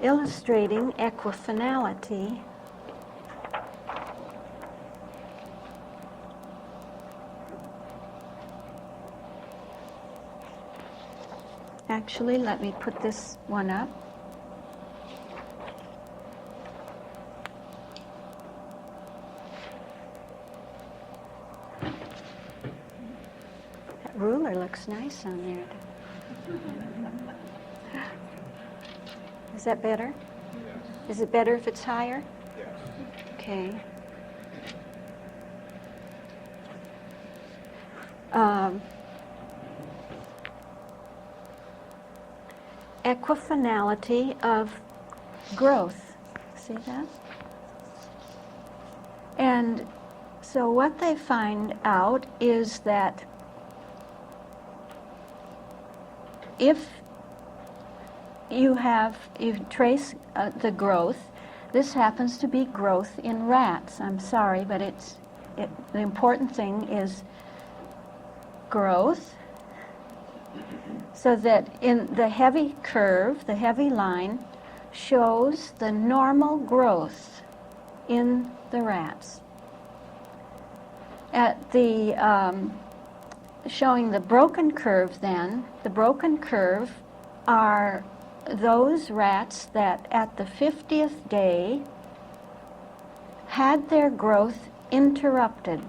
illustrating equifinality. Actually, let me put this one up. That ruler looks nice on there. Is that better? Yes. Is it better if it's higher? Yes. Okay. Equifinality of growth. See that? And so what they find out is that if you trace the growth, this happens to be growth in rats. I'm sorry, but the important thing is growth, so that in the heavy curve, the heavy line shows the normal growth in the rats. At the showing the broken curve then, the broken curve are those rats that at the 50th day had their growth interrupted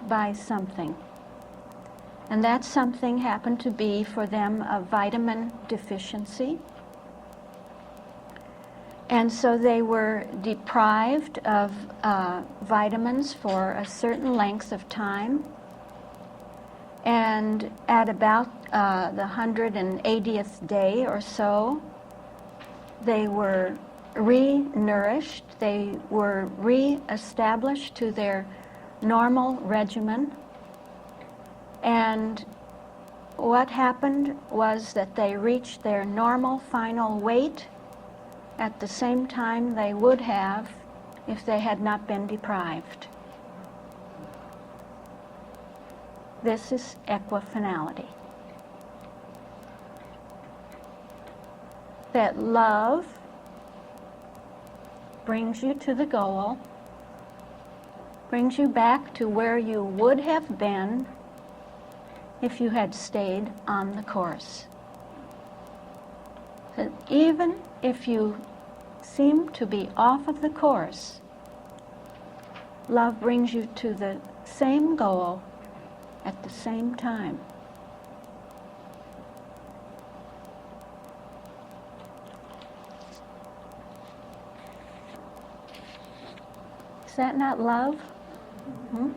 by something. And that something happened to be for them a vitamin deficiency. And so they were deprived of vitamins for a certain length of time. And at about the 180th day or so, they were re-nourished. They were re-established to their normal regimen. And what happened was that they reached their normal final weight at the same time they would have if they had not been deprived. This is equifinality. That love brings you to the goal, brings you back to where you would have been if you had stayed on the course. That even if you seem to be off of the course, love brings you to the same goal at the same time. Is that not love? Hmm?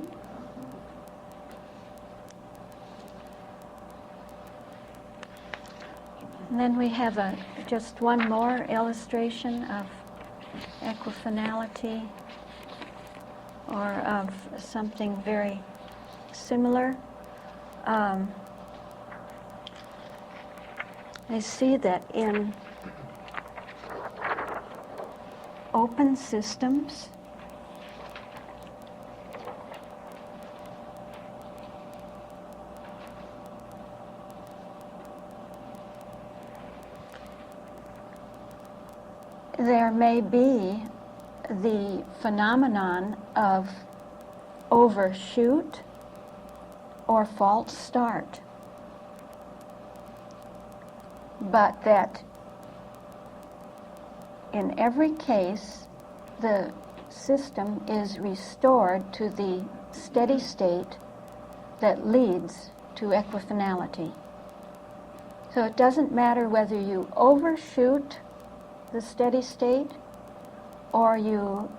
And then we have just one more illustration of equifinality, or of something very similar. I see that in open systems, there may be the phenomenon of overshoot or false start, but that in every case the system is restored to the steady state that leads to equifinality. So it doesn't matter whether you overshoot the steady state or you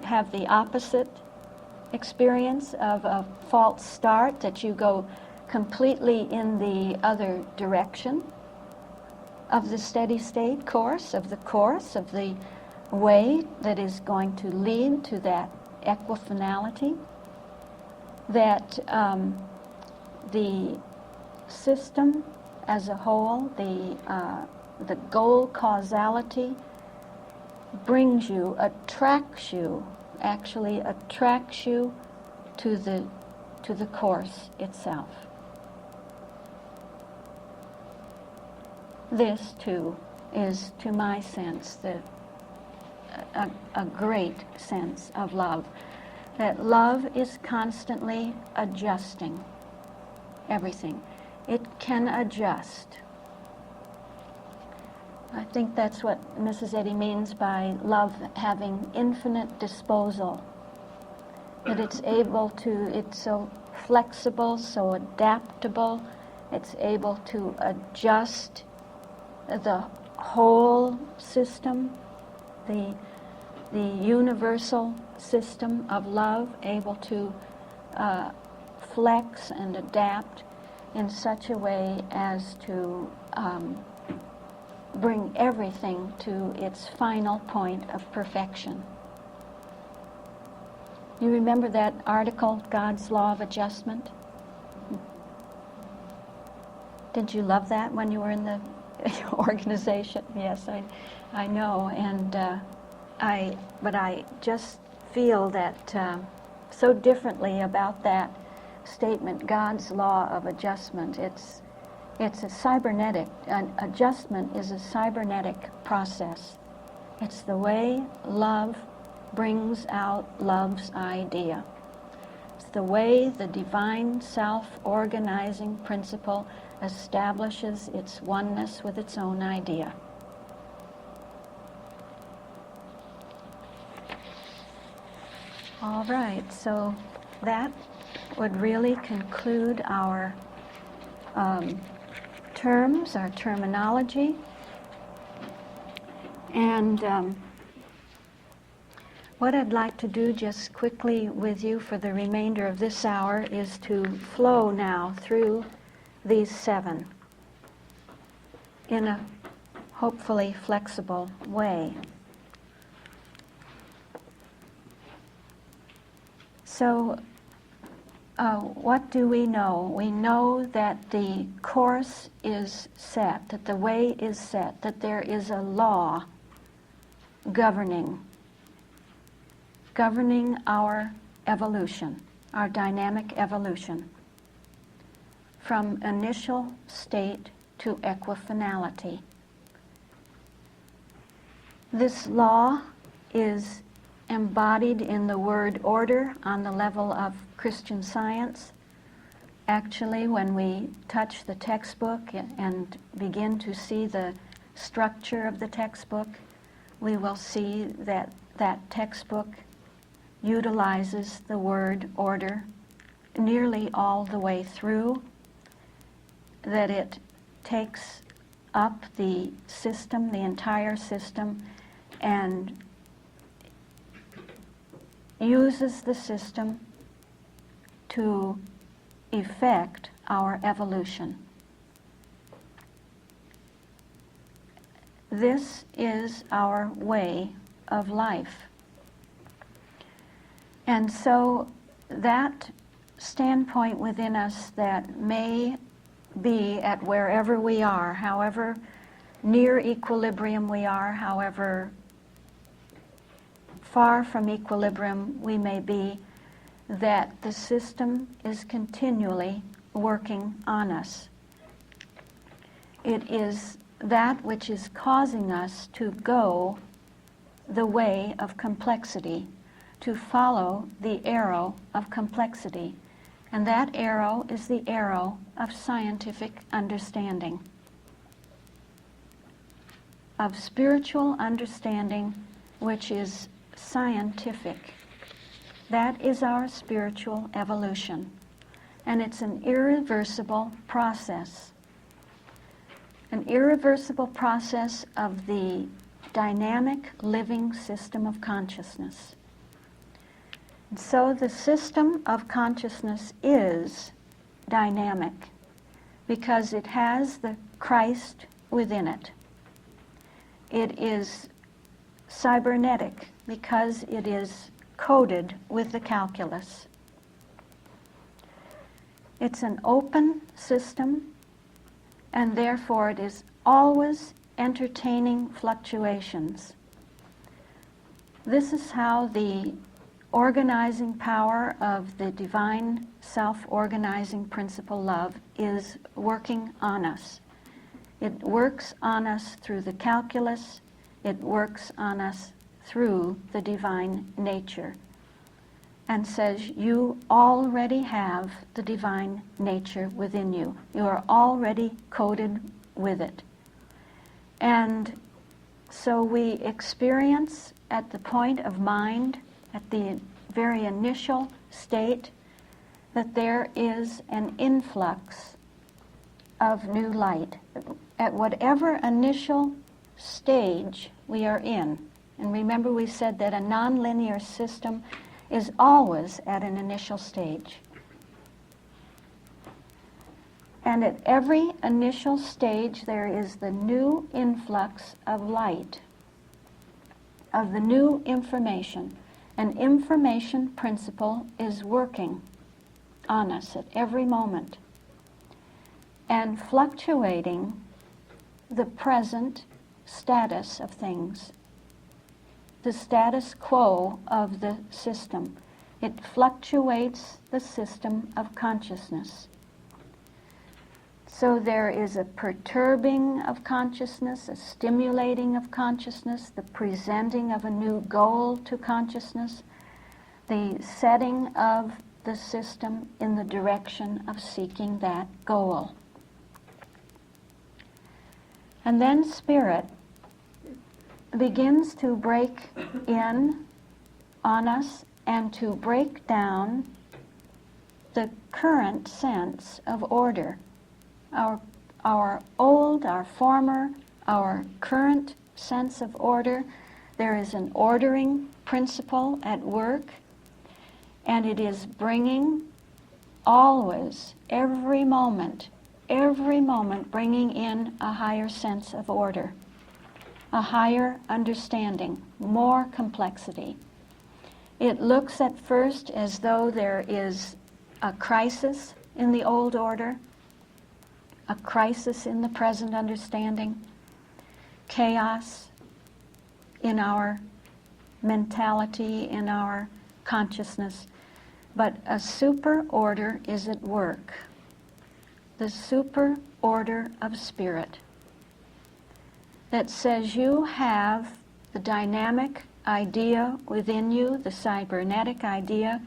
have the opposite experience of a false start, that you go completely in the other direction of the steady state course, of the way that is going to lead to that equifinality, that the system as a whole, the goal causality brings you, attracts you to the course itself. This too is, to my sense, a great sense of love. That love is constantly adjusting everything. It can adjust. I think that's what Mrs. Eddy means by love having infinite disposal. That it's so flexible, so adaptable, it's able to adjust the whole system, the the universal system of love, able to flex and adapt in such a way as to bring everything to its final point of perfection. You remember that article, God's Law of Adjustment? Did you love that when you were in the organization? Yes, I know, and but I just feel that so differently about that statement, God's Law of Adjustment. It's a cybernetic, an adjustment is a cybernetic process. It's the way love brings out love's idea. It's the way the divine self-organizing principle establishes its oneness with its own idea. All right, so that would really conclude our terms, our terminology. And what I'd like to do just quickly with you for the remainder of this hour is to flow now through these 7 in a hopefully flexible way. So what do we know? We know that the course is set, that the way is set, that there is a law governing our evolution, our dynamic evolution, from initial state to equifinality. This law is embodied in the word order on the level of Christian Science. Actually, when we touch the textbook and begin to see the structure of the textbook, we will see that that textbook utilizes the word order nearly all the way through, that it takes up the system, the entire system, and uses the system to effect our evolution. This is our way of life. And so that standpoint within us that may be at wherever we are, however near equilibrium we are, however far from equilibrium we may be, that the system is continually working on us. It is that which is causing us to go the way of complexity, to follow the arrow of complexity. And that arrow is the arrow of scientific understanding, of spiritual understanding, which is scientific. That is our spiritual evolution. And it's an irreversible process. An irreversible process of the dynamic living system of consciousness. And so the system of consciousness is dynamic because it has the Christ within it. It is cybernetic because it is coded with the calculus. It's an open system, and therefore it is always entertaining fluctuations. This is how the organizing power of the divine self-organizing principle love is working on us. It works on us through the calculus. It works on us through the divine nature, and says, you already have the divine nature within you. You are already coded with it. And so we experience at the point of mind, at the very initial state, that there is an influx of new light. At whatever initial stage we are in, And remember we said that a nonlinear system is always at an initial stage. And at every initial stage there is the new influx of light, of the new information. An information principle is working on us at every moment and fluctuating the present status of things, the status quo of the system. It fluctuates the system of consciousness. So there is a perturbing of consciousness, a stimulating of consciousness, the presenting of a new goal to consciousness, the setting of the system in the direction of seeking that goal. And then spirit begins to break in on us and to break down the current sense of order. Our old, our former, our current sense of order. There is an ordering principle at work, and it is bringing always, every moment, bringing in a higher sense of order, a higher understanding, more complexity. It looks at first as though there is a crisis in the old order, a crisis in the present understanding, chaos in our mentality, in our consciousness. But a super order is at work, the super order of spirit, that says you have the dynamic idea within you, the cybernetic idea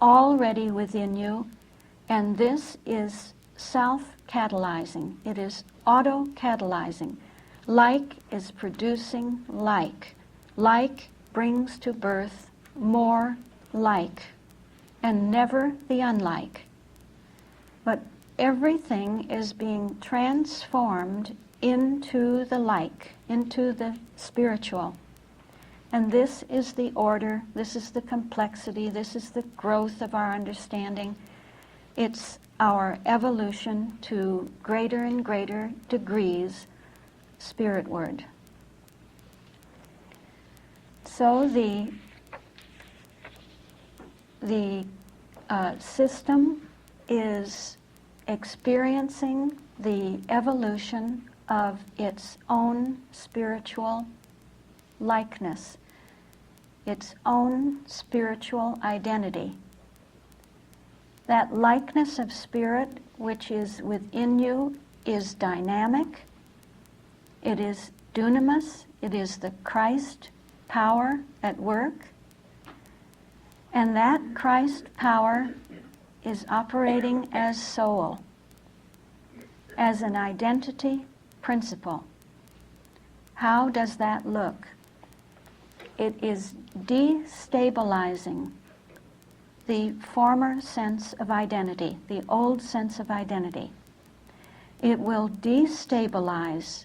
already within you, and this is self-catalyzing. It is auto-catalyzing. Like is producing like. Like brings to birth more like, and never the unlike. But everything is being transformed into the like, into the spiritual. And this is the order, this is the complexity, this is the growth of our understanding. It's our evolution to greater and greater degrees spiritward. So the system is experiencing the evolution of its own spiritual likeness, its own spiritual identity. That likeness of spirit which is within you is dynamic. It is dunamis. It is the Christ power at work. And that Christ power is operating as soul, as an identity principle. How does that look? It is destabilizing the former sense of identity, the old sense of identity. It will destabilize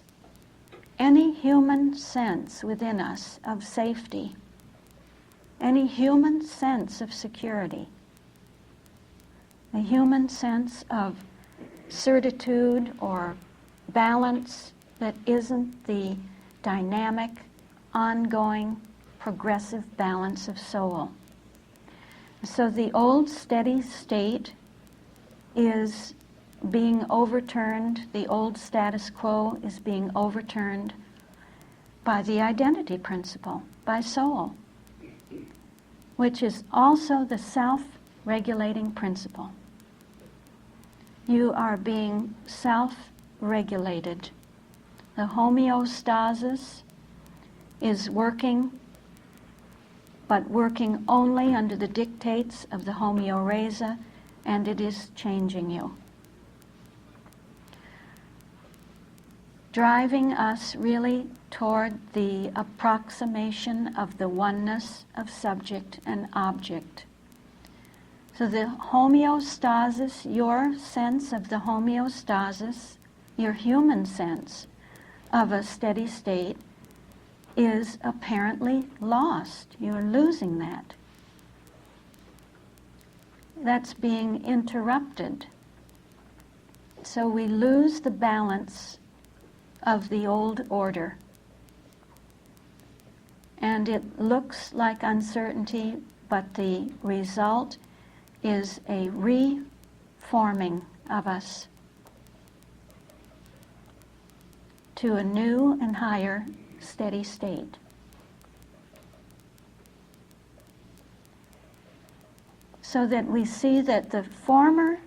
any human sense within us of safety, any human sense of security, a human sense of certitude or balance that isn't the dynamic, ongoing, progressive balance of soul. So the old steady state is being overturned, the old status quo is being overturned by the identity principle, by soul, which is also the self-regulating principle. You are being self-regulated. The homeostasis is working, but working only under the dictates of the homeorrhea, and it is changing you. Driving us really toward the approximation of the oneness of subject and object. So the homeostasis, your sense of the homeostasis, your human sense of a steady state, is apparently lost. You're losing that. That's being interrupted. So we lose the balance of the old order. And it looks like uncertainty, but the result is a reforming of us to a new and higher steady state. So that we see that the former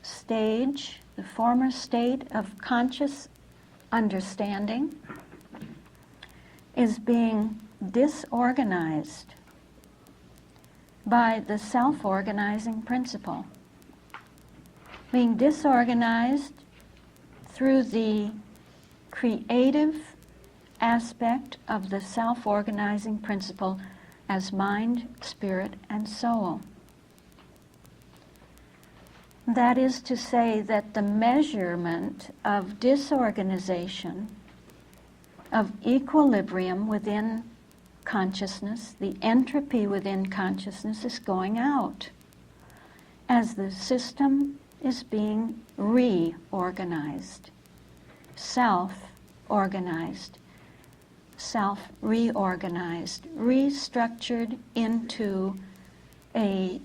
stage, the former state of conscious understanding is being disorganized by the self-organizing principle. Being disorganized through the creative aspect of the self-organizing principle as mind, spirit, and soul. That is to say that the measurement of disorganization, of equilibrium within consciousness, the entropy within consciousness is going out as the system is being reorganized, self-organized, self-reorganized, restructured into a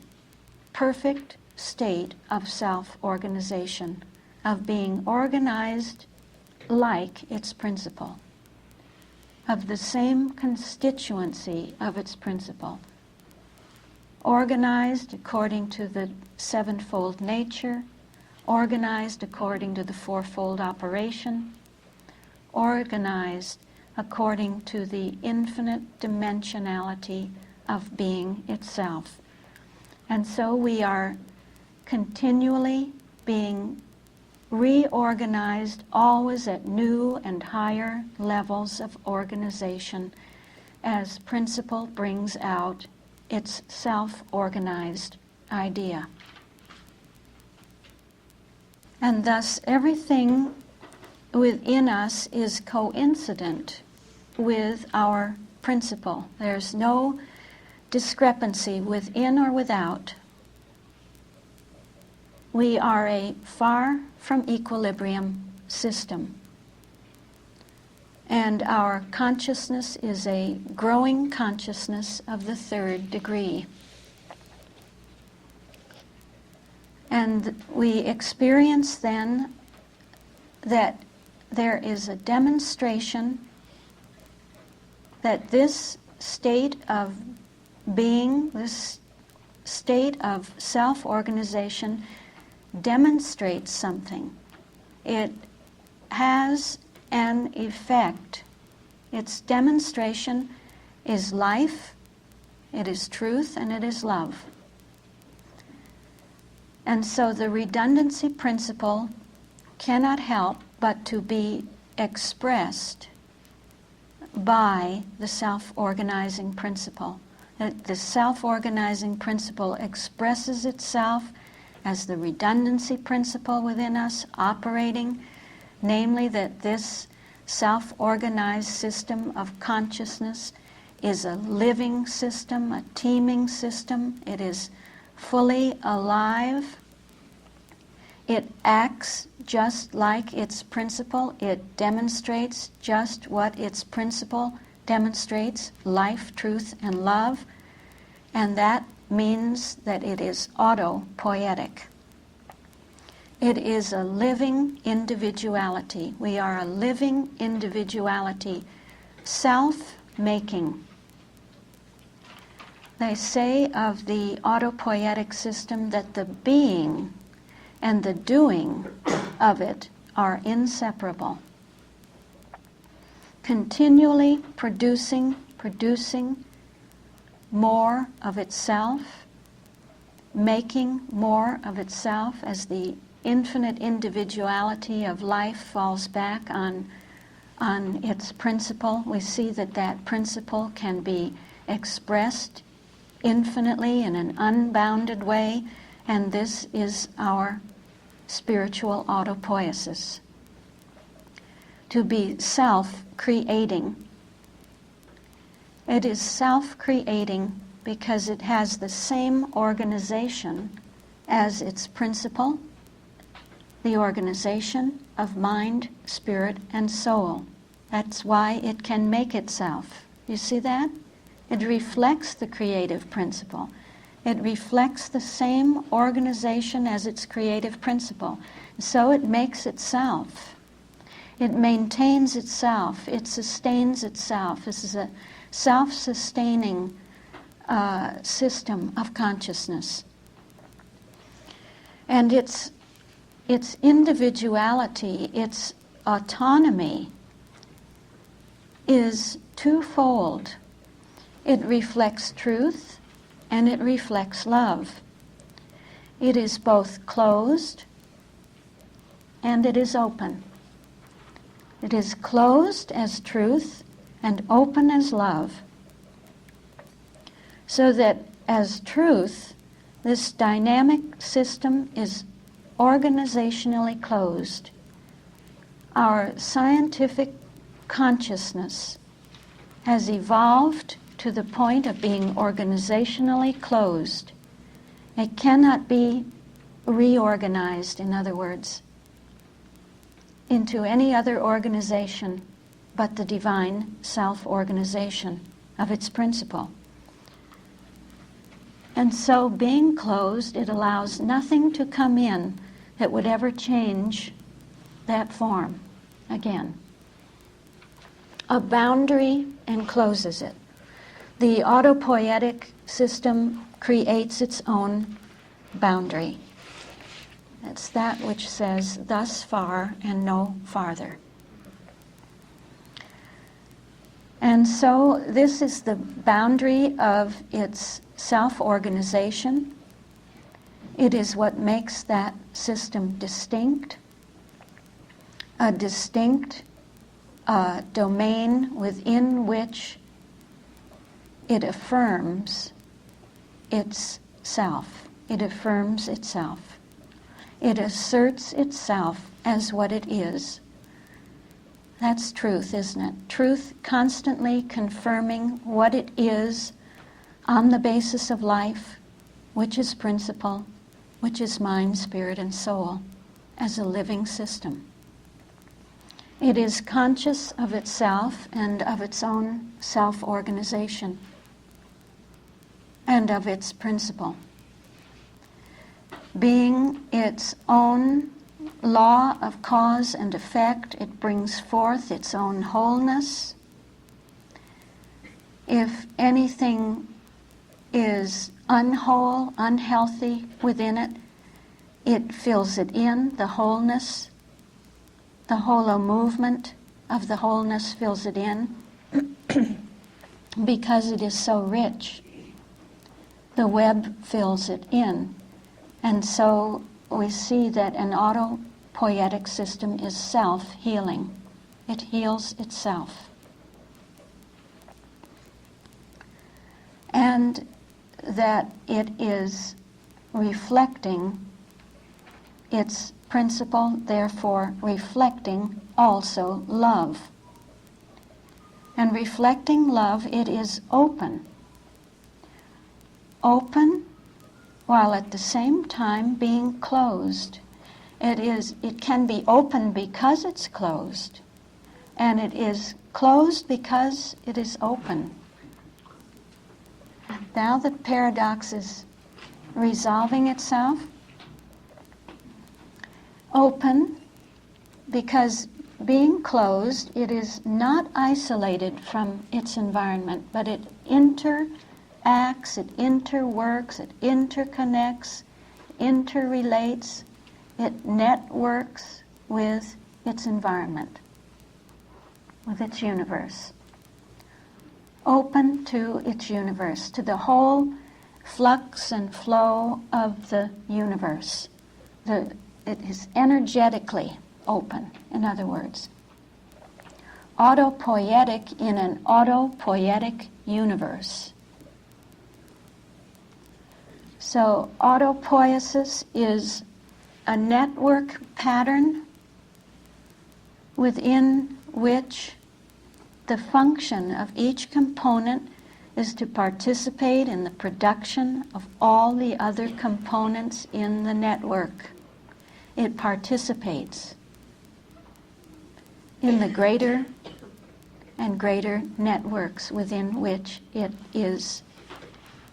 perfect state of self-organization, of being organized like its principle, of the same constituency of its principle, organized according to the sevenfold nature, organized according to the fourfold operation, organized according to the infinite dimensionality of being itself. And so we are continually being reorganized, always at new and higher levels of organization, as principle brings out its self-organized idea. And thus everything within us is coincident with our principle. There's no discrepancy within or without. We are a far from equilibrium system. And our consciousness is a growing consciousness of the third degree. And we experience then that there is a demonstration that this state of being, this state of self-organization demonstrates something. It has an effect. Its demonstration is life, it is truth, and it is love. And so the redundancy principle cannot help but to be expressed by the self-organizing principle. The self-organizing principle expresses itself as the redundancy principle within us operating, namely that this self-organized system of consciousness is a living system, a teeming system. It is fully alive. It acts just like its principle. It demonstrates just what its principle demonstrates, life, truth, and love. And that means that it is autopoietic. It is a living individuality. We are a living individuality, self-making. They say of the autopoietic system that the being and the doing of it are inseparable. Continually producing more of itself, making more of itself as the infinite individuality of life falls back on its principle. We see that that principle can be expressed infinitely in an unbounded way, and this is our spiritual autopoiesis. To be self-creating, It is self-creating because it has the same organization as its principle, the organization of mind, spirit, and soul. That's why it can make itself. You see that? It reflects the creative principle. It reflects the same organization as its creative principle. So it makes itself. It maintains itself. It sustains itself. This is a self-sustaining system of consciousness. And its individuality, its autonomy, is twofold. It reflects truth and it reflects love. It is both closed and it is open. It is closed as truth and open as love. So that as truth, this dynamic system is organizationally closed. Our scientific consciousness has evolved to the point of being organizationally closed. It cannot be reorganized, in other words, into any other organization but the divine self-organization of its principle. And so, being closed, it allows nothing to come in that would ever change that form again. A boundary encloses it. The autopoietic system creates its own boundary. It's that which says, thus far and no farther. And so this is the boundary of its self-organization. It is what makes that system distinct, a distinct domain within which it affirms its self. It affirms itself. It asserts itself as what it is. That's truth, isn't it? Truth constantly confirming what it is on the basis of life, which is principle, which is mind, spirit, and soul, as a living system. It is conscious of itself and of its own self-organization and of its principle. Being its own law of cause and effect, it brings forth its own wholeness. If anything is unwhole, unhealthy within it, it fills it in, the wholeness. The holo movement of the wholeness fills it in because it is so rich. The web fills it in. And so we see that an autopoietic system is self-healing. It heals itself. And that it is reflecting its principle, therefore reflecting also love. And reflecting love, it is open. Open while at the same time being closed. It can be open because it's closed, and it is closed because it is open. Now the paradox is resolving itself. Open because being closed, it is not isolated from its environment, but it interacts, it interworks, it interconnects, interrelates, it networks with its environment, with its universe. Open to its universe, to the whole flux and flow of the universe. It is energetically open, in other words. Autopoietic in an autopoietic universe. So autopoiesis is a network pattern within which the function of each component is to participate in the production of all the other components in the network. It participates in the greater and greater networks within which it is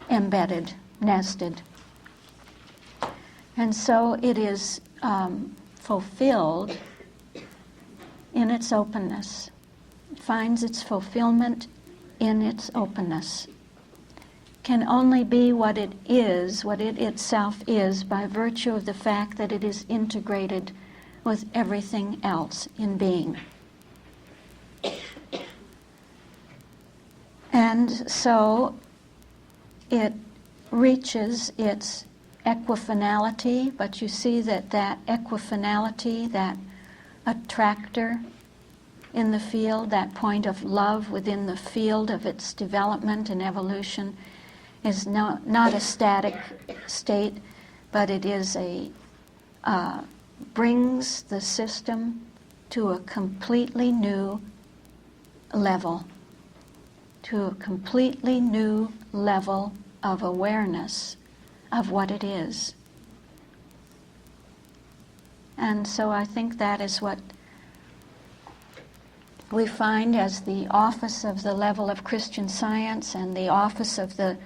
embedded, nested. And so it is fulfilled in its openness. It finds its fulfillment in its openness. Can only be what it is, what it itself is, by virtue of the fact that it is integrated with everything else in being. And so it reaches its equifinality, but you see that equifinality, that attractor in the field, that point of love within the field of its development and evolution, is not a static state, but it is brings the system to a completely new level, to a completely new level of awareness of what it is. And so I think that is what we find as the office of the level of Christian Science and the office of the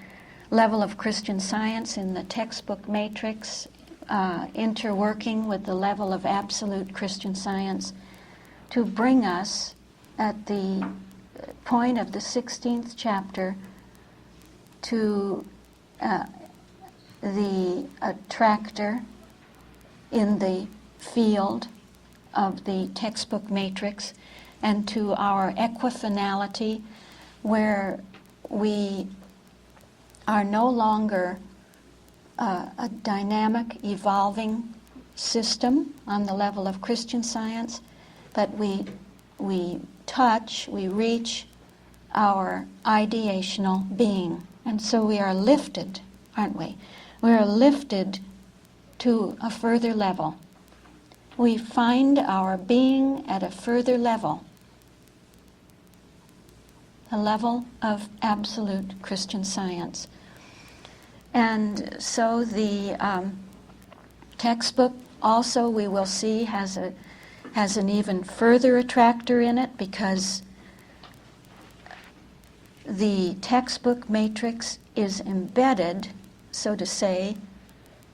level of Christian Science in the textbook matrix, interworking with the level of absolute Christian Science, to bring us at the point of the 16th chapter to the attractor in the field of the textbook matrix, and to our equifinality, where we are no longer a dynamic, evolving system on the level of Christian Science, but we reach our ideational being. And so we are lifted, aren't we? We are lifted to a further level. We find our being at a further level, the level of absolute Christian Science. And so the textbook also, we will see, has an even further attractor in it, because the textbook matrix is embedded, so to say,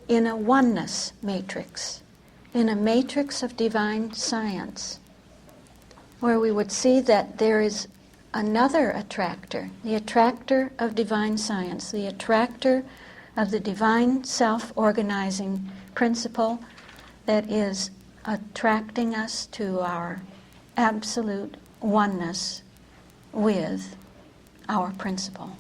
in a oneness matrix, in a matrix of divine science, where we would see that there is another attractor, the attractor of divine science, the attractor of the divine self-organizing principle that is attracting us to our absolute oneness with our principle.